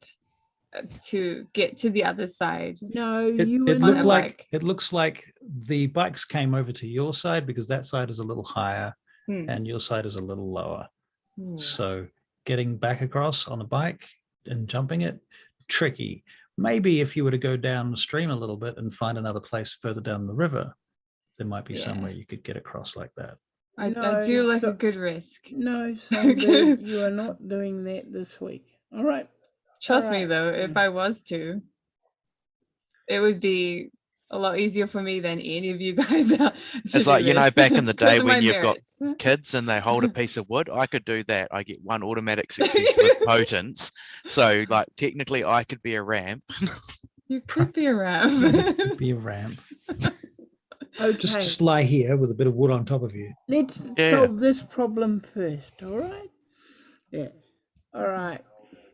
to get to the other side. No, It, you it and looked I like like. it looks like the bikes came over to your side because that side is a little higher Hmm. and your side is a little lower. Hmm. So getting back across on a bike and jumping it, tricky. Maybe if you were to go down the stream a little bit and find another place further down the river, there might be Yeah. somewhere you could get across like that. I No, do like so- a good risk. No, Songbird, you are not doing that this week. All right. Trust me Alright. though, if I was to, it would be a lot easier for me than any of you guys are. It's like, you know, back in the day when you've got merits. kids and they hold a piece of wood, I could do that. I get 1 automatic success with potence. So like technically I could be a ramp. You could be around. Could be a ramp. Okay. Just lie here with a bit of wood on top of you. Let's Yeah. solve this problem first, all right? Yeah. All right.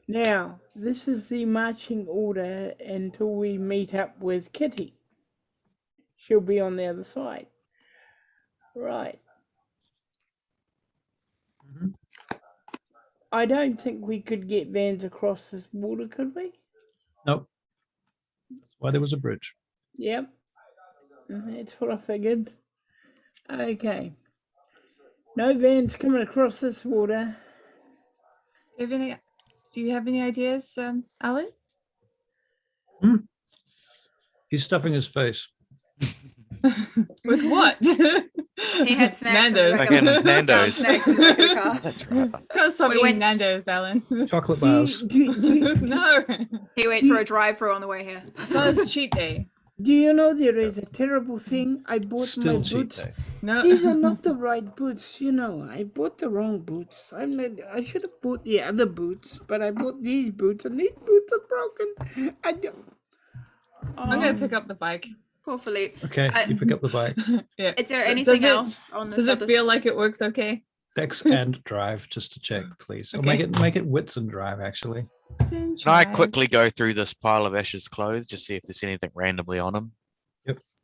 Now, this is the marching order until we meet up with Kitty. She'll be on the other side. Right. Mhm. I don't think we could get vans across this water, could we? Nope. That's why there was a bridge. Yep. That's what I figured. Okay. No vans coming across this water. Do you have any ideas, Alan? He's stuffing his face. With what? He had snacks Nando's. in the back Again, of the Nando's. snacks in the back of the car. That's right. Can't stop We eating went- Nando's, Alan. Chocolate Do you, bars. No, He went for a drive-through on the way here. it's not his cheat day. do you know there is a terrible thing? I bought Still my cheat boots. day. No, These are not the right boots, you know. I bought the wrong boots. I should have bought the other boots, but I bought these boots, and these boots are broken. I'm gonna pick up the bike. Poor Philippe. Okay, you pick up the bike. Yeah. Is there anything Does it- else on this? Does it feel like it works okay? Dex and drive just to check, please. Or Okay. make it wits and drive, actually. Can I quickly go through this pile of Ash's clothes, just see if there's anything randomly on him?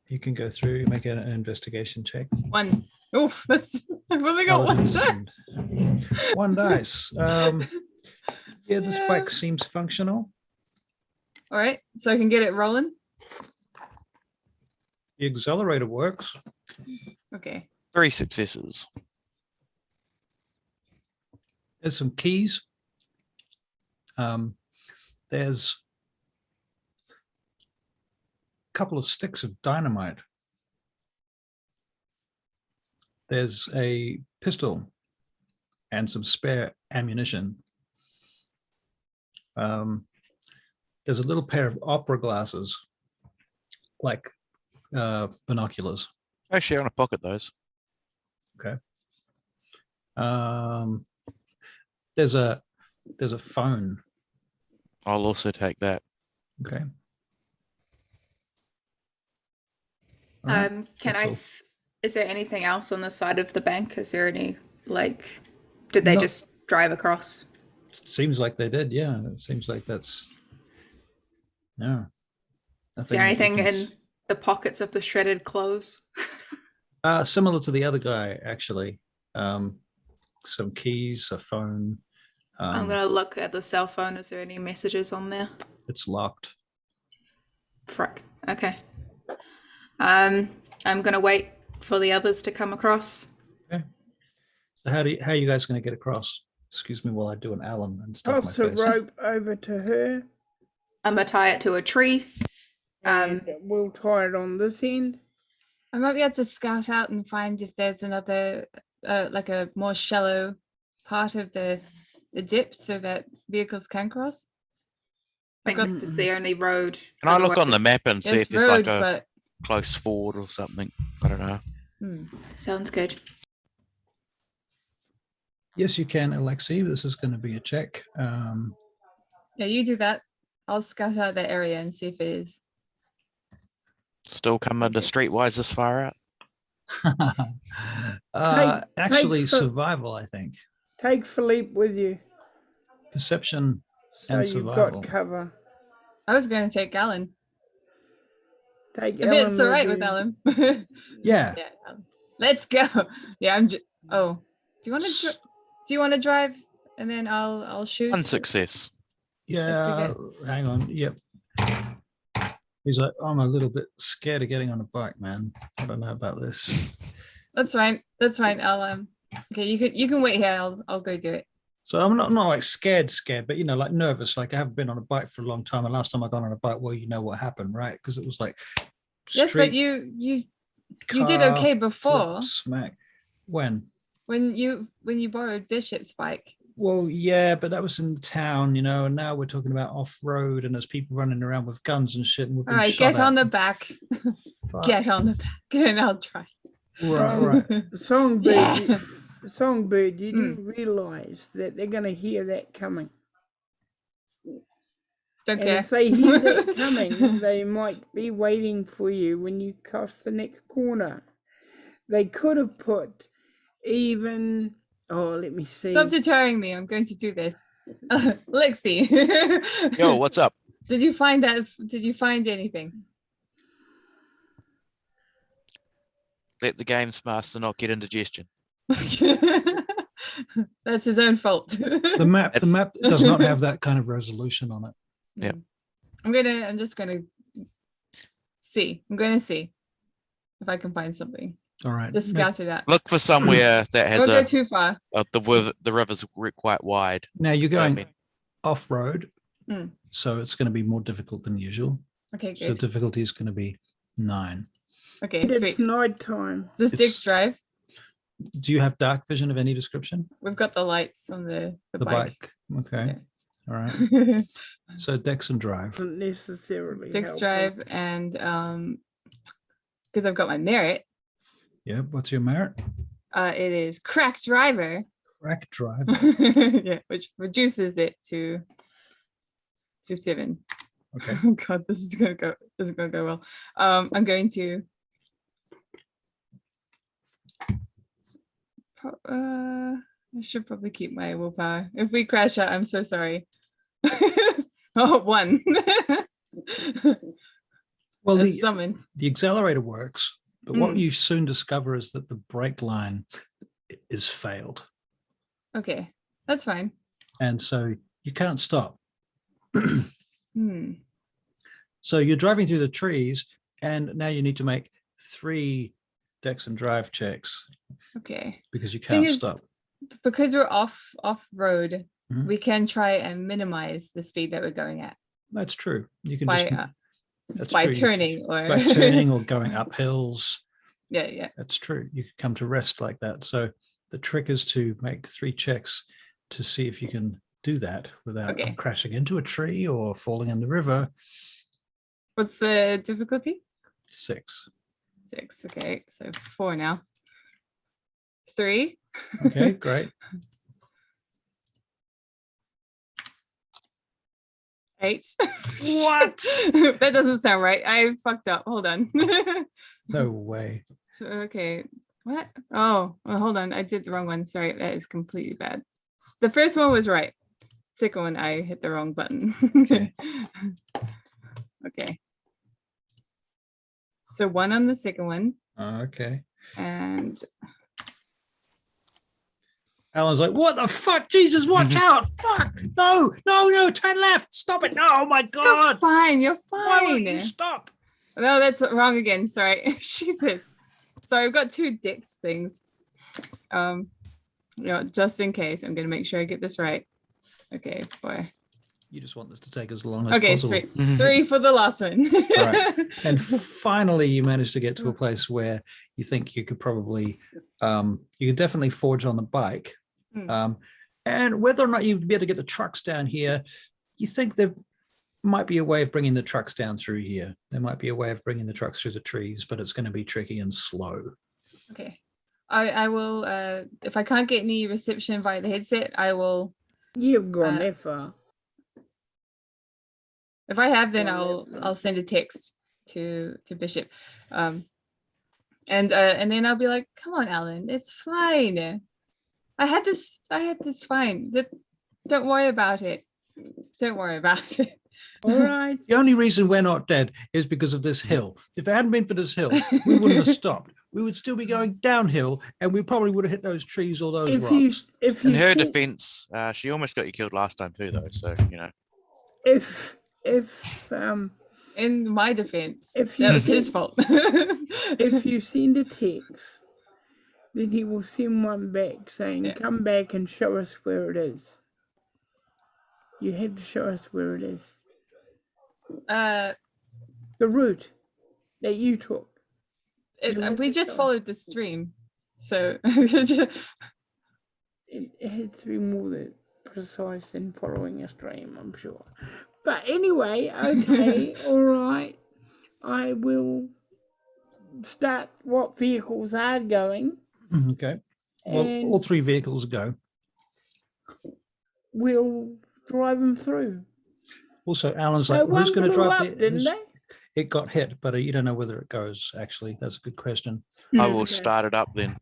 You can go through, make an investigation check. One. Oof, that's. I've only got one. Paladins dice. and- One dice. Yeah, this Yeah. bike seems functional. All right, so I can get it rolling. The accelerator works. Okay. 3 successes. There's some keys. There's a couple of sticks of dynamite. There's a pistol and some spare ammunition. There's a little pair of opera glasses, like binoculars. Actually, I want to pocket those. There's a phone. I'll also take that. Okay. All right, Can that's I? all. Is there anything else on the side of the bank? Is there any Did they No. just drive across? Seems like they did. Yeah, it seems like that's. Yeah. Is there anything in the pockets of the shredded clothes? Similar to the other guy, actually. Some keys, a phone. I'm gonna look at the cell phone. Is there any messages on there? It's locked. Frick. Okay. I'm gonna wait for the others to come across. So how are you guys going to get across? Excuse me while I do an Allen and stuff my Toss a face. rope over to her, I'm gonna tie it to a tree. and we'll tie it on this end. I might be able to scout out and find if there's another, like a more shallow part of the dip so that vehicles can cross. I think got- this is the only road. Can I look otherwise on the it's- map and see There's if there's road, like a but close ford or something? I don't know. Sounds good. Yes, you can, Alexei. This is going to be a check. yeah, you do that. I'll scout out that area and see if it is. Still coming to streetwise this far out? Actually, take survival, I think. Take Philippe with you, Perception so and you've survival. got cover. I was going to take Alan. Take If Ellen it's all right with you. Alan. Yeah. Yeah, let's go. Yeah, I'm just. Oh, do you want to? Do you want to drive, and then I'll shoot. 1 success. Yeah. Hang on. Yep. He's like, I'm a little bit scared of getting on a bike, man. I don't know about this. That's fine. That's fine. I'll Okay, you can wait here. I'll go do it. So I'm not like scared, but like nervous. Like I haven't been on a bike for a long time. And last time I got on a bike, well, you know what happened, right? Because it was like Yes, but you did car, okay flip, before smack. When? when you borrowed Bishop's bike. Well, yeah, but that was in the town, and now we're talking about off-road and there's people running around with guns and shit. And we've All been right, shot get on at. the back. Fuck. Get on the back, and I'll try. Right. Songbird, Yeah. Songbird, you do realise that they're going to hear that coming. Don't And care. if they hear that coming, they might be waiting for you when you cross the next corner. They could have put even. Oh, let me see. Stop deterring me. I'm going to do this. Lexi. Yo, what's up? Did you find that? Did you find anything? Let the games master not get indigestion. That's his own fault. The map does not have that kind of resolution on it. Yeah. I'm just gonna see. I'm gonna see if I can find something. All right. Just scout it out. Look for somewhere that has Don't go too far. the river's quite wide. Now you're I going mean- off road, Mm. so it's going to be more difficult than usual. Okay, So good. difficulty is going to be 9. Okay, It's sweet. night time. Is this it's- Dick's drive? Do you have dark vision of any description? We've got the lights on the The bike. Okay. All right. So Dex and drive. Doesn't necessarily Dick's help drive it. and because I've got my merit, Yeah. What's your merit? it is crack driver. Crack drive. Yeah, which reduces it to 7. Okay. Oh god, this is gonna go well. I'm going to I should probably keep my willpower. If we crash out, I'm so sorry. Oh, 1. Well, That's the summon. accelerator works, but what Mm. you soon discover is that the brake line is failed, Okay, that's fine. and so you can't stop. Hmm. So you're driving through the trees, and now you need to make 3 Dex and drive checks Okay. because you Thing can't is, stop. because we're off road, Mhm. we can try and minimize the speed that we're going at That's true. You can by just that's by true. You- turning or by turning or going up hills. yeah. That's true. You could come to rest like that. So the trick is to make 3 checks to see if you can do that without Okay. crashing into a tree or falling in the river. What's the difficulty? 6. 6. Okay, so 4 now. 3. Okay, great. 8. What? That doesn't sound right. I fucked up. Hold on. No way. So, okay. What? Oh, well, hold on. I did the wrong one. Sorry, that is completely bad. The first one was right. Second one, I hit the wrong button. Okay. Okay. So 1 on the second one, Okay. and Alan's like, what the fuck? Jesus, watch out. Fuck. No, turn left. Stop it. No, oh my you're God. fine. You're Why won't you fine. stop? No, that's wrong again. Sorry. Jesus. Sorry, I've got 2 dicks things. Just in case, I'm gonna make sure I get this right. Okay, 4. You just want this to take as long as Okay, possible. sweet. 3 for the last one. right. And finally, you managed to get to a place where you think you could probably, you could definitely forge on the bike. Mm. And whether or not you'd be able to get the trucks down here, you think there might be a way of bringing the trucks down through here. There might be a way of bringing the trucks through the trees, but it's going to be tricky and slow. Okay. I will, if I can't get any reception via the headset, I will, You've gone that far. if I have, then Oh, yeah. I'll send a text to Bishop. And then I'll be like, come on, Alan, it's fine. I had this fine. Don't worry about it. Don't worry about it. All right. The only reason we're not dead is because of this hill. If it hadn't been for this hill, we wouldn't have stopped. We would still be going downhill, and we probably would have hit those trees or those rocks. If you In her see- defense, she almost got you killed last time too, though. So if In my defense, If that you was his see- fault. if you send a text, then he will send one back saying, Yeah. "Come back and show us where it is." You have to show us where it is. The route that you took. You have We to just show- followed the stream, so It had to be more than precise than following a stream, I'm sure. But anyway, okay, all right. I will start what vehicles are going. Okay. Well, And all 3 vehicles go. we'll drive them through. Also, Alan's So like, one who's going to blew drive up, the? didn't who's- they? It got hit, but you don't know whether it goes. Actually, that's a good question. I will Okay. start it up then.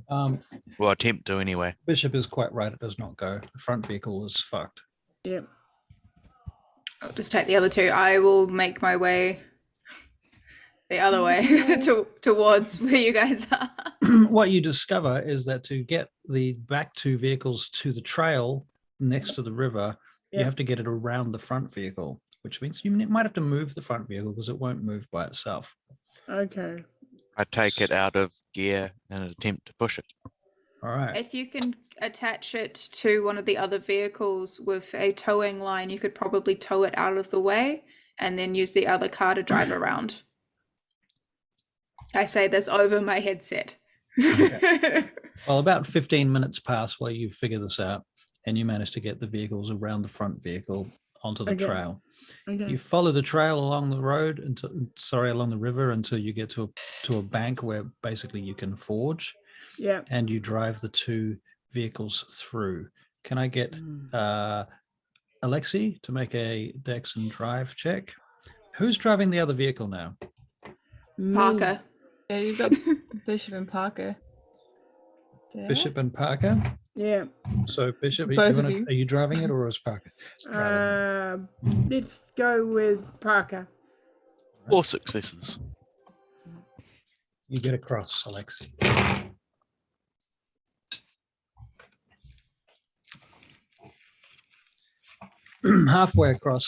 Well, attempt to anyway. Bishop is quite right. It does not go. The front vehicle is fucked. Yep. I'll just take the other 2. I will make my way the other way towards where you guys are. What you discover is that to get the back 2 vehicles to the trail next to the river, you Yep. have to get it around the front vehicle, which means you might have to move the front vehicle because it won't move by itself. Okay. I take it out of gear and attempt to push it. All right. If you can attach it to one of the other vehicles with a towing line, you could probably tow it out of the way and then use the other car to drive around. I say this over my headset. Well, about 15 minutes pass while you figure this out, and you manage to get the vehicles around the front vehicle onto the Okay. trail. Okay. You follow the trail along the road along the river until you get to a bank where basically you can forge, Yeah. and you drive the two vehicles through. Can I get Alexei to make a Dex and Drive check? Who's driving the other vehicle now? Me. Parker. Yeah, you've got Bishop and Parker. There. Bishop and Parker. Yeah. So Bishop, Both of you. are you driving it or is Parker driving it? Let's go with Parker. 4 successes. You get across, Alexei. Halfway across,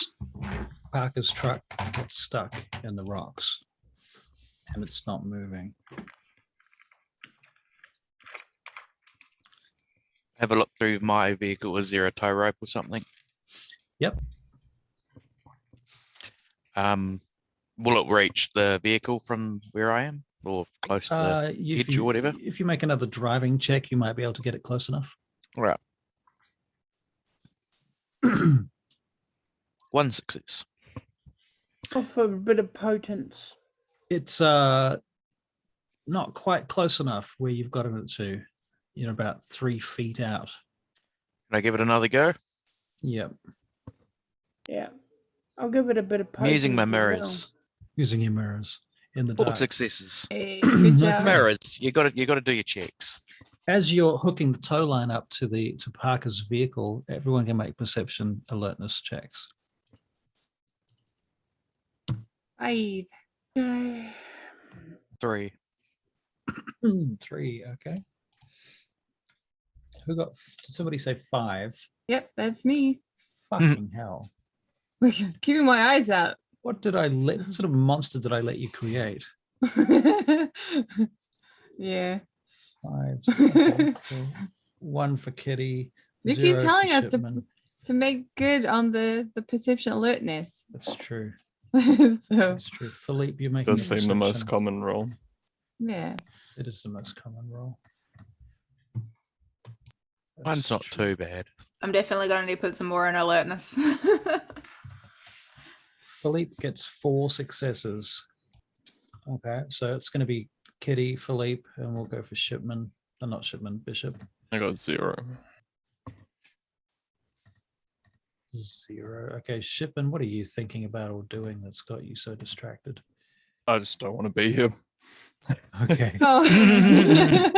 Parker's truck gets stuck in the rocks and it's not moving. Have a look through my vehicle. Is there a tow rope or something? Yep. Will it reach the vehicle from where I am or close to the edge or whatever? If you make another driving check, you might be able to get it close enough. All right. 1 success. Offer a bit of potence. It's not quite close enough where you've got it to, about 3 feet out. Can I give it another go? Yep. Yeah. I'll give it a bit of I'm potence. using my as mirrors. Using your mirrors in the 4 dark. successes. Hey, good job. Mirrors. You got to do your checks. As you're hooking the tow line up to Parker's vehicle, everyone can make perception alertness checks. 5. Okay. 3. 3, okay. Did somebody say 5? Yep, that's me. Fucking hell. Keeping my eyes out. What sort of monster did I let you create? Yeah. 5, 7, 1 for Kitty. You 0 keep telling for us Shipman. to make good on the perception alertness. That's true. So That's true. Philippe, you're making Does a seem the most perception. common role. yeah. It is the most common role. Mine's That's not true. too bad. I'm definitely going to need to put some more in alertness. Philippe gets 4 successes. Okay, so it's going to be Kitty, Philippe, and we'll go for Shipman. Not Shipman, Bishop. I got 0. 0. Okay, Shipman, what are you thinking about or doing that's got you so distracted? I just don't want to be here. Okay. Oh.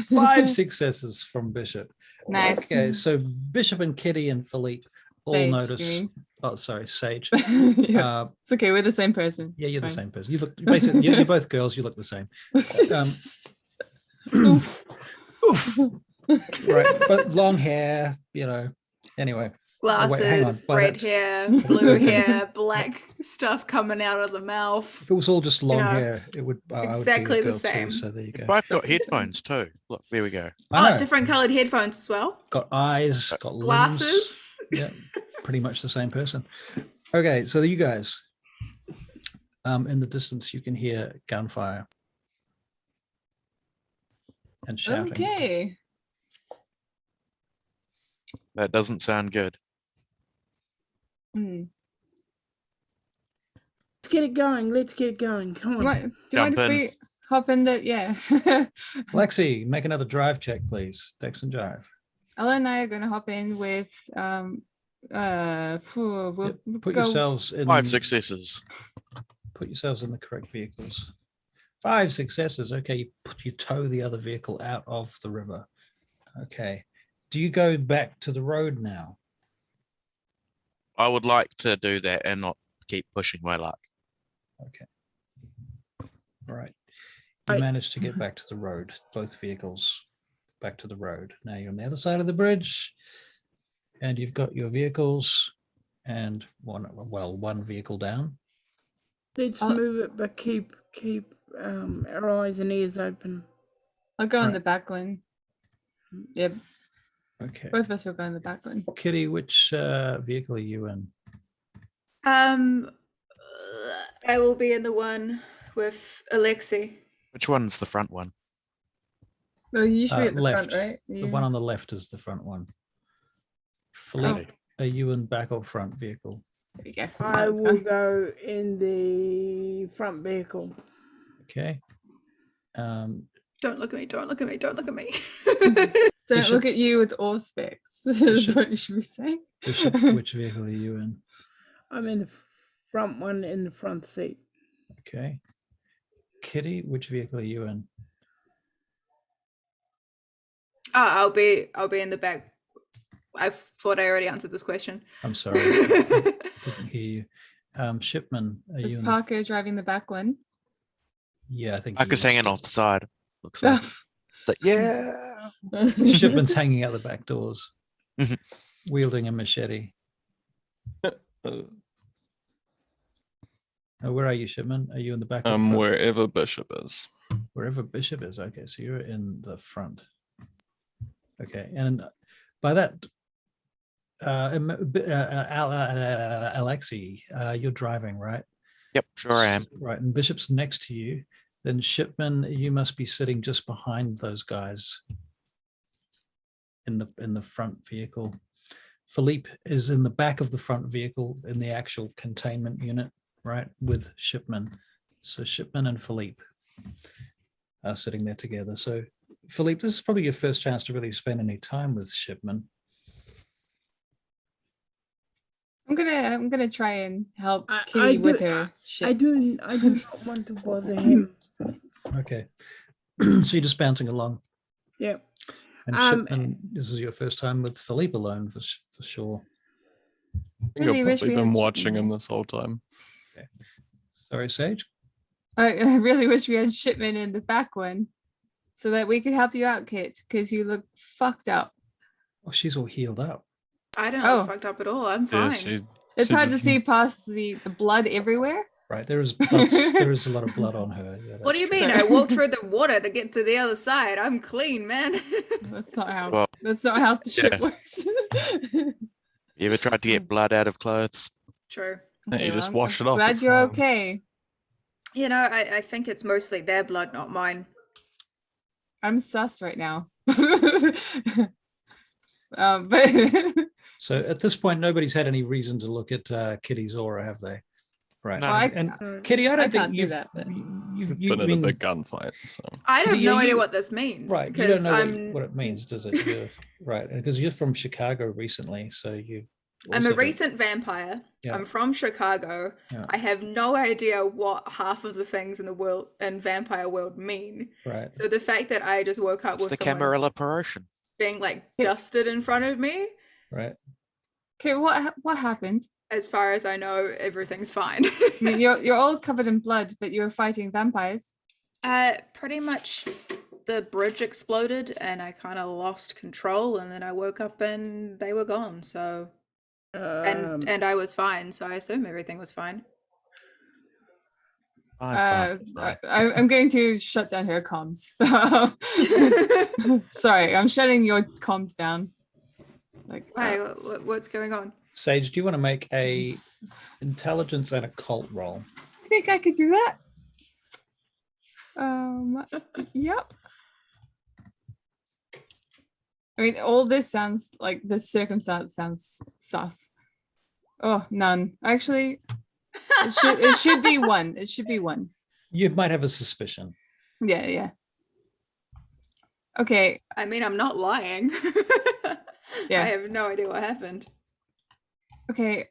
5 successes from Bishop. Nice. Okay, so Bishop and Kitty and Philippe all Sage, notice. you Oh, sorry, Sage. Yeah, it's okay. We're the same person. Yeah, It's you're the fine. same person. You look basically. You're both girls. You look the same. Oof. Oof. Right, but long hair. Anyway. Glasses, hang on, by red that- hair, blue hair, black stuff coming out of the mouth. If it was all just long Yeah. hair, it would I would be a Exactly the girl too, same. so there you You go. both got headphones too. Look, there we go. I know. Oh, different colored headphones as well. Got eyes, got limbs. Glasses. Yeah, pretty much the same person. Okay, so you guys, in the distance, you can hear gunfire and shouting. Okay. That doesn't sound good. Hmm. Let's get it going. Let's get it going. Come Do you on. mind, do you mind Jump if in. we hop in the yeah? Lexi, make another drive check, please. Dex and drive. Ella and I are gonna hop in with we'll Yep, Put go yourselves in. 5 successes. Put yourselves in the correct vehicles. 5 successes. Okay, you tow the other vehicle out of the river. Okay. Do you go back to the road now? I would like to do that and not keep pushing my luck. Okay. All right. You managed to get back to the road, both vehicles back to the road. Now you're on the other side of the bridge and you've got your vehicles and one vehicle down. Let's Uh, move it, but keep keep our eyes and ears open. I'll go in Right. the back one. Yep, Okay. both of us will go in the back one. Kitty, which vehicle are you in? I will be in the one with Alexi. Which one's the front one? Well, usually at the Left. front, right? The one on the left is the front one. Philippe, are you in back or front vehicle? There you go. I Let's will go. go in the front vehicle. Okay. Don't look at me, don't look at me, don't look at me. Don't Bishop. look at you with all specs. Is Bishop. what you should be saying. Bishop, which vehicle are you in? I'm in the front one in the front seat. Okay. Kitty, which vehicle are you in? I'll be in the back. I thought I already answered this question. I'm sorry, I didn't hear you. Shipman, are Is you in? Parker driving the back one? Yeah, I think I he was is. hanging off the side. Looks like. It's like, yeah. Shipman's hanging out the back doors, wielding a machete. Where are you, Shipman? Are you in the back? Or the front? Wherever Bishop is. Wherever Bishop is. Okay, so you're in the front. Okay, and by that, Alexi, you're driving, right? Yep, sure I am. Right, and Bishop's next to you. Then Shipman, you must be sitting just behind those guys in the front vehicle. Philippe is in the back of the front vehicle in the actual containment unit, right, with Shipman. So Shipman and Philippe are sitting there together. So Philippe, this is probably your first chance to really spend any time with Shipman. I'm gonna try and help I Kitty with do- her shit. I do not want to bother him. Okay, so you're just bouncing along. Yeah. And Shipman, this is your first time with Philippe alone for sure. I think Really I've wish probably we had been watching Shipman. him this whole time. Sorry, Sage? I really wish we had Shipman in the back one, so that we could help you out, Kit, because you look fucked up. Oh, she's all healed up. I don't Oh. look fucked up at all. I'm Yeah, fine. It's she hard to just- see past the blood everywhere. Right, there is there is a lot of blood on her. Yeah, What do you that's true. mean? I walked through the water to get to the other side. I'm clean, man. That's not how. Well, That's not how the shit yeah. works. You ever tried to get blood out of clothes? True. Yeah, you just I'm wash it off, Glad it's you're fine. okay. You know, I think it's mostly their blood, not mine. I'm sus right now. But So at this point, nobody's had any reason to look at Kitty's aura, have they? Right. No. Well, I- and Kitty, I don't think can't do you've, that, but- you've Been in a been big gunfight, so I have Kitty, no are idea you- what this means. right. You don't Because know I'm what it means, does it? You're, right, because you're from Chicago recently, so you. I'm also a don't- recent vampire. Yeah. I'm from Chicago. Yeah. I have no idea what half of the things in the world and vampire world mean. Right. So the fact that I just woke up It's the with someone Camarilla Potion. being like dusted in front of me, Right. okay, what happened? as far as I know, everything's fine. I mean, you're all covered in blood, but you're fighting vampires. Pretty much the bridge exploded and I kind of lost control, and then I woke up and they were gone. So and I was fine, so I assume everything was fine. Fine, fine. I'm going to shut down her comms. Sorry, I'm shutting your comms down. Like, Why? What's going on? Sage, do you want to make a intelligence and occult roll? I think I could do that. Yep. I mean, all this sounds like this circumstance sounds sus. Oh, none. Actually, it should be one. It should be one. You might have a suspicion. Yeah. Okay. I mean, I'm not lying. Yeah. I have no idea what happened. Okay.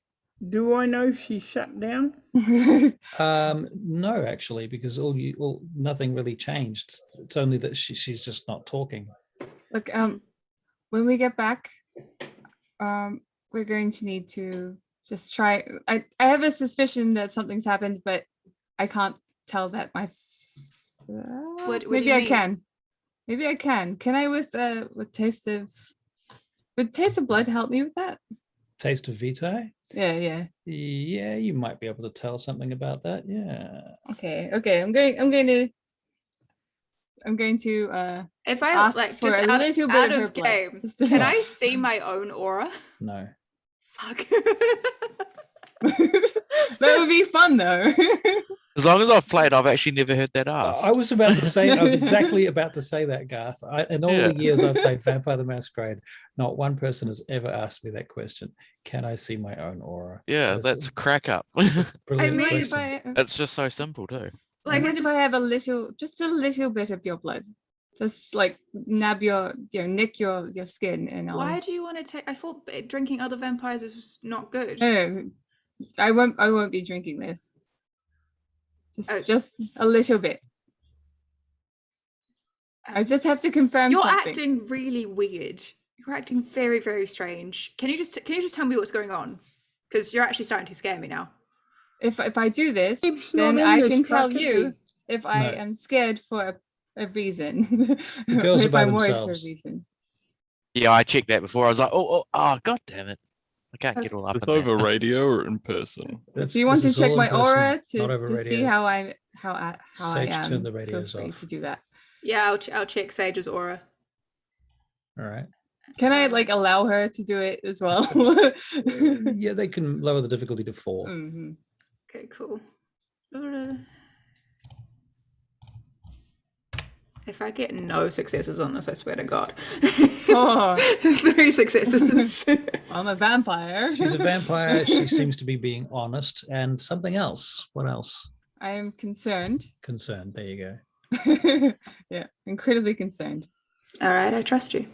Do I know if she's shut down? No, actually, because nothing really changed. It's only that she's just not talking. Look, when we get back, we're going to need to just try. I have a suspicion that something's happened, but I can't tell that myself. What do Maybe you I mean? can. Maybe I can. Can I with taste of blood help me with that? Taste of Vitae? Yeah. Yeah, you might be able to tell something about that. Yeah. Okay. I'm going to If I ask like for just a out, little bit out of her of blood. game, can I see my own aura? No. Fuck. That would be fun though. As long as I've played, I've actually never heard that asked. I was about to say, I was exactly about to say that, Garth. In all Yeah. the years I've played Vampire the Masquerade, not one person has ever asked me that question. Can I see my own aura? Yeah, That that's is a crack up. a brilliant mean, If question. It's just so simple too. Like, what if I have just a little bit of your blood? Just like nick your skin and why do you want to take? I thought drinking other vampires was not good. No, I won't be drinking this. Just a little bit. I just have to confirm You're something. acting really weird. You're acting very, very strange. Can you just tell me what's going on? Because you're actually starting to scare me now. If I do this, It's then not in I this can tell truck, is you it? if I No. am scared for a reason. The girls or are if by I'm worried for a themselves. reason. Yeah, I checked that before. I was like, oh, god damn it. I can't get all up It's in over that. radio or in person? Do you want to This is check all my in person, aura not over to see radio. how I Sage, am? turn the Feel radios free off. to do that. Yeah, I'll check Sage's aura. All right. Can I like allow her to do it as well? Yeah, they can lower the difficulty to 4. Mhm. Okay, cool. If I get no successes on this, I swear to God. Oh. 3 successes. I'm a vampire. She's a vampire. She seems to be being honest. And something else. What else? I am concerned. Concerned. There you go. Yeah, incredibly concerned. All right, I trust you.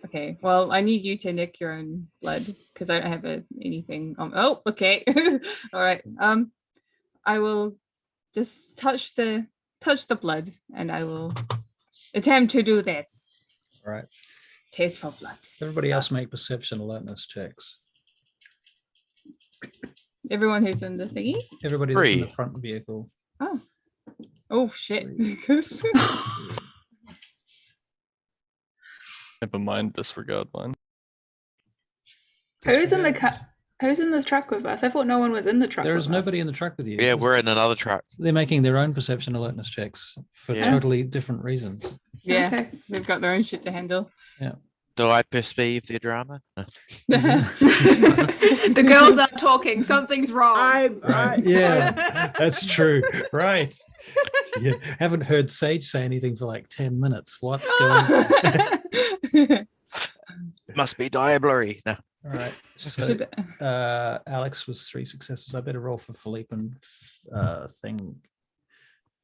Okay, well, I need you to nick your own blood because I don't have anything. Oh, okay. All right. I will just touch the blood, and I will attempt to do this. All right. Taste for blood. Everybody else make perception alertness checks. Everyone who's in the thingy. Everybody that's in the 3. front vehicle. Oh shit. Never mind, disregard mine. Who's in the truck with us? I thought no one was in the truck. There with is nobody us. in the truck with you. Yeah, we're in another truck. They're making their own perception alertness checks for Yeah. totally different reasons. Yeah, Okay. they've got their own shit to handle. Do I perceive their drama? No. The girls are talking. Something's wrong. Right. Yeah, that's true. Right. You haven't heard Sage say anything for like 10 minutes. What's going on? Must be diablerie. No. All right. So Should- Alex was 3 successes. I better roll for Philippe and thing.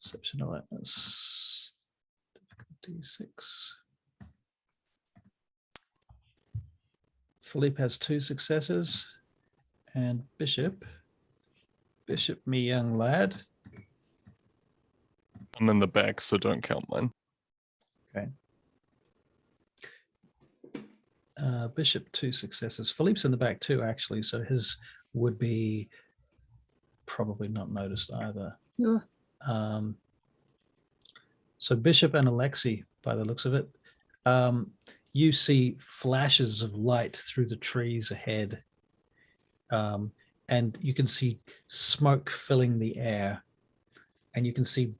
Perception alertness. Difficulty 6. Philippe has 2 successes. And Bishop, me young lad. I'm in the back, so don't count mine. Bishop 2 successes. Philippe's in the back too, actually, so his would be probably not noticed either. Yeah. So Bishop and Alexei, by the looks of it, you see flashes of light through the trees ahead, and you can see smoke filling the air, and you can see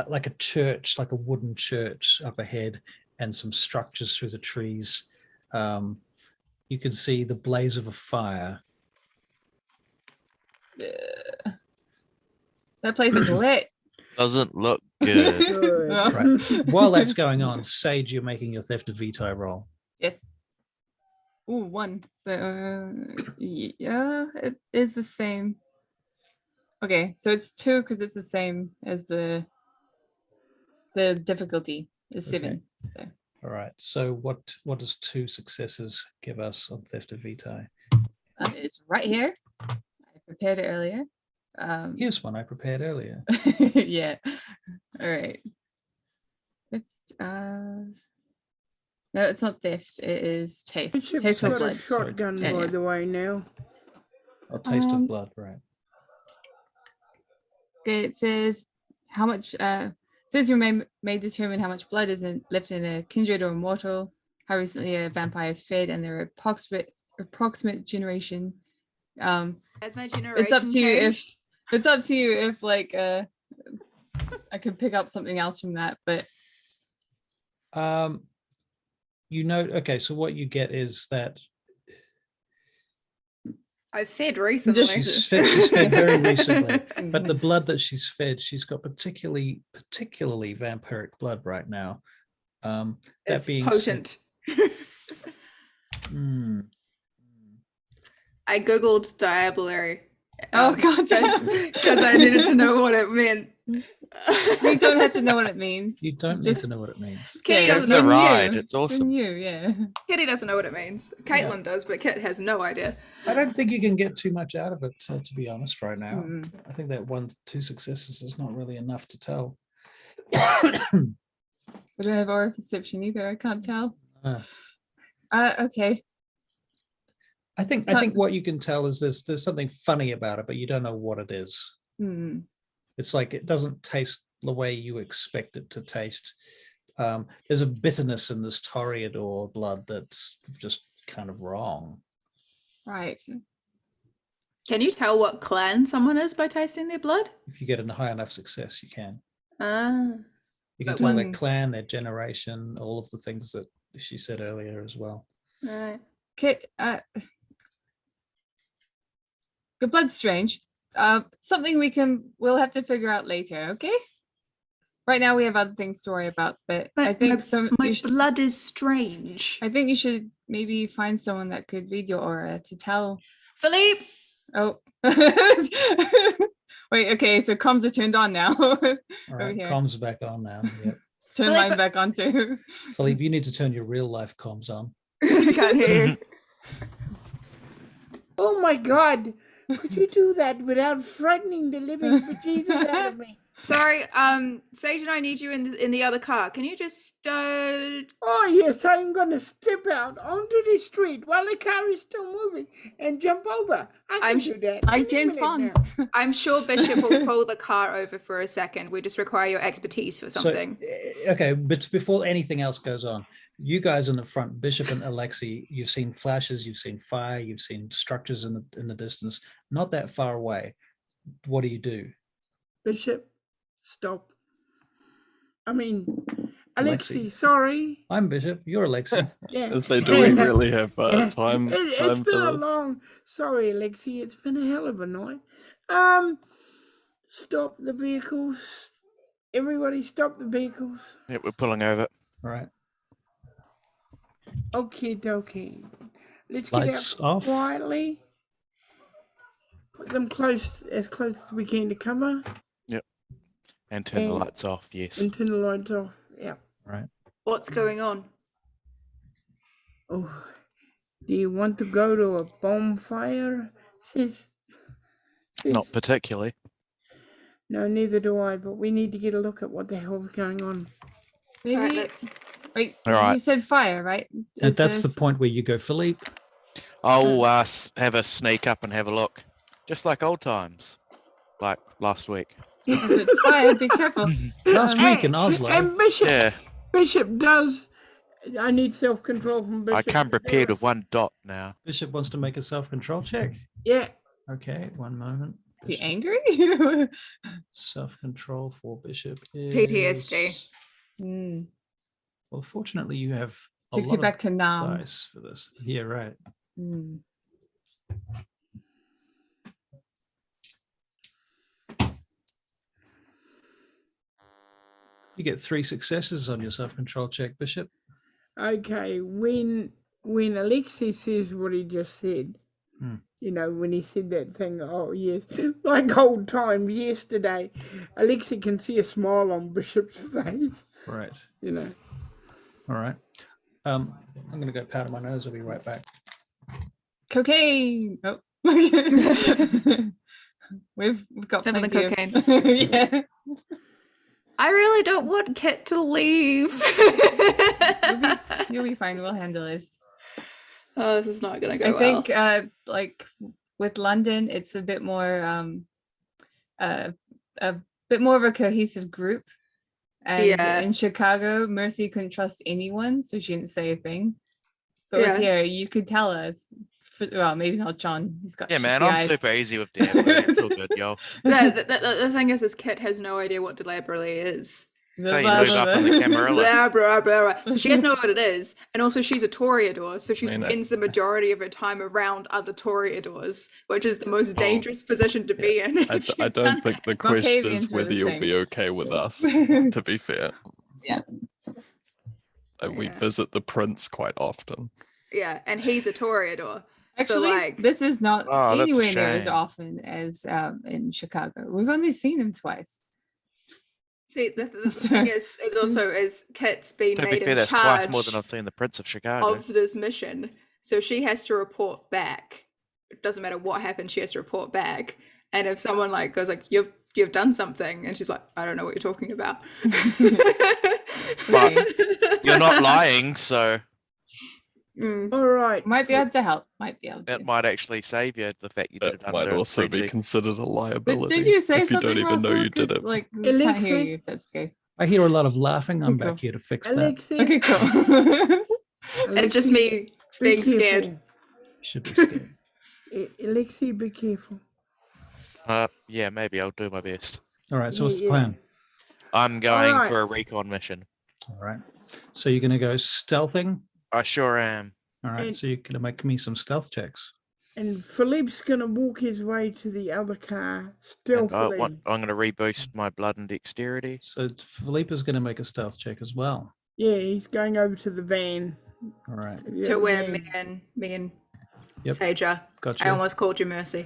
like a church, like a wooden church up ahead, and some structures through the trees. You can see the blaze of a fire. That place is lit. Doesn't look good. Good. Right. While that's going on, Sage, you're making your theft of Vitae roll. Yes. Ooh, 1. But yeah, it is the same. Okay, so it's 2 because it's the same as the difficulty is 7. So All right. So what does 2 successes give us on theft of Vitae? it's right here. I prepared it earlier. Here's one I prepared earlier. Yeah. All right. It's no, it's not theft. It is taste. Bishop's Taste for got a blood. shotgun, Yeah, by yeah. the way, now. A taste of blood, right? Okay, it says how much. It says you may determine how much blood is left in a kindred or mortal, how recently a vampire is fed, and their approximate generation. Has my generation It's up to you changed? if like I could pick up something else from that, but You know, okay, so what you get is that I've fed recently. she's fed very recently, but the blood that she's fed, she's got particularly vampiric blood right now. That It's being potent. Hmm. I googled diabulary. Oh, God. Because I needed to know what it meant. we don't have to know what it means. You don't need Just to know what it means. Kitty Go doesn't for the know. ride. you. It's awesome. You, yeah. Kitty doesn't know what it means. Caitlin does, but Kit has no idea. I don't think you can get too much out of it, to be honest, right now. Mm. I think that 1-2 successes is not really enough to tell. I don't have aura perception either. I can't tell. Okay. I think what you can tell is there's something funny about it, but you don't know what it is. Hmm. It's like it doesn't taste the way you expect it to taste. There's a bitterness in this Toreador blood that's just kind of wrong. Right. Can you tell what clan someone is by tasting their blood? If you get a high enough success, you can. You can But tell their when- clan, their generation, all of the things that she said earlier as well. Right. Kit, the blood's strange. Something we'll have to figure out later, okay? Right now we have other things to worry about, but I think my blood is strange. I think you should maybe find someone that could read your aura to tell. Philippe! Oh. Wait, okay, so comms are turned on now. All right, Over here. comms are back on now. Yep. Turn Philippe- mine back on too. Philippe, you need to turn your real life comms on. I can't hear you. Oh my God! Could you do that without frightening the living bejesus out of me? Sorry, Sage and I need you in the other car. Can you just Oh yes, I'm gonna step out onto the street while the car is still moving and jump over. I can I'm do that. Like any James minute Bond. now. I'm sure Bishop will pull the car over for a second. We just require your expertise for something. So, okay, but before anything else goes on, you guys in the front, Bishop and Alexei, you've seen flashes, you've seen fire, you've seen structures in the distance, not that far away. What do? Bishop, stop. I mean, Alexei. Alexei, sorry. I'm Bishop, you're Alexei. Yeah. And so do we really have time It's time been for a this? long. Sorry, Alexei. It's been a hell of a night. Stop the vehicles. Everybody, stop the vehicles. Yeah, we're pulling over. All right. Okay, dokie. Let's get Lights out off. quietly. Put them as close as we can to cover. And turn the And- lights off, yes. And turn the lights off. Yeah. Right. What's going on? Oh, do you want to go to a bonfire, sis? Not particularly. No, neither do I. But we need to get a look at what the hell's going on. Maybe Alright, let's wait, All right. you said fire, right? And Is that's the this- point where you go, Philippe. I'll have a sneak up and have a look. Just like old times. Like last week. If it's fire, be careful. Last Um, week in Oslo. And Bishop, Yeah, Bishop does. I need self-control from Bishop. I come to do prepared it. with 1 dot now. Bishop wants to make a self-control check. Yeah. Okay, 1 moment. Is he Bishop- angry? Self-control for Bishop is... PTSD. Hmm. Well, fortunately, you have a Takes lot you back to of now. dice for this. Yeah, right. Hmm. You get 3 successes on your self-control check, Bishop. Okay. When Alexei says what he just said, Hmm. you know, when he said that thing, oh yes, like old times yesterday, Alexei can see a smile on Bishop's face. Right. You know. All right. I'm going to go powder my nose. I'll be right back. Cocaine. Oh. we've got Never the plenty of- yeah. I really don't want Kit to leave. You'll be fine. We'll handle this. Oh, this is not gonna go I well. think like with London, it's a bit more a bit more of a cohesive group. And Yeah. in Chicago, Mercy couldn't trust anyone, so she didn't say a thing. But Yeah. with here, you could tell us well, maybe not John. He's got Yeah, man, shifty I'm eyes. super easy with diablerie. It's all good, yo. The thing is Kit has no idea what diablerie is. So you move up in the Camarilla. Blah, blah, blah, blah. So she has no idea what it is. And also she's a Toreador, so she I mean, spends the majority of her time around other Toreadors, which is the most dangerous position to be in. I, if I you've don't done think the it. question Malkavians is were whether the you'll same. be okay with us, to be fair. Yeah. We Yeah. visit the prince quite often. Yeah, and he's a Toreador. Actually, so like this is not Oh, that's a anywhere near as shame. often as in Chicago. We've only seen him twice. see the thing is also is Kit's been To be made fair, in that's charge twice more than I've seen the Prince of Chicago. of this mission. So she has to report back. It doesn't matter what happens, she has to report back. And if someone like goes like, you've done something, and she's like, I don't know what you're talking about. But you're not lying, so Mm. All right. Might be able to help. Might be able to. it might actually save you the fact you did it That might under also be briefly. considered a But liability. did you say if you something, don't even Russell? know you did 'Cause, it? Like, we can't hear Alexa? you. If that's okay. I hear a lot of laughing. I'm Okay, back cool. here to fix that. Alexa. Okay, cool. It's just me being scared. Should be scared. Alexei, be careful. Yeah, maybe I'll do my best. All right. So what's the Yeah. plan? I'm going Alright. for a recon mission. All right. So you're going to go stealthing. I sure am. All right. And- So you're going to make me some stealth checks. And Philippe's gonna walk his way to the other car And stealthily. I'm going to reboost my blood and dexterity. So Philippe is going to make a stealth check as well. Yeah, he's going over to the van. All right. the To other where van. me and Yep. Sage are. Gotcha. I almost called you Mercy.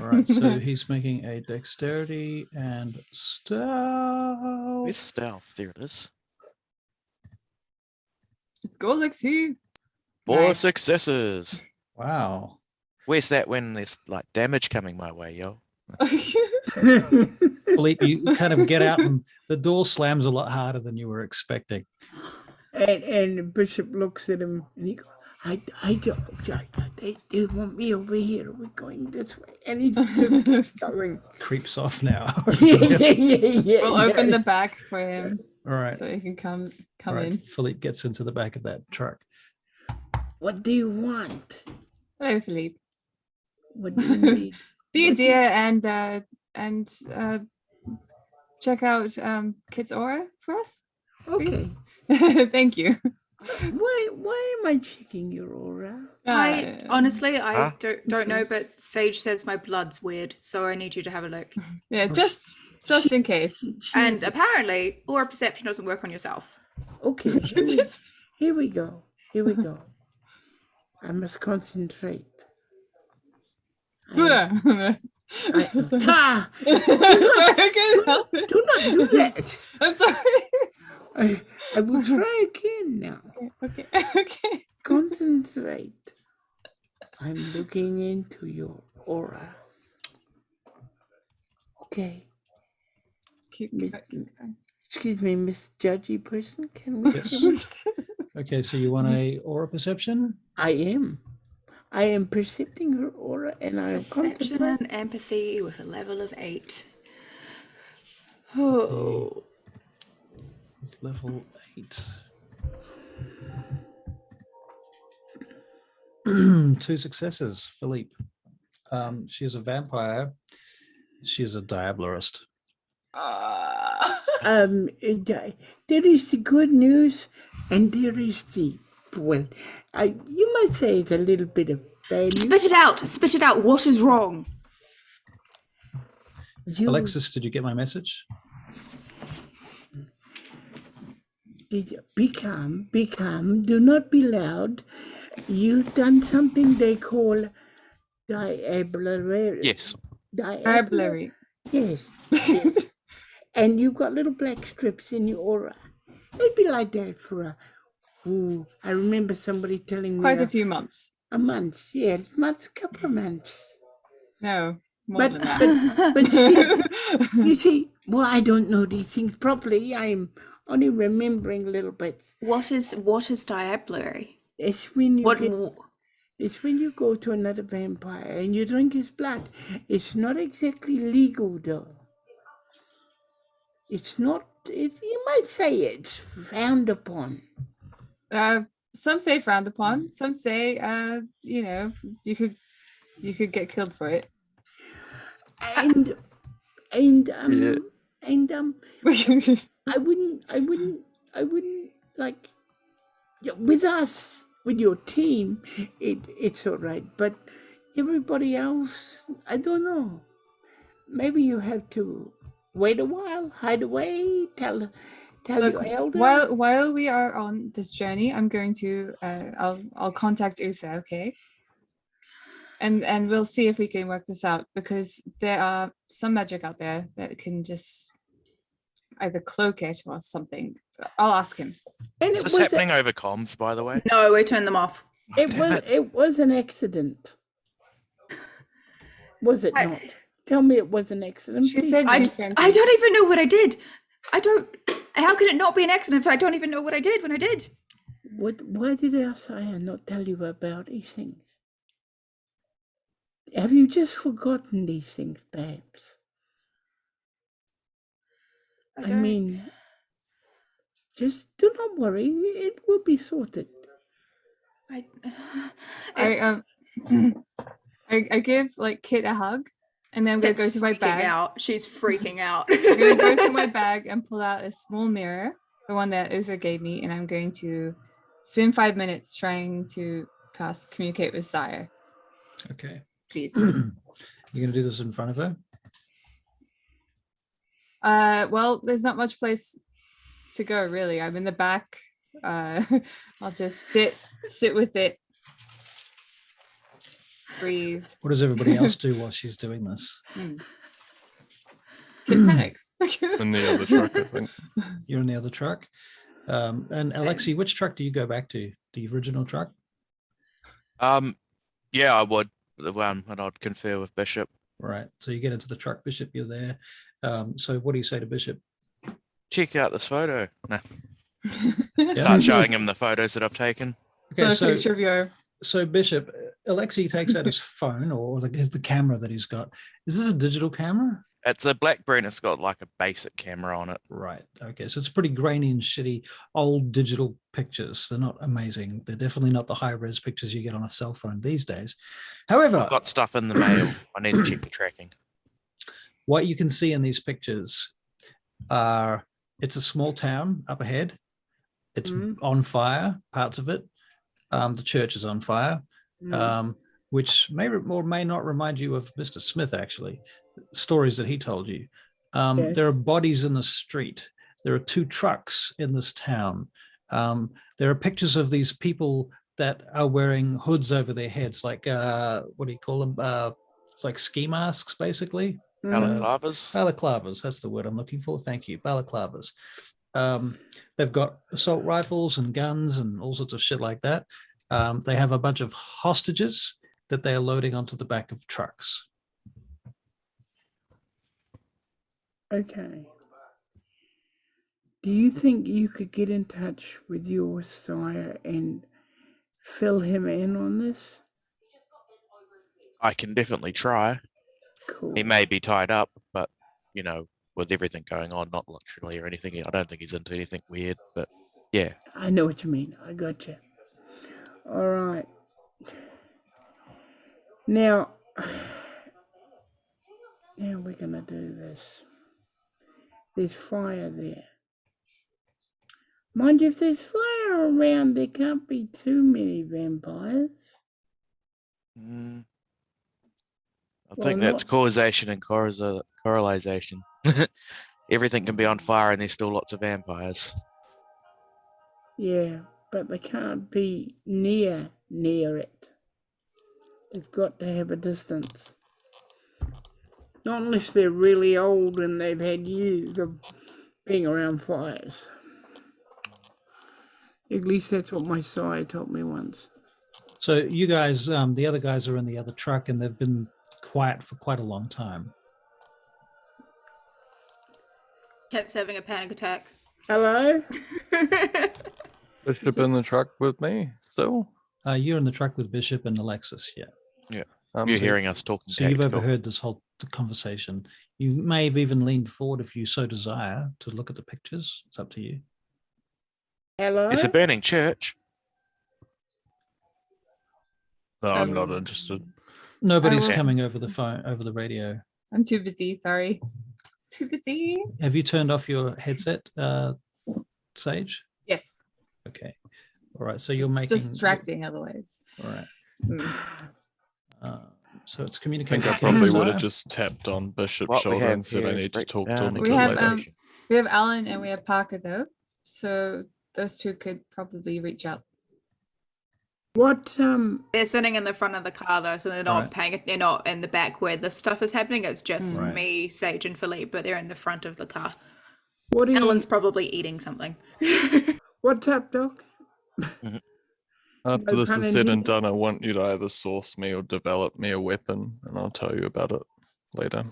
All right. So he's making a dexterity and stealth. Where's stealth? There it is. Let's go, Lexi. 4 Nice. successes. Wow. Where's that when there's like damage coming my way, yo? Philippe, you kind of get out and the door slams a lot harder than you were expecting. And Bishop looks at him and he goes, I don't, they want me over here. We're going this way. And he just keeps going. Creeps off now. yeah. We'll open the back for him All right. so he can come All right. in. Philippe gets into the back of that truck. What do you want? Hello, Philippe. What do you need? Be a What do dear and check out Kit's aura for us. Okay. Thank you. Why am I checking your aura? I honestly Huh? don't know, but Sage says my blood's weird, so I need you to have a look. Yeah, just in case. And apparently, aura perception doesn't work on yourself. Okay, here we go. Here we go. I must concentrate. Sorry, Ah, I can't help it. do not do that. I'm sorry. I will try again now. Okay, okay. Concentrate. I'm looking into your aura. Okay. Keep Miss- going. Excuse me, Miss Judgy person. Can we? Yes. Okay, so you want a aura perception? I am percepting her aura, and I am Perception contemplating. and empathy with a level of 8. Oh, It's level 8. 2 successes, Philippe. She is a vampire. She is a diablerist. There is the good news, and there is the you might say it's a little bit of bad news. spit it out! Spit it out! What is wrong? You, Alexis, did you get my message? be calm, do not be loud. You've done something they call diablerie. Yes. Diablerie. Yes. Yes. And you've got little black strips in your aura. It'd be like that for I remember somebody telling me Quite a few months. a month, yeah, couple of months. No, more But than that. but see, you see, well, I don't know these things properly. I'm only remembering little bits. What is diablerie? It's when you What? it's when you go to another vampire and you drink his blood. It's not exactly legal though. It's not. You might say it's frowned upon. some say frowned upon. Some say, you know, you could get killed for it. And and Yeah. I wouldn't like with us, with your team, it's all right. But everybody else, I don't know. Maybe you have to wait a while, hide away, tell Look, your elder. while we are on this journey, I'm going to I'll contact Uther, okay? And we'll see if we can work this out, because there are some magic out there that can just either cloak it or something. I'll ask him. And Is it this was happening over comms, by the way? No, we turned them off. Oh, it damn was it. it was an accident. Was it I- not? Tell me it was an accident. She please. said I she don't even know what I did. I don't. How can it not be an accident if I don't even know what I did when I did? Why did our sire not tell you about these things? Have you just forgotten these things, perhaps? I don't- mean, just do not worry. It will be sorted. I I I give like Kit a hug, and then I'm gonna Kit's go to my freaking bag. out. She's freaking out. I'm gonna go to my bag and pull out a small mirror, the one that Uther gave me, and I'm going to spend 5 minutes trying to cast communicate with Sire, Okay. please. You're going to do this in front of her? Well, there's not much place to go really. I'm in the back. I'll just sit with it. Breathe. What does everybody else do while she's doing this? Kid panics. In the other truck, I think. You're in the other truck. And Alexi, which truck do you go back to? The original truck? Yeah, I would. The one, and I'd confer with Bishop. Right. So you get into the truck, Bishop, you're there. So what do you say to Bishop? Check out this photo. Nah. Yeah. Start showing him the photos that I've taken. Okay, So a picture of your so Bishop, Alexi takes out his phone or the camera that he's got. Is this a digital camera? It's a BlackBerry and it's got like a basic camera on it. Right. Okay. So it's pretty grainy and shitty old digital pictures. They're not amazing. They're definitely not the high res pictures you get on a cell phone these days. However, I've got stuff in the mail. I need to check the tracking. what you can see in these pictures are it's a small town up ahead. It's on fire, parts of it. The church is on fire, which may or may not remind you of Mr. Smith, actually, stories that he told you. Yes. There are bodies in the street. There are 2 trucks in this town. There are pictures of these people that are wearing hoods over their heads, like, what do you call them? It's like ski masks, basically. Balaclavas. Balaclavas, that's the word I'm looking for. Thank you, balaclavas. They've got assault rifles and guns and all sorts of shit like that. They have a bunch of hostages that they are loading onto the back of trucks. Okay. Do you think you could get in touch with your sire and fill him in on this? I can definitely try. Cool. He may be tied up, but you know, with everything going on, not literally or anything. I don't think he's into anything weird, but yeah. I know what you mean. I got you. All right. Now we're gonna do this. There's fire there. Mind you, if there's fire around, there can't be too many vampires. I Well, think that's not- causation and correlation. Everything can be on fire and there's still lots of vampires. Yeah, but they can't be near it. They've got to have a distance. Not unless they're really old and they've had years of being around fires. At least that's what my sire told me once. So you guys, the other guys are in the other truck and they've been quiet for quite a long time. Cat's having a panic attack. Hello? Bishop in the truck with me still. You're in the truck with Bishop and Alexis, yeah. You're so- hearing us talking So you've tactical. overheard this whole conversation. You may have even leaned forward if you so desire to look at the pictures. It's up to you. Hello? It's a burning church. No, I'm not Um, interested. Nobody's will- coming over the phone, over the radio. I'm too busy. Sorry. Too busy. Have you turned off your headset, Sage? Yes. Okay. All right. So you're It's making. distracting otherwise. All right. Mm. So it's I communicating. think I with probably Kaiser. would have just tapped on Bishop's What we shoulder have and said I here is need to talk to breakdown him a and We bit have later. we have Alan and we have Parker though, so those two could probably reach out. What They're sitting in the front of the car though, so they're not Right. paying. They're not in the back where the stuff is happening. It's just Right. me, Sage, and Philippe, but they're in the front of the car. what do you, Alan's probably eating something. what's up, Doc? After No this pun is said and intended. done, I want you to either source me or develop me a weapon, and I'll tell you about it later.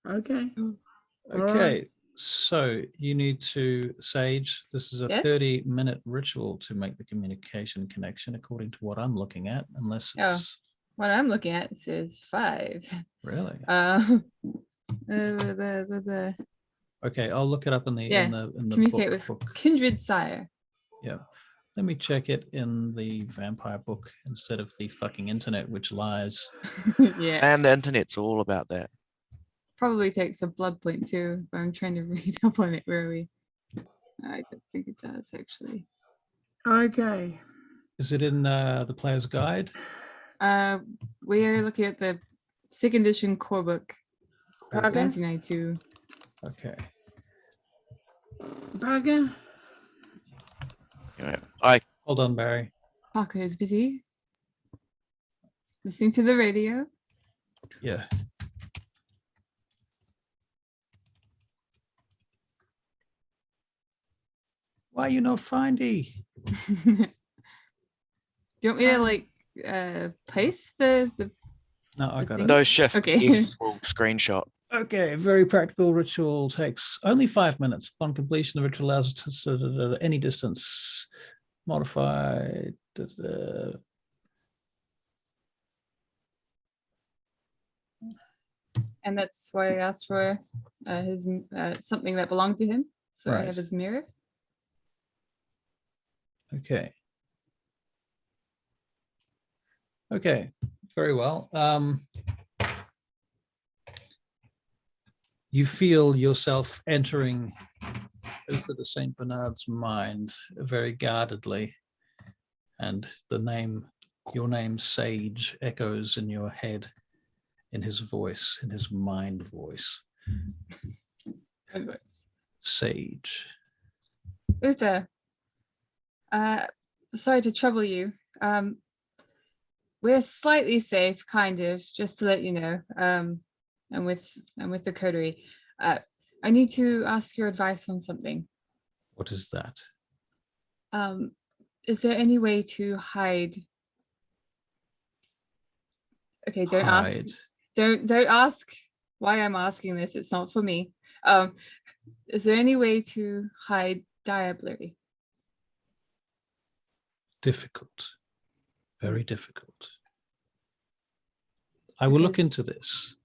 Okay. All Okay. right. So you need to, Sage, this is a Yes? 30-minute ritual to make the communication connection, according to what I'm looking at, unless Oh. it's What I'm looking at says 5. really. The Okay, I'll look it up in the Yeah, in the communicate book. with kindred sire. Yeah. Let me check it in the vampire book instead of the fucking internet, which lies. Yeah, And the internet's all about that. probably takes a blood point too, but I'm trying to read up on it. Where are we? I don't think it does actually. Okay. Is it in the player's guide? We are looking at the second edition core book, Parker? 1992. Okay. Parker? Yeah, I Hold on, Barry. Parker is busy listening to the radio. Yeah. Why you not findy? Do you want me to like paste the No, I The got thing? it. no shift. Okay. Yes, full screenshot. Okay, very practical ritual takes only 5 minutes. Upon completion, the ritual allows us to any distance modify. and that's why I asked for his something that belonged to him. So I Right. have his mirror. Okay. Okay, very well. You feel yourself entering Uther de Saint Bernard's mind very guardedly, and your name Sage echoes in your head, in his voice, in his mind voice. Sage. Uther, sorry to trouble you. We're slightly safe, kind of, just to let you know. And with the coterie. I need to ask your advice on something. What is that? Is there any way to hide? Okay, don't ask. Hide. Don't ask why I'm asking this. It's not for me. Is there any way to hide diablerie? Difficult. Very difficult. I will look Because- into this.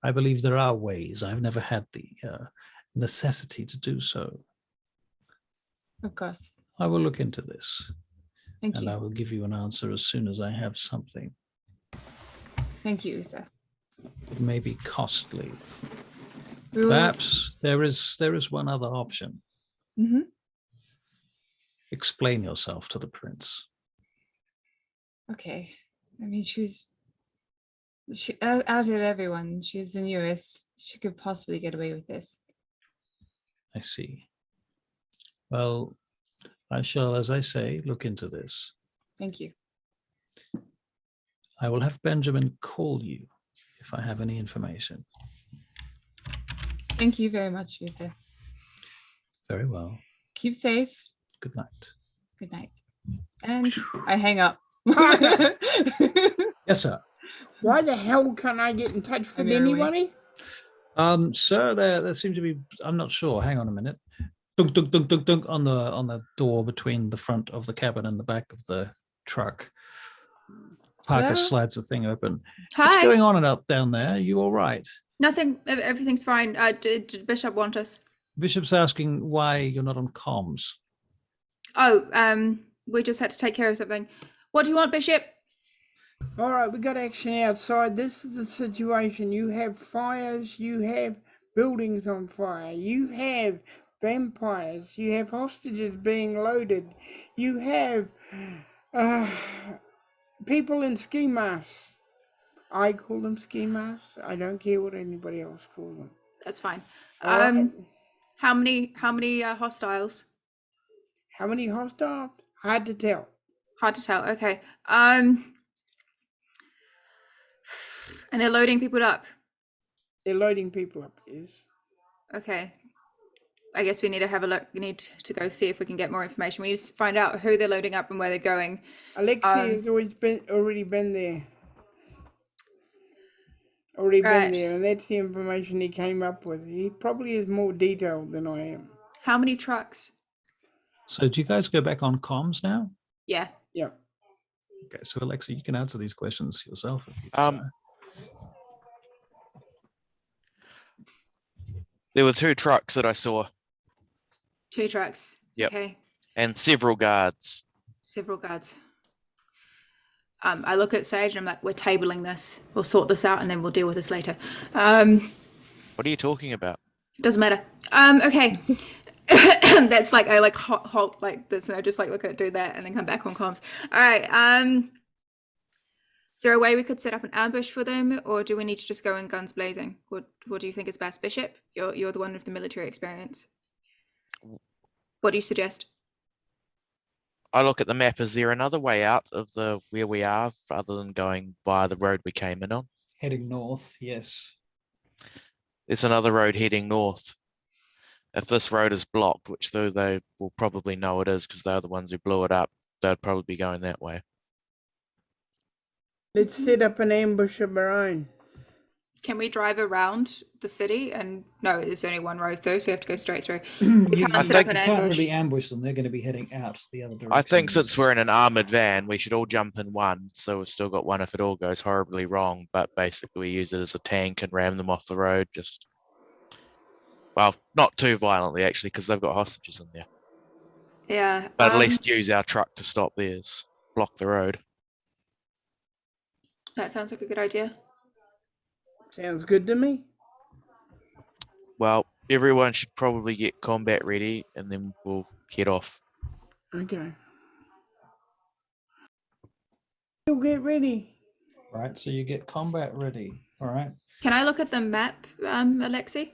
I believe there are ways. I've never had the necessity to do so. Of course. I will look into this, Thank and you. I will give you an answer as soon as I have something. Thank you, Uther. It may be costly. We will- Perhaps there is one other option. Mhm. Explain yourself to the prince. Okay. I mean, out of everyone, she's the newest. She could possibly get away with this. I see. Well, I shall, as I say, look into this. Thank you. I will have Benjamin call you if I have any information. Thank you very much, Uther. Very well. Keep safe. Good night. Good night. And I hang up. Parker! Yes, sir. Why the hell can't I get in touch with I'm your way. anybody? Sir, there seems to be. I'm not sure. Hang on a minute. Dunk, dunk, dunk, dunk, dunk on the door between the front of the cabin and the back of the truck. Parker Hello? slides the thing open. What's Hi. going on up down there? You all right? Nothing. Everything's fine. Did Bishop want us? Bishop's asking why you're not on comms. Oh, we just had to take care of something. What do you want, Bishop? All right, we got action outside. This is the situation. You have fires, you have buildings on fire, you have vampires, you have hostages being loaded, you have uh, people in ski masks. I call them ski masks. I don't care what anybody else calls them. That's fine. All right. How many hostiles? How many hostiles? Hard to tell. Hard to tell. Okay. And they're loading people up. They're loading people up, yes. Okay. I guess we need to have a look. We need to go see if we can get more information. We need to find out who they're loading up and where they're going. Alexi has already been there. Already been Right. there, and that's the information he came up with. He probably is more detailed than I am. How many trucks? So do you guys go back on comms now? Yeah. Yeah. Okay, so Alexa, you can answer these questions yourself if you Um, desire. There were 2 trucks that I saw 2 trucks. Yep. Okay. and several guards. Several guards. I look at Sage and I'm like, we're tabling this. We'll sort this out and then we'll deal with this later. What are you talking about? Doesn't matter. Okay. That's like I like halt like this and I just like look at it, do that, and then come back on comms. All right. Is there a way we could set up an ambush for them, or do we need to just go in guns blazing? What do you think is best, Bishop? You're the one with the military experience. What do you suggest? I look at the map. Is there another way out of the where we are other than going via the road we came in on? Heading north, yes. There's another road heading north. If this road is blocked, which though they will probably know it is because they're the ones who blew it up, they'd probably be going that way. Let's set up an ambush of our own. Can we drive around the city? And no, there's only one road through, so we have to go straight through. You We can't I set up think- an can't ambush. really ambush them. They're going to be heading out the other direction. I think since we're in an armored van, we should all jump in one. So we've still got one if it all goes horribly wrong. But basically, we use it as a tank and ram them off the road. Just, well, not too violently actually, because they've got hostages in there. Yeah. But at least use our truck to stop theirs, block the road. That sounds like a good idea. Sounds good to me. Well, everyone should probably get combat ready, and then we'll head off. Okay. You'll get ready. Right, so you get combat ready. All right. Can I look at the map, Alexi?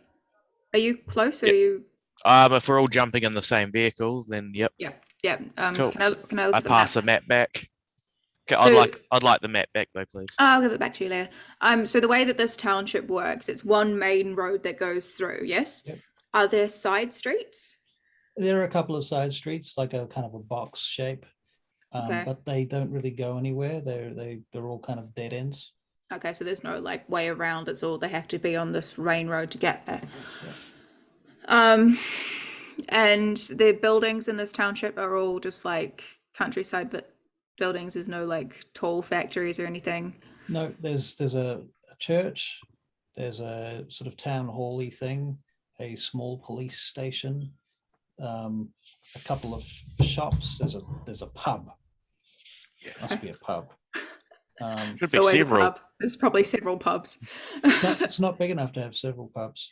Are you close? Or Yep. are you? If we're all jumping in the same vehicle, then yep. Yeah. Cool. Can I look I at the pass map? the map back. Okay, So- I'd like the map back though, please. I'll give it back to you later. So the way that this township works, it's one main road that goes through. Yes. Yep. Are there side streets? There are a couple of side streets, like a kind of a box shape, Okay. but they don't really go anywhere. They're all kind of dead ends. Okay, so there's no like way around. It's all they have to be on this main road to get there. And the buildings in this township are all just like countryside, but buildings. There's no like tall factories or anything. No, there's a church. There's a sort of town hall-y thing, a small police station, a couple of shops. There's a pub. Must be a pub. Should It's be always several. a pub. There's probably several pubs. It's not big enough to have several pubs.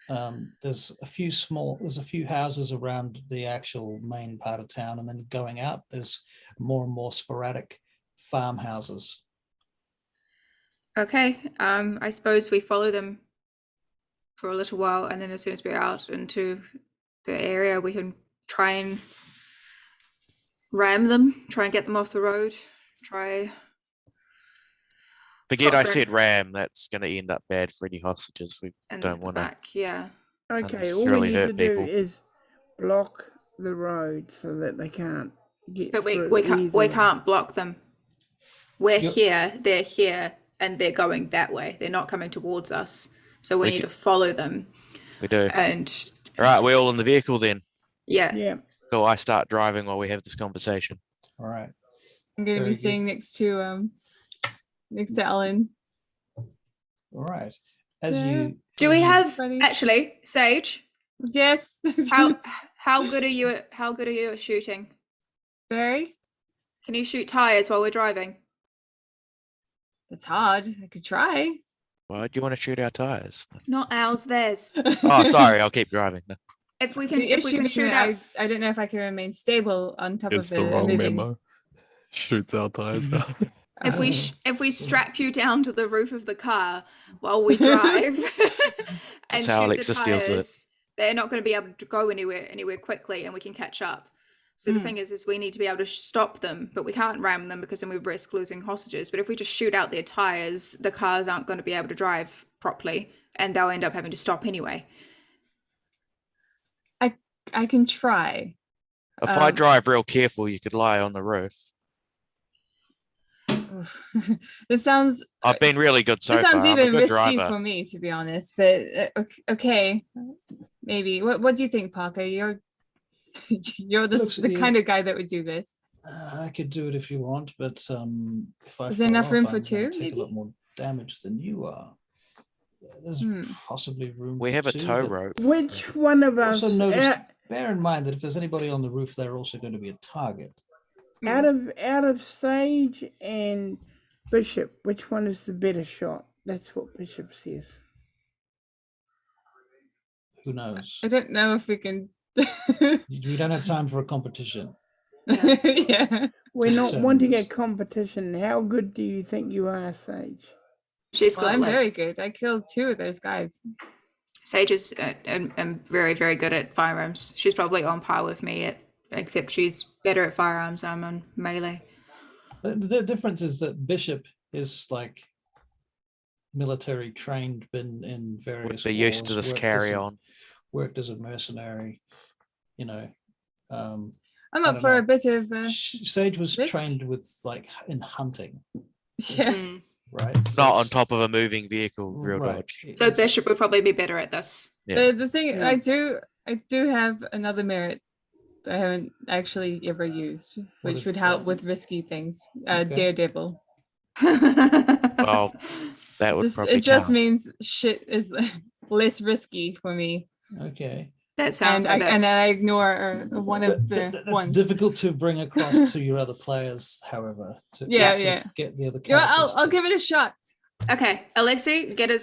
There's a few houses around the actual main part of town, and then going out, there's more and more sporadic farmhouses. Okay, I suppose we follow them for a little while, and then as soon as we're out into the area, we can try and ram them, try and get them off the road, try. Forget I Stop said ram. That's going to end up bad for any hostages. We And don't want to. back, yeah. Okay, all unnecessarily we need to hurt do people. is block the road so that they can't get But we through can't easily. block them. We're Yep. here, they're here, and they're going that way. They're not coming towards us, so we We need can- to follow them. We do. And All right, we're all in the vehicle then. yeah, Yeah. So I start driving while we have this conversation. All right. I'm going to Very be good. sitting next to Ellen. All right. As Yeah. you do we have Funny. actually Sage? Yes. How good are you at shooting? Very. Can you shoot tires while we're driving? It's hard. I could try. Why do you want to shoot our tires? Not ours, theirs. Oh, sorry. I'll keep driving. If we can, The if we issue can being shoot that out. I don't know if I can remain stable on top It's of the a wrong moving. memo. Shoot our tires down. If we strap you down to the roof of the car while we drive and That's how shoot Alexa the steals it. tires, they're not going to be able to go anywhere quickly, and we can catch up. So the thing is we need to be able to stop them, but we can't ram them because then we risk losing hostages. But if we just shoot out their tires, the cars aren't going to be able to drive properly, and they'll end up having to stop anyway. I can try. If I drive real careful, you could lie on the roof. This sounds. I've been really good so This sounds far. I'm a even good risky driver. for me, to be honest. But okay, maybe. What do you think, Parker? You're the kind of guy that would do this. I could do it if you want, but if I Is there fall enough off, room for I'm gonna two, take maybe? a lot more damage than you are. There's possibly room. We for have a two, tow but rope. Which one of us, Also notice, bear in mind that if there's anybody on the roof, they're also going to be a target. out of Sage and Bishop, which one is the better shot? That's what Bishop says. Who knows? I don't know if we can. We don't have time for a competition. Yeah. We're not Determines. wanting a competition. How good do you think you are, Sage? She's Well, got I'm like, very good. I killed 2 of those guys. Sage is very, very good at firearms. She's probably on par with me, except she's better at firearms. I'm on melee. The difference is that Bishop is like military trained, been in various. Would be used to wars, this worked carry as a- on. Worked as a mercenary, you know. I'm I up don't for a know. bit of. Sage was risk. trained with like in hunting, Yeah. right? Not on top of a moving vehicle, real dodge. So Bishop would probably be better at this. Yeah. The thing I do have another merit that I haven't actually ever used, What which is would help that? with risky things. Okay. Daredevil. Well, that would probably It just count. means shit is less risky for me, Okay. That sounds and like that. I ignore one of the That's ones. difficult to bring across to your other players, however. To Yeah, actually yeah. Get the other Yeah, characters. I'll to- give it a shot. Okay, Alexi, get us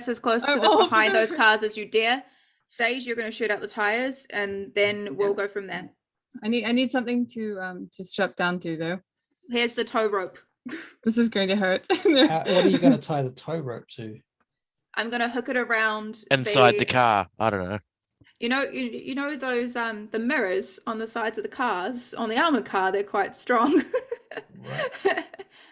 as close to I'm the all behind for those it. cars as you dare. Sage, you're going to shoot out the tires, and then we'll go from there. I need something to strap down to though. Here's the tow rope. This is going to hurt. What are you going to tie the tow rope to? I'm going to hook it around Inside the car. I don't know. You know those the mirrors on the sides of the cars on the armored car. They're quite strong. Right.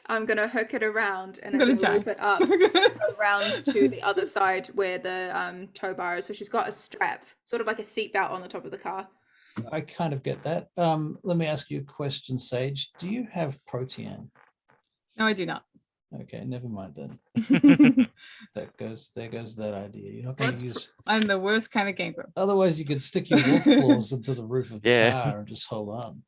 I'm gonna hook it around and I'm I'm gonna gonna loop die. it up around to the other side where the tow bar is. So she's got a strap, sort of like a seatbelt on the top of the car. I kind of get that. Let me ask you a question, Sage. Do you have protean? No, I do not. Okay, never mind then. There goes that idea. You're not going What's to use. I'm the worst kind of gangrel. Otherwise, you could stick your wolf claws into the roof of the Yeah. car and just hold on.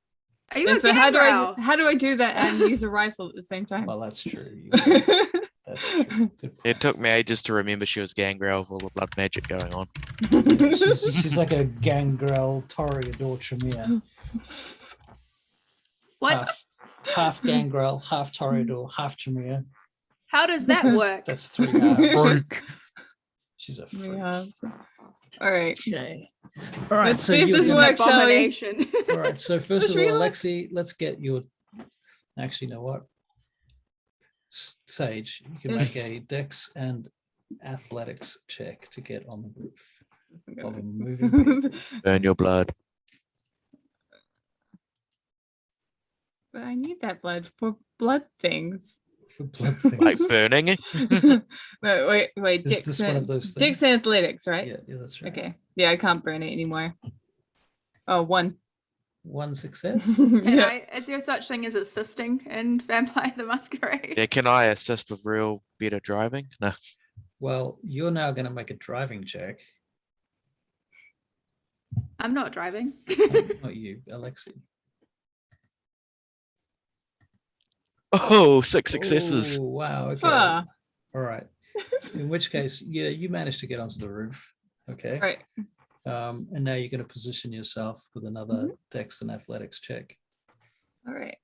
Are you Yes, a but gangrel? how do I do that and use a rifle at the same time? Well, that's true. That's true. Good It point. took me ages to remember she was gangrel with all the blood magic going on. She's like a gangrel Toreador Tremere. What? Half gangrel, half Toreador, half Tremere. How does that work? That's 3 halves. Freak. She's a freak. Yeah. All right. Okay. All right. Let's So see if you- this you- works, shall we? Abomination. All right. So first Just of all, reload. Alexi, let's get your. Actually, you know what? Sage, you can make a Dex and Athletics check to get on the roof of a moving vehicle. Burn your blood. But I need that blood for blood things. For blood things. Like burning. Wait. Is this one of those Dix things? and athletics, right? Yeah, that's right. Okay. Yeah, I can't burn it anymore. Oh, 1. One success. Yeah. Is there such thing as assisting in Vampire the Masquerade? Yeah, can I assist with real better driving? No. Well, you're now going to make a driving check. I'm not driving. Not you, Alexi. Oh, 6 successes. Oh, wow. Okay. Huh. All right. In which case, yeah, you managed to get onto the roof. Okay. Right. And now you're going to position yourself with another Dex and Athletics check. All right.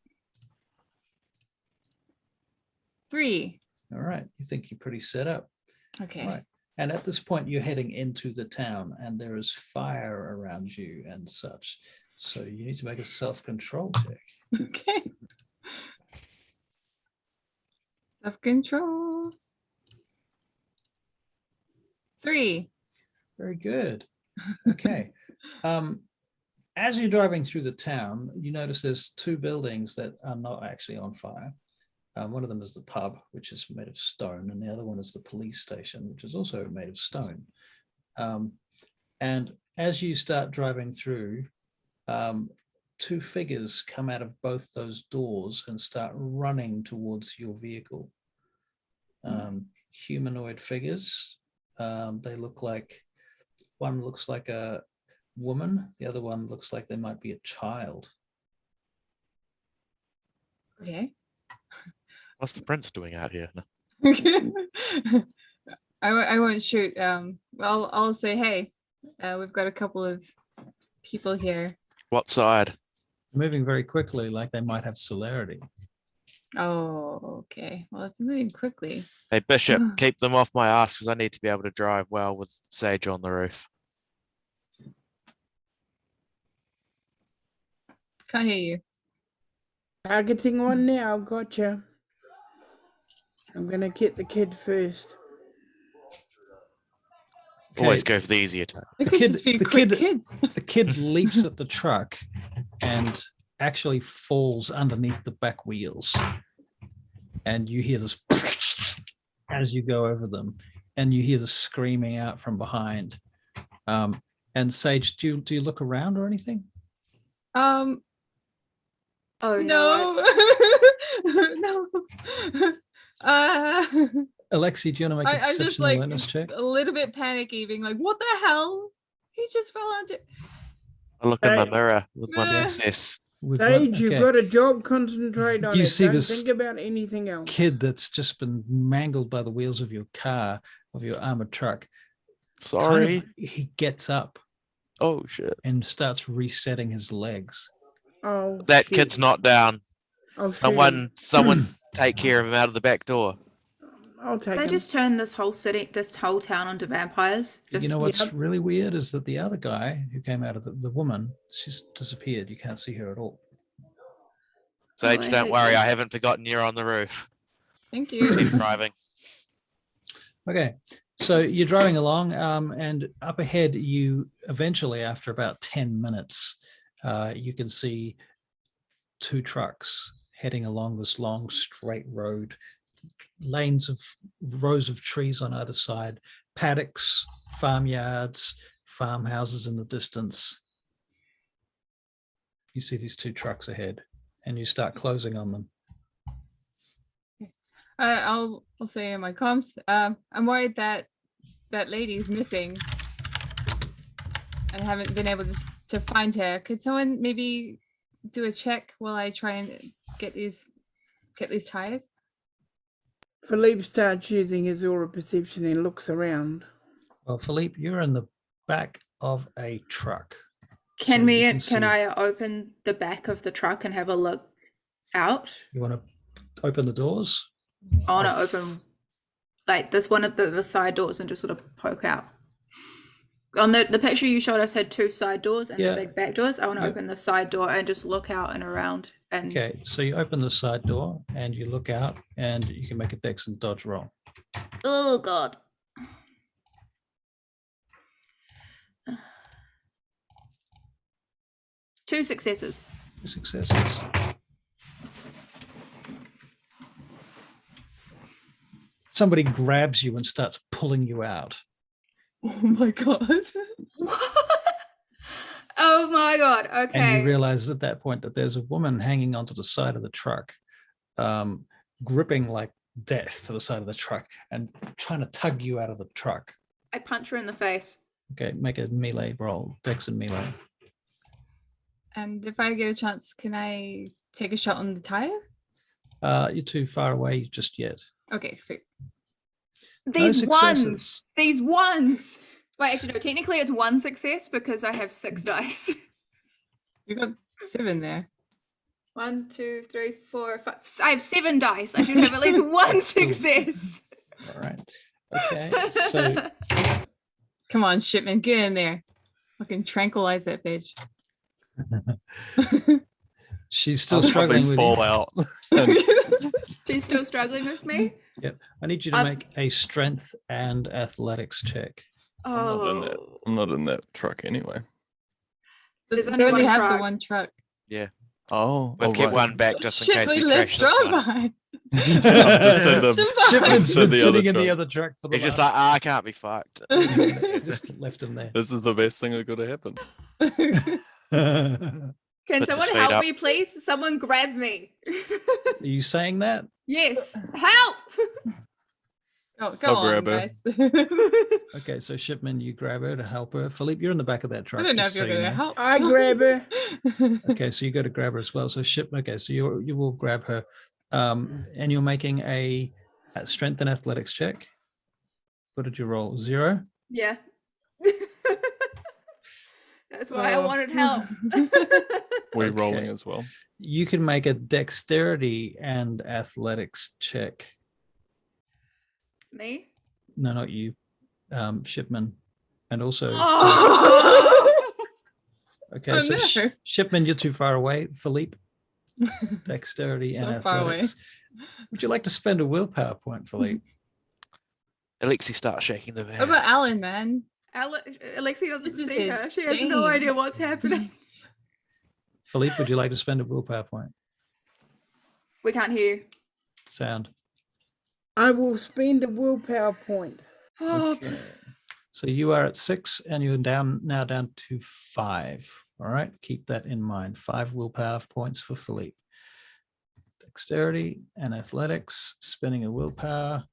3. All right, you think you're pretty set up. Okay. Right. And at this point, you're heading into the town and there is fire around you and such. So you need to make a self-control check. Okay. Self-control. 3. Very good. Okay. As you're driving through the town, you notice there's 2 buildings that are not actually on fire. One of them is the pub, which is made of stone, and the other one is the police station, which is also made of stone. And as you start driving through, 2 figures come out of both those doors and start running towards your vehicle. Humanoid figures. They look like, one looks like a woman, the other one looks like they might be a child. Okay. What's the prince doing out here? I won't shoot. I'll say, hey, we've got a couple of people here. What side? Moving very quickly, like they might have celerity. Oh, okay. Well, it's moving quickly. Hey, Bishop, keep them off my ass because I need to be able to drive well with Sage on the roof. Can't hear you. Targeting one now, gotcha. I'm gonna get the kid first. Always Okay. go for the easy attack. It The could kid- just be the quick kid- kids. The kid leaps at the truck and actually falls underneath the back wheels. And you hear this as you go over them, and you hear the screaming out from behind. And Sage, do you look around or anything? Oh no. No. No. Alexi, do you want to make a I'm just perception like awareness check? a little bit panicky, being like, what the hell? He just fell onto. I look in my Hey. mirror with one Yeah. success. With Sage, you've okay. got a job, concentrate on You it. see Don't this think about anything else. kid that's just been mangled by the wheels of your car, of your armored truck. Sorry. He gets up Oh shit. and starts resetting his legs. Oh, That shit. kid's not down. I'll shoot him. Someone take care of him out of the back door. I'll take They him. just turned this whole town onto vampires. You know what's Yep. really weird is that the other guy who came out of the woman, she's disappeared. You can't see her at all. Sage, I don't hate worry, this. I haven't forgotten you're on the roof. Thank Keep you. driving. Okay, so you're driving along, and up ahead, you eventually, after about 10 minutes, you can see 2 trucks heading along this long straight road, lanes of rows of trees on either side, paddocks, farmyards, farmhouses in the distance. You see these 2 trucks ahead, and you start closing on them. I'll say in my comms. I'm worried that that lady's missing, and I haven't been able to find her. Could someone maybe do a check while I try and get these tires? Philippe starts using his aura perception and looks around. Well, Philippe, you're in the back of a truck. Can So we? you can Can see- I open the back of the truck and have a look out? You want to open the doors? I want to open like this one at the side doors and just sort of poke out. On the picture you showed us had 2 side doors and Yeah. the big back doors. I want to Yeah. open the side door and just look out and around. And Okay, so you open the side door and you look out, and you can make a dex and dodge roll. oh god. Two successes. 2 successes. Somebody grabs you and starts pulling you out. Oh my god. Oh my god. And Okay. you realize at that point that there's a woman hanging onto the side of the truck, gripping like death to the side of the truck and trying to tug you out of the truck. I punch her in the face. Okay, make a melee roll, dex and melee. And if I get a chance, can I take a shot on the tire? You're too far away just yet. Okay, sweet. These ones. successes. These ones. Wait, actually, no. Technically, it's 1 success because I have 6 dice. You got 7 there. 1, 2, 3, 4, 5. I have 7 dice. I should have at least one success. All right. Okay. So Come on, Shipman, get in there. Fucking tranquilize that bitch. she's still I'll probably struggling with fall you. out. She's still struggling with me. Yep. I need you to Um, make a strength and athletics check. Oh, I'm not in that truck anyway. There's We only only one have truck. the one truck. Oh, We'll keep right. one back just in Shit, case we left crash this one. behind. Just in the- Shipman's Just been in the other sitting in the truck. other truck for the He's just last- like, I can't be fucked. just left him there. This is the best thing that could have happened. Are can Put the someone speed help up. me, please? Someone grab me. you saying that? Yes, help! Go I'll on, grab her. guys. Okay, so Shipman, you grab her to help her. Philippe, you're in the back of that truck. I don't know if just you're so you gonna know. help. I grab her. Okay, so you go to grab her as well. So Shipman, okay, so you will grab her, and you're making a strength and athletics check. What did you roll? 0. Yeah. That's why I Oh. wanted help. We're Okay. rolling as well. You can make a dexterity and athletics check. Me? No, not you, Shipman, and also. Oh! Okay, Oh, so no. Shipman, you're too far away. Philippe, dexterity and So far away. athletics. Would you like to spend a willpower point, Philippe? Alexi starts shaking the What van. about Alan, man? Alexi doesn't This is see his her. She has no game. idea what's happening. Philippe, would you like to spend a willpower point? We can't hear you. Sound. I will spend a willpower point. Oh, Okay. So you are at 6 and you're now down to 5. All right, keep that in mind. 5 willpower points for Philippe. Dexterity and athletics, spending a willpower.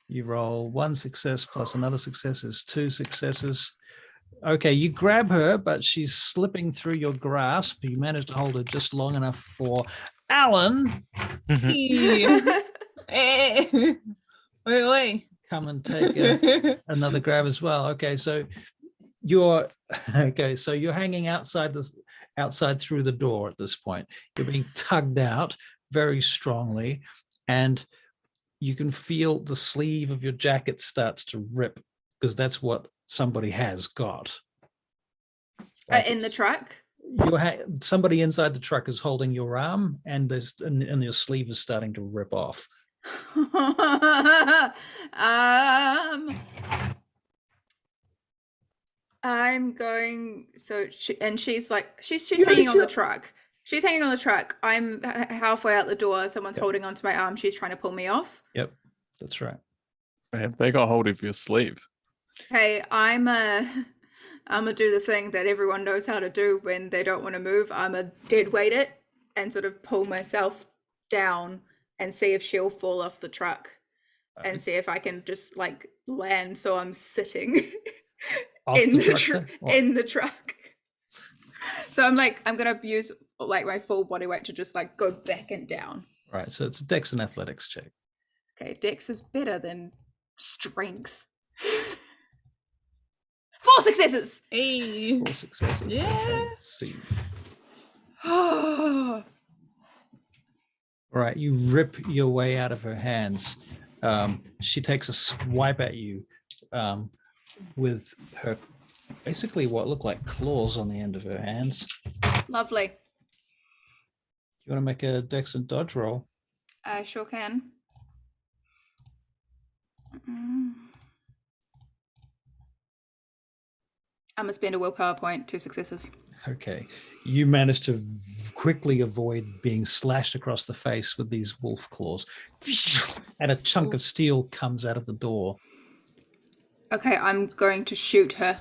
You roll 1 success plus another success is 2 successes. Okay, you grab her, but she's slipping through your grasp. You manage to hold her just long enough for Alan. Hey. Wait. Come and take another grab as well. Okay, so you're hanging outside through the door at this point. You're being tugged out very strongly, and you can feel the sleeve of your jacket starts to rip because that's what somebody has got. Like in the it's- truck? somebody inside the truck is holding your arm, and and your sleeve is starting to rip off. I'm going. So she's like she's You hanging on the should- truck. She's hanging on the truck. I'm halfway out the door. Someone's Yep. holding onto my arm. She's trying to pull me off. Yep, that's right. Have they got hold of your sleeve? Hey, I'm gonna do the thing that everyone knows how to do when they don't want to move. I'm a dead weight it and sort of pull myself down and see if she'll fall off the truck and see if I can just like land so I'm sitting Off in the truck truck there? What? in the truck. So I'm gonna use like my full body weight to just like go back and down. Right, so it's a dex and athletics check. Okay, dex is better than strength. 4 successes. Hey. 4 successes. Okay, Yeah. let's see. Oh, All right, you rip your way out of her hands. She takes a swipe at you with her basically what look like claws on the end of her hands. lovely. You want to make a dex and dodge roll? I sure can. I'm gonna spend a willpower point, 2 successes. Okay, you manage to quickly avoid being slashed across the face with these wolf claws, and a chunk of steel comes out of the door. Okay, I'm going to shoot her.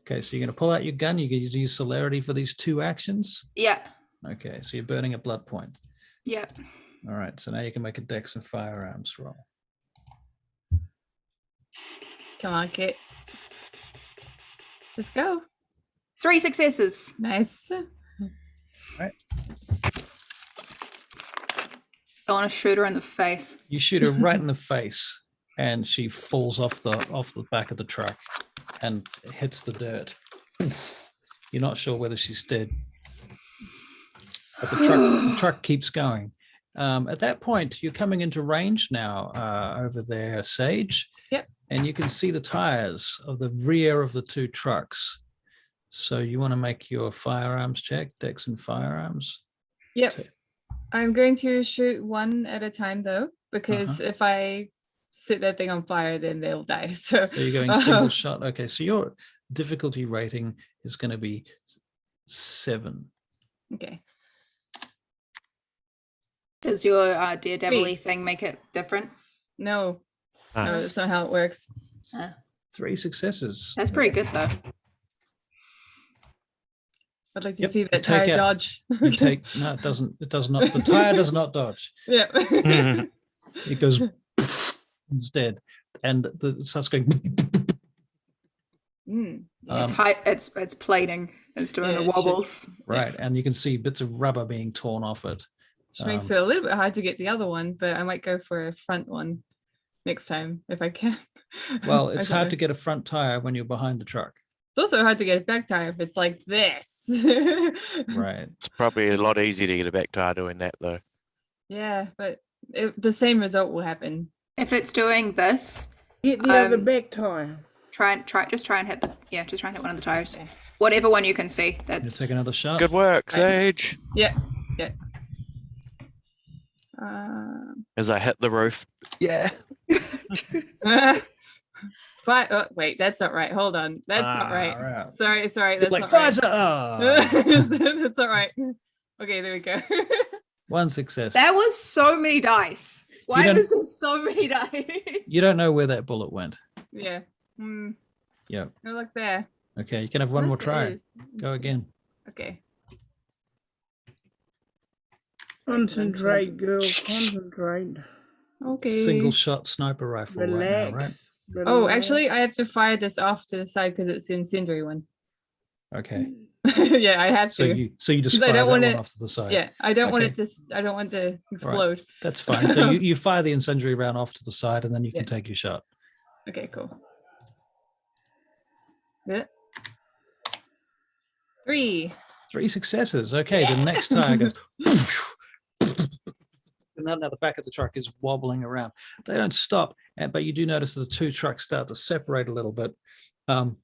Okay, so you're going to pull out your gun. You can use celerity for these 2 actions. Yeah, Okay, so you're burning a blood point. yeah. All right, so now you can make a dex and firearms roll. Come on, Kit. Let's go. 3 successes. Nice. I want to shoot her in the face. You shoot her right in the face, and she falls off the back of the truck and hits the dirt. You're not sure whether she's dead. but the truck keeps going. At that point, you're coming into range now over there, Sage. Yep. And you can see the tires of the rear of the two trucks. So you want to make your firearms check, Dex and firearms. Yep. I'm going to shoot one at a time though, because if I set that thing on fire, then they'll die. So you're going single shot. Okay, so your difficulty rating is going to be 7. Okay. Does your daredevil thing make it different? No. Ah. No, that's not how it works. 3 successes. That's pretty good though. I'd like to Yep, see you that take tire out- dodge. You take no, it doesn't. It does not. The tire does not dodge. Yeah. It goes instead, and it starts going. Mm. It's high. It's plating. It's doing Yeah, the it should- wobbles. Right, and you can see bits of rubber being torn off it. Which makes it a little bit hard to get the other one, but I might go for a front one next time if I can. Well, I it's don't hard know. to get a front tire when you're behind the truck. It's also hard to get a back tire if it's like this. Right. It's probably a lot easier to get a back tire doing that though. Yeah, but the same result will happen. If it's doing this, Hit the other back tire. just try and hit one of the tires. Whatever one you can see. You That's take another shot. Good work, Sage. Yeah, yeah. As I hit the roof. Yeah. Oh, wait, that's not right. Hold on, that's not right. Right. Sorry, that's Like not right. Pfizer. Oh. That's not right. Okay, there we go. 1 success. That was so many dice. Why don't- was there so many dice? You don't know where that bullet went. Yeah. Yeah. No luck there. Okay, you can have one more Unless it try. is. Go again. Okay. Concentrate, girl. Concentrate. Okay. Single shot sniper rifle right now, right? Relax. Oh, relax. actually, I have to fire this off to the side because it's the incendiary one. Okay. Yeah, I have So to. you just 'Cause I fire that don't want one it- off to the side. Yeah, I don't want Okay. it to. I don't want to explode. That's fine. So you fire the incendiary round off to the side, and then you can Yeah. take your shot. Okay, cool. Yeah. 3. 3 successes. Okay, the next tire goes. And now the back of the truck is wobbling around. They don't stop, but you do notice that the two trucks start to separate a little bit. And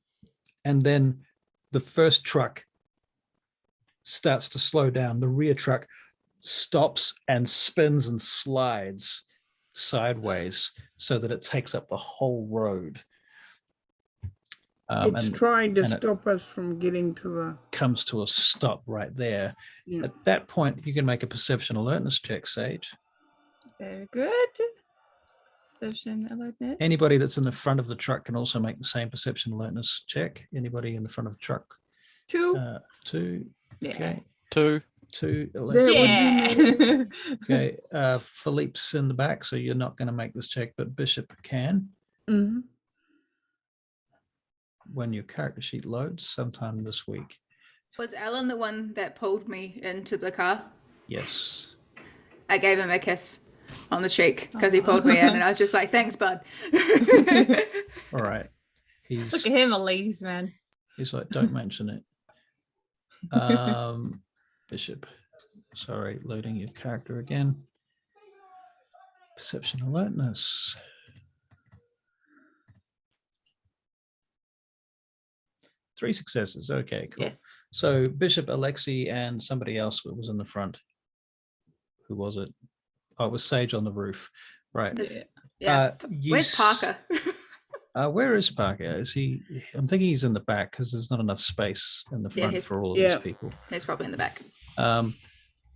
then the first truck starts to slow down. The rear truck stops and spins and slides sideways so that it takes up the whole road. It's And trying to and it- stop us from getting to the. comes to a stop right there. Yeah. At that point, you can make a perception alertness check, Sage. Very good. Perception alertness. Anybody that's in the front of the truck can also make the same perception alertness check. Anybody in the front of the truck? 2. 2. Yeah. Okay. 2. 2. There would be Yeah. Okay. Philippe's in the back, so you're not going to make this check, but Bishop can Mhm. when your character sheet loads sometime this week. Was Alan the one that pulled me into the car? Yes. I gave him a kiss on the cheek because he pulled me in, and I was just like, "Thanks, bud." All right. Look He's at him, a ladies' man. like, don't mention it. Bishop. Sorry, loading your character again. Perception alertness. 3 successes. Okay, cool. Yes. So Bishop, Alexi, and somebody else was in the front. Who was it? Oh, it was Sage on the roof. Right. It's- yeah. you Where's s- Parker? Where is Parker? Is he? I'm thinking he's in the back because there's not enough space in the Yeah, front he's- for all of Yeah. these people. He's probably in the back.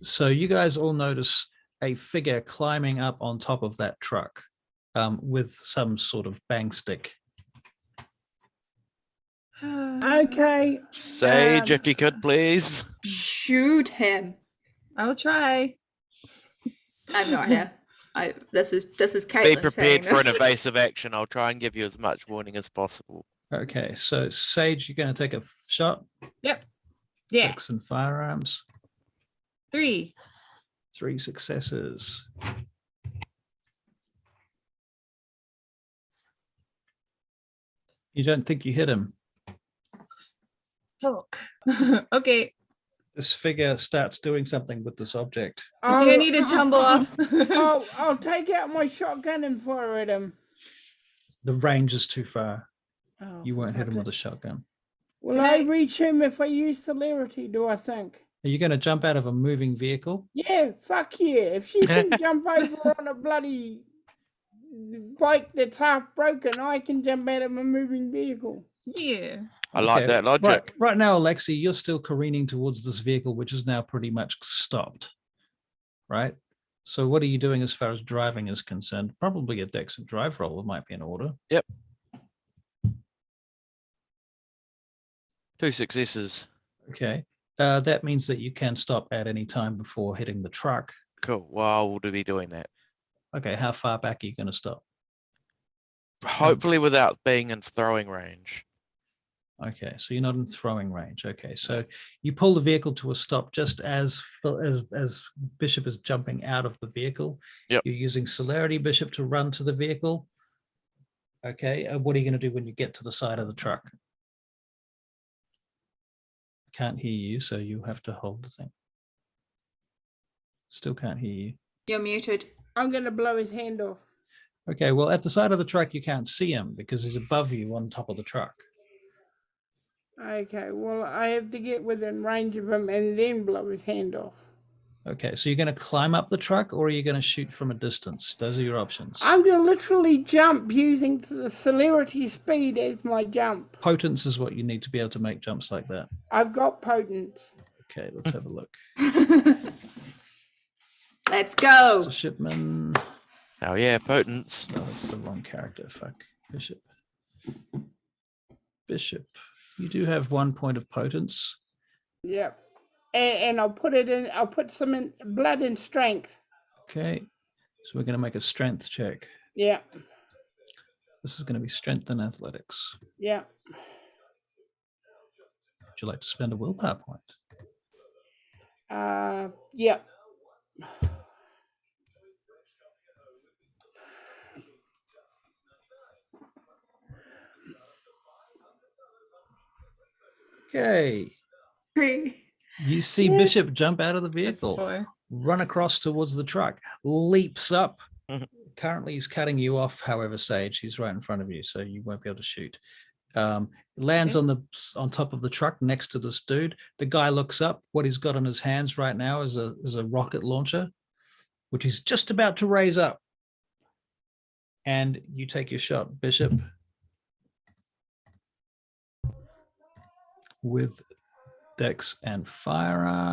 So you guys all notice a figure climbing up on top of that truck with some sort of bang stick. Okay. Sage, if you could please. Shoot him. I'll try. I'm not here. This is Be Caitlin prepared saying for an this. evasive action. I'll try and give you as much warning as possible. Okay, so Sage, you're going to take a shot. Yeah. Dex and firearms. 3. 3 successes. You don't think you hit him? Fuck. Okay. This figure starts doing something with this object. You need to tumble off. I'll take out my shotgun and fire at him. The range is too far. Oh, You won't hit him with fuck a shotgun. Will Can I I- reach him if I use celerity, do I think? Are you going to jump out of a moving vehicle? Yeah, fuck yeah. If she can jump over on a bloody bike that's half broken, I can jump out of a moving vehicle. Yeah. I like Okay, that logic. Right now, Alexi, you're still careening towards this vehicle, which is now pretty much stopped. Right? So what are you doing as far as driving is concerned? Probably a dex and drive roll might be in order. Yep. 2 successes. Okay. That means that you can stop at any time before hitting the truck. Cool. Well, we'll be doing that. Okay, how far back are you going to stop? Hopefully without being in throwing range. Okay, so you're not in throwing range. Okay, so you pull the vehicle to a stop just as Bishop is jumping out of the vehicle. Yep. You're using celerity, Bishop, to run to the vehicle. Okay, and what are you going to do when you get to the side of the truck? Can't hear you, so you have to hold the thing. Still can't hear you. You're muted. I'm going to blow his hand off. Okay, well, at the side of the truck, you can't see him because he's above you on top of the truck. Okay, well, I have to get within range of him and then blow his hand off. Okay, so you're going to climb up the truck or are you going to shoot from a distance? Those are your options. I'm going to literally jump using the celerity speed as my jump. Potence is what you need to be able to make jumps like that. I've got potence. Okay, let's have a look. Let's go. Mr. Shipman. Oh yeah, potence. Oh, that's the wrong character. Fuck. Bishop. Bishop. You do have 1 point of potence. Yep. And I'll put it in, I'll put some in blood and strength. Okay. So we're going to make a strength check. Yeah. This is going to be strength and athletics. Yeah. Would you like to spend a willpower point? Yeah. Okay. You see Yes. Bishop jump out of the That's vehicle, 4. run across towards the truck, leaps up. Currently, he's cutting you off, however, Sage. He's right in front of you, so you won't be able to shoot. Lands Okay. on top of the truck next to this dude. The guy looks up. What he's got in his hands right now is a rocket launcher, which he's just about to raise up. And you take your shot, Bishop, with dex and firearms.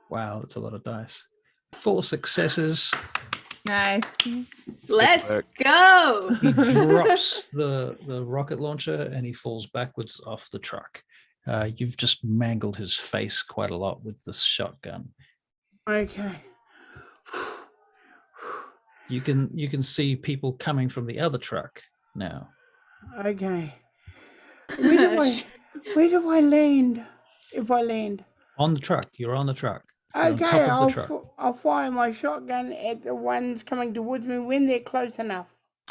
Wow, that's a lot of dice. 4 successes. Nice. Let's work. go. He drops the rocket launcher and he falls backwards off the truck. You've just mangled his face quite a lot with this shotgun. Okay. You can see people coming from the other truck now. Okay. Where do I land? If I land. On the truck. You're on the truck. You're on Okay, top of the truck. I'll fire my shotgun at the ones coming towards me when they're close enough.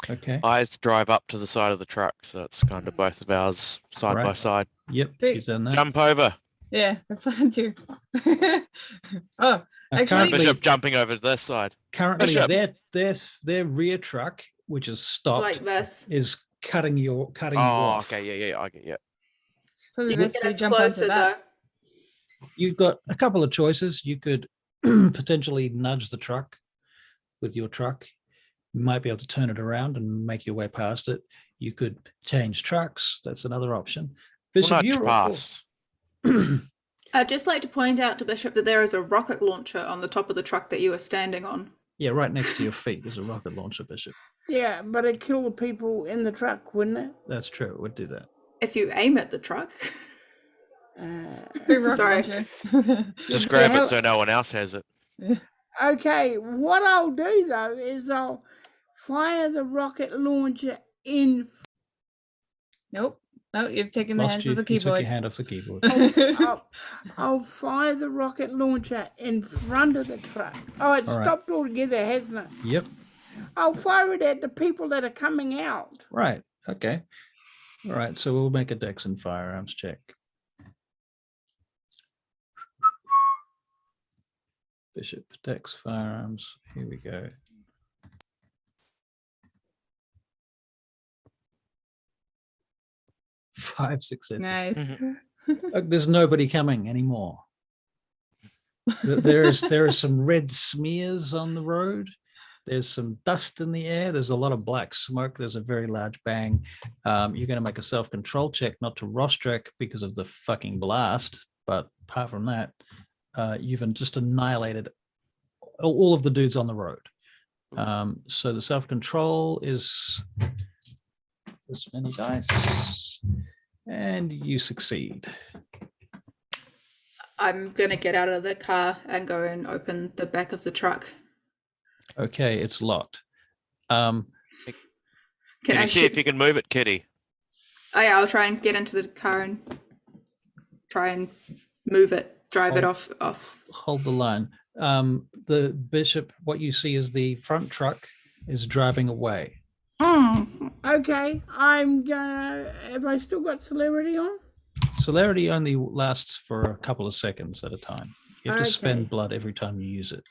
Okay. I drive up to the side of the truck, so it's kind of both of ours side by Right. side. Yep. Sweet. You've done that. Jump over. Yeah, I plan to. Oh, Now, actually- Bishop jumping over to this side. currently Bishop. their rear truck, which is It's stopped, like this. is cutting you Oh, off. okay, yeah, I get yeah. probably You best can we have jump onto closer that. though. You've got a couple of choices. You could potentially nudge the truck with your truck. You might be able to turn it around and make your way past it. You could change trucks. That's another option. We'll Bishop, nudge you're past. I'd just like to point out to Bishop that there is a rocket launcher on the top of the truck that you are standing on. Yeah, right next to your feet. There's a rocket launcher, Bishop. Yeah, but it'd kill the people in the truck, wouldn't it? That's true. It would do that. If you aim at the truck. Free rocket Sorry. launcher. Just the grab hell- it so no one else has it. Okay, what I'll do though is I'll fire the rocket launcher in. Nope. No, you've taken the Lost hands you. of the You took your keyboard. hand off the keyboard. I'll fire the rocket launcher in front of the truck. Oh, it's All right. stopped altogether, hasn't it? Yep. I'll fire it at the people that are coming out. Right. Okay. All right. So we'll make a dex and firearms check. Bishop, dex, firearms. Here we go. Five successes. Nice. There's nobody coming anymore. There are some red smears on the road. There's some dust in the air. There's a lot of black smoke. There's a very large bang. You're going to make a self-control check, not to Rostrek because of the fucking blast. But apart from that, you've just annihilated all of the dudes on the road. So the self-control is this many dice, and you succeed. I'm gonna get out of the car and go and open the back of the truck. Okay, it's locked. Can you see if you can move it, Kitty? Oh yeah, I'll try and get into the car and try and move it, drive it off. Hold the line. The bishop, what you see is the front truck is driving away. Okay, I'm gonna. Have I still got celerity on? Celerity only lasts for a couple of seconds at a time. You have to Okay. spend blood every time you use it.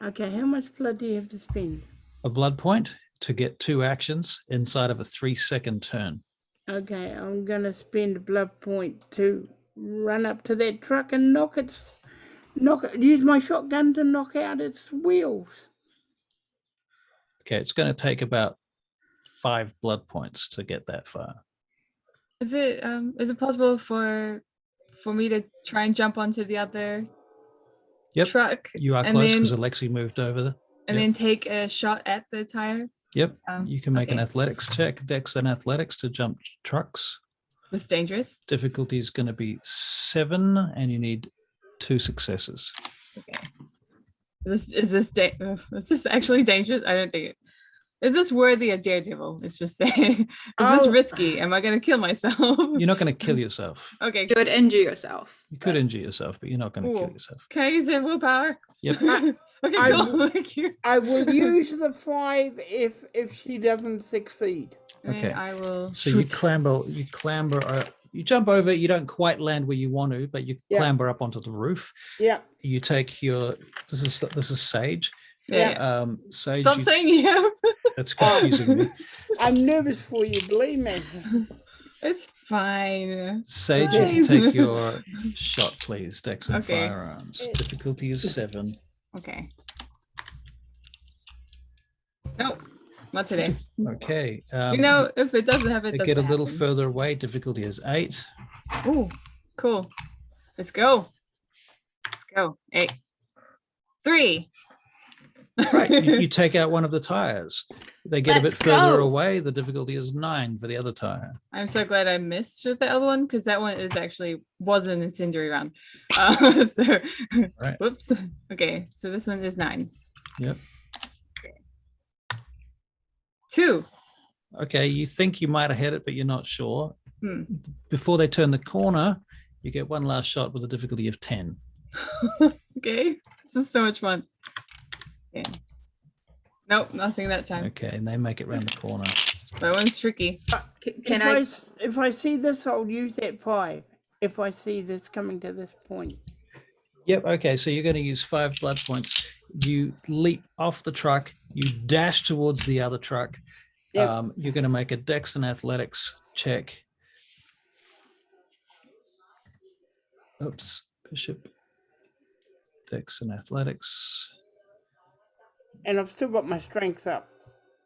Okay, how much blood do you have to spend? A blood point to get 2 actions inside of a 3-second turn. Okay, I'm gonna spend a blood point to run up to that truck and use my shotgun to knock out its wheels. Okay, it's going to take about 5 blood points to get that far. Is it possible for me to try and jump onto the other Yep. truck You are and close then- because Alexi moved over there. and Yep. then take a shot at the tire? Yep. You can make an okay. athletics check, dex and athletics to jump trucks. This dangerous. Difficulty is going to be 7 and you need 2 successes. Okay. Is this actually dangerous? I don't think it. Is this worthy of Daredevil? It's just saying. Is this Oh. risky? Am I going to kill myself? You're not going to kill yourself. Okay. You would injure yourself. You could injure yourself, but you're not going to kill Ooh. yourself. Can I use it willpower? Yep. Okay, I- cool. Thank you. I will use the 5 if she doesn't succeed. Okay. And I will. So you clamber, you jump over, you don't quite land where you want to, but you Yeah. clamber up onto the roof. Yeah. You take your, this is Sage. Yeah. Sage, Stop saying you. that's confusing me. I'm nervous for you, believe me. It's fine. Sage, you can take your shot, please. Dex and Okay. firearms. Difficulty is 7. Okay. Nope. Not today. Okay. If it doesn't happen, it They get a doesn't little happen. further away. Difficulty is 8. Ooh, cool. Let's go. Let's go. 8. 3. Right. You take out one of the tires. They get a bit Let's further go. away. The difficulty is 9 for the other tire. I'm so glad I missed with the other one because that one was an incendiary round. So, Right. whoops. Okay, so this one is 9. Yep. 2. Okay. You think you might have hit it, but you're not sure. Hmm. Before they turn the corner, you get one last shot with a difficulty of 10. Okay, this is so much fun. Okay. Nope, nothing that time. Okay. And they make it round the corner. That one's tricky. Can I? If I see this, I'll use that 5. If I see this coming to this point. Yep. Okay. So you're going to use 5 blood points. You leap off the truck. You dash towards the other truck. Yep. You're going to make a dex and athletics check. Oops. Bishop. Dex and athletics. And I've still got my strength up.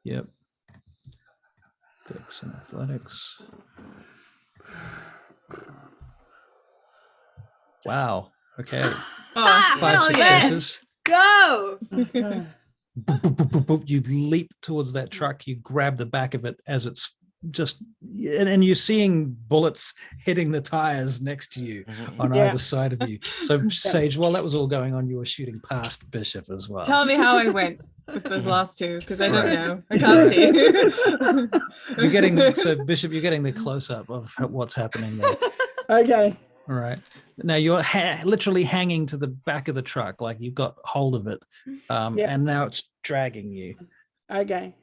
Yep. Dex and athletics. Wow. Okay. Oh, 5 hell successes. Go! Okay. Boop, boop, boop, boop, boop. You leap towards that truck. You grab the back of it as it's just, and you're seeing bullets hitting the tires next to you on Yeah. either side of you. So, Sage, while that was all going on, you were shooting past Bishop as well. tell me how I went with those last 2 because I don't Right. know. I can't see. You're getting so Bishop. You're getting the close up of what's happening there. Okay. All right. Now you're literally hanging to the back of the truck, like you've got hold of it, Yeah. and now it's dragging you. Okay.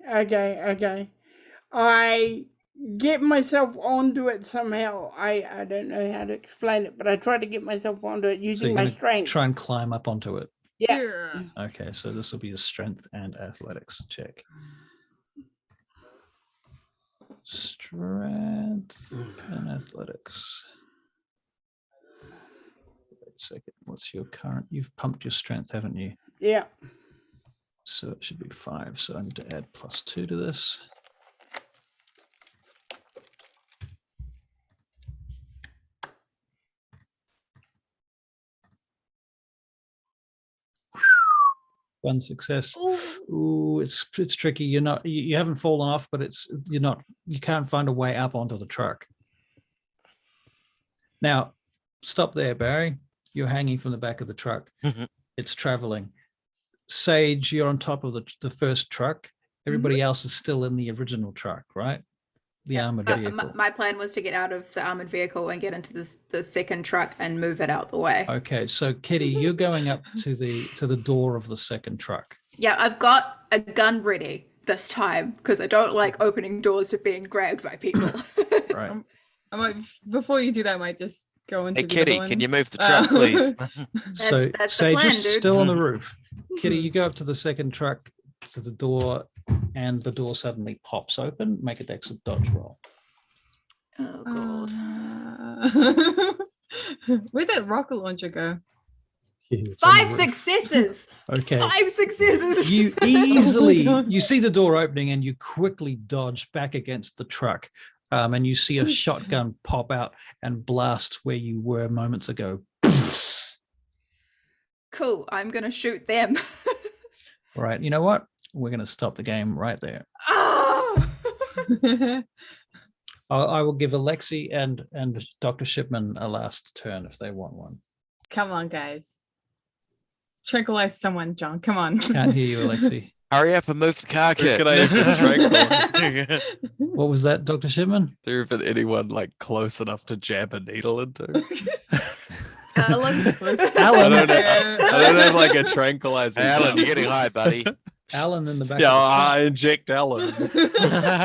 I get myself onto it somehow. I don't know how to explain it, but I try to get myself onto it So using you're my going to strength. try and climb up onto it. Yeah. Okay, so this will be a strength and athletics check. Strength and athletics. Wait a second. What's your current? You've pumped your strength, haven't you? Yeah. So it should be 5. So I need to add +2 to this. One success. Ooh, it's tricky. You haven't fallen off, but you can't find a way up onto the truck. Now, stop there, Barry. You're hanging from the back of the truck. It's traveling. Sage, you're on top of the first truck. Everybody else is still in the original truck, right? The armored vehicle. My plan was to get out of the armored vehicle and get into the second truck and move it out the way. Okay, so Kitty, you're going up to the door of the second truck. Yeah, I've got a gun ready this time because I don't like opening doors to being grabbed by people. Right. I might, before you do that, I might just go into Hey, the Kitty, other can one. you move the truck, please? So that's the Sage plan, is dude. still on the roof. Kitty, you go up to the second truck, to the door, and the door suddenly pops open. Make a dex of dodge roll. Oh god. Where'd that rocket launcher go? Yeah, it's on the 5 roof. successes. Okay. 5 successes. You Oh easily my God. you see the door opening and you quickly dodge back against the truck, and you see a shotgun pop out and blast where you were moments ago. Cool. I'm gonna shoot them. All right, you know what? We're going to stop the game right there. Ah! I will give Alexi and Dr. Shipman a last turn if they want one. Come on, guys. Tranquilize someone, John. Come on. Can't hear you, Alexi. Hurry up and move the car, Who kid. can I even tranquilize? What was that, Dr. Shipman? There even anyone like close enough to jab a needle into? Alan. Alan. I don't have like a tranquilizer. Alan, gun. you're getting high, buddy. Alan in the back. Yeah, of the truck. I inject Alan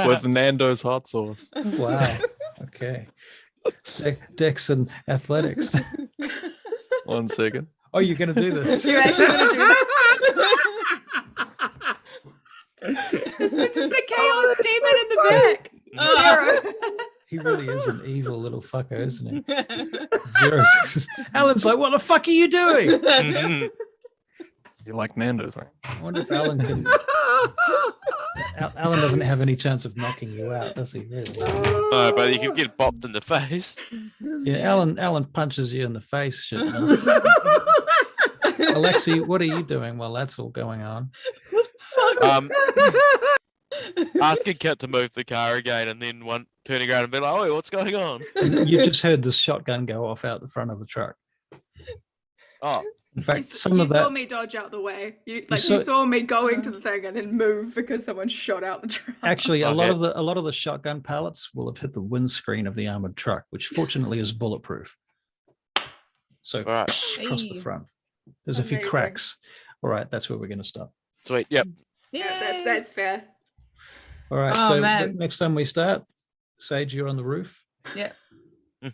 with Nando's hot sauce. Wow. Okay. Dex and athletics. 1 second. Oh, you're going to do this? You're actually gonna do this. It's just the chaos demon in the back. Zero. He really is an evil little fucker, isn't he? 0 6. Alan's like, what the fuck are you doing? You like Nando's, right? I wonder if Alan can. Alan doesn't have any chance of knocking you out, does he? Really? No, but you can get bopped in the face. Yeah, Alan punches you in the face. Shit. Man. Alexi, what are you doing while that's all going on? Asking Kit to move the car again, and then one turning around and be like, "Oh, what's going on?" And you just heard this shotgun go off out the front of the truck. Oh, In fact, You some of saw that. me dodge out the way. You saw- saw me going to the thing and then move because someone shot out the truck. Actually, a lot Okay. of the shotgun pallets will have hit the windscreen of the armored truck, which fortunately is bulletproof. So all right, across the Hey. front, there's a few Amazing. cracks. All right, that's where we're going to stop. sweet. Yep. Yeah, that's fair. All right, Oh, so man. next time we start, Sage, you're on the roof. Yeah.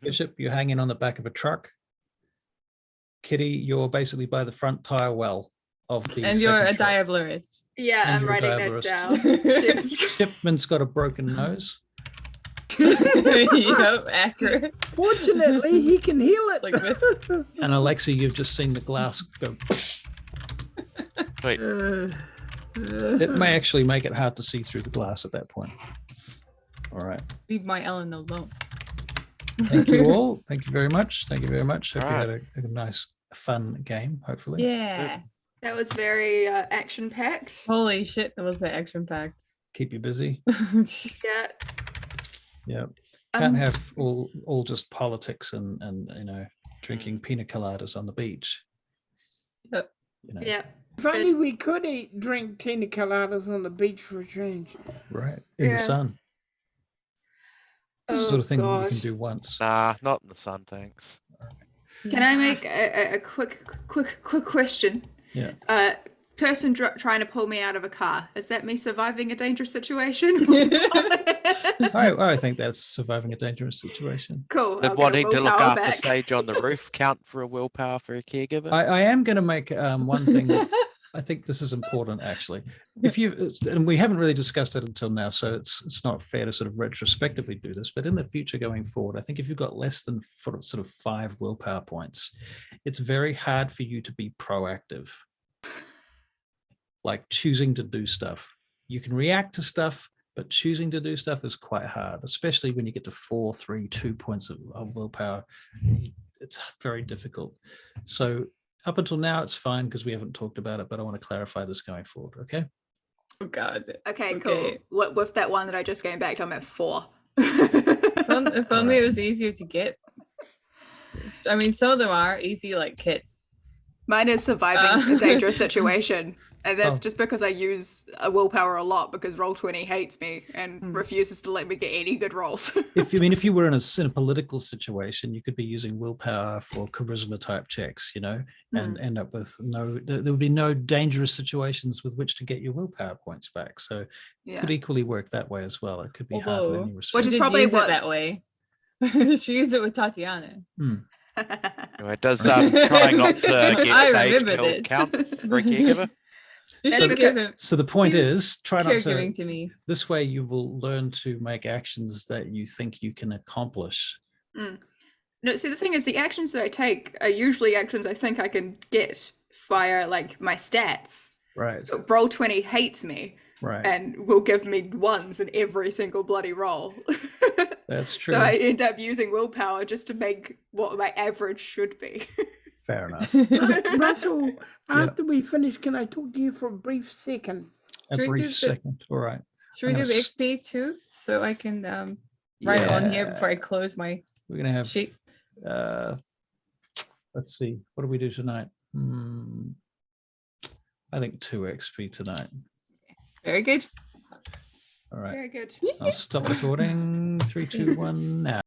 Bishop, you're hanging on the back of a truck. Kitty, you're basically by the front tire well of the. And you're a second truck. diablerist. Yeah, And I'm you're a writing that diabolist. down. Jesus. Shipman's got a broken nose. Yep, accurate. Fortunately, he can heal it. Like this. And Alexi, you've just seen the glass go. Sweet. It may actually make it hard to see through the glass at that point. All right. Leave my Ellen alone. Thank you all. Thank you very much. Thank you very much. Hope All you had a nice, fun game, hopefully. Yeah. That was very action packed. Holy shit, that was action packed. Keep you busy. Yeah. Yeah. Can't Um, have all just politics and drinking pina coladas on the beach. Yep. Yeah. If only we could drink pina coladas on the beach for a change. Right. In Yeah. the sun. It's the Oh, sort of thing that you God. can do once. Nah, not in the sun, thanks. Can I make a quick question? Yeah. person trying to pull me out of a car. Is that me surviving a dangerous situation? I think that's surviving a dangerous situation. Cool. Did I'll one get a need to look willpower after back. Sage on the roof count for a willpower for a caregiver? I am going to make one thing that I think this is important, actually. If you, and we haven't really discussed it until now, so it's not fair to sort of retrospectively do this, but in the future going forward, I think if you've got less than sort of 5 willpower points, it's very hard for you to be proactive, like choosing to do stuff. You can react to stuff, but choosing to do stuff is quite hard, especially when you get to 4, 3, 2 points of willpower. It's very difficult. So up until now, it's fine because we haven't talked about it, but I want to clarify this going forward, okay? Oh God. Okay, cool. What with that one that I just came back to, I'm at 4. If only it was easier to get. I mean, some of them are easy, like kits. Mine is surviving a dangerous situation. And that's just because I use a willpower a lot because Roll20 hates me and refuses to let me get any good rolls. If you were in a political situation, you could be using willpower for charisma type checks, you know, and end up with there would be no dangerous situations with which to get your willpower points back. So it could equally work that way as well. It could be hard in any respect. Which is She did probably use it that way. She used it with Tatiana. It does trying not to get I Sage remember killed this. count for a caregiver. You That's should give him So the point is, try not caregiving to. to me. This way, you will learn to make actions that you think you can accomplish. No, see, the thing is, the actions that I take are usually actions I think I can get via, like, my stats. Right. So Roll20 hates me Right. and will give me 1s in every single bloody roll. That's true. So I end up using willpower just to make what my average should be. Fair enough. Russell, after we finish, can I talk to you for a brief second? A Should we do brief the- second. All right. Should we I'm do the gonna XP too, so I can write it on here before I close my We're gonna have. sheet? Let's see. What do we do tonight? I think 2 XP tonight. Very good. All right. Very good. I'll stop recording. 3, 2, 1 now.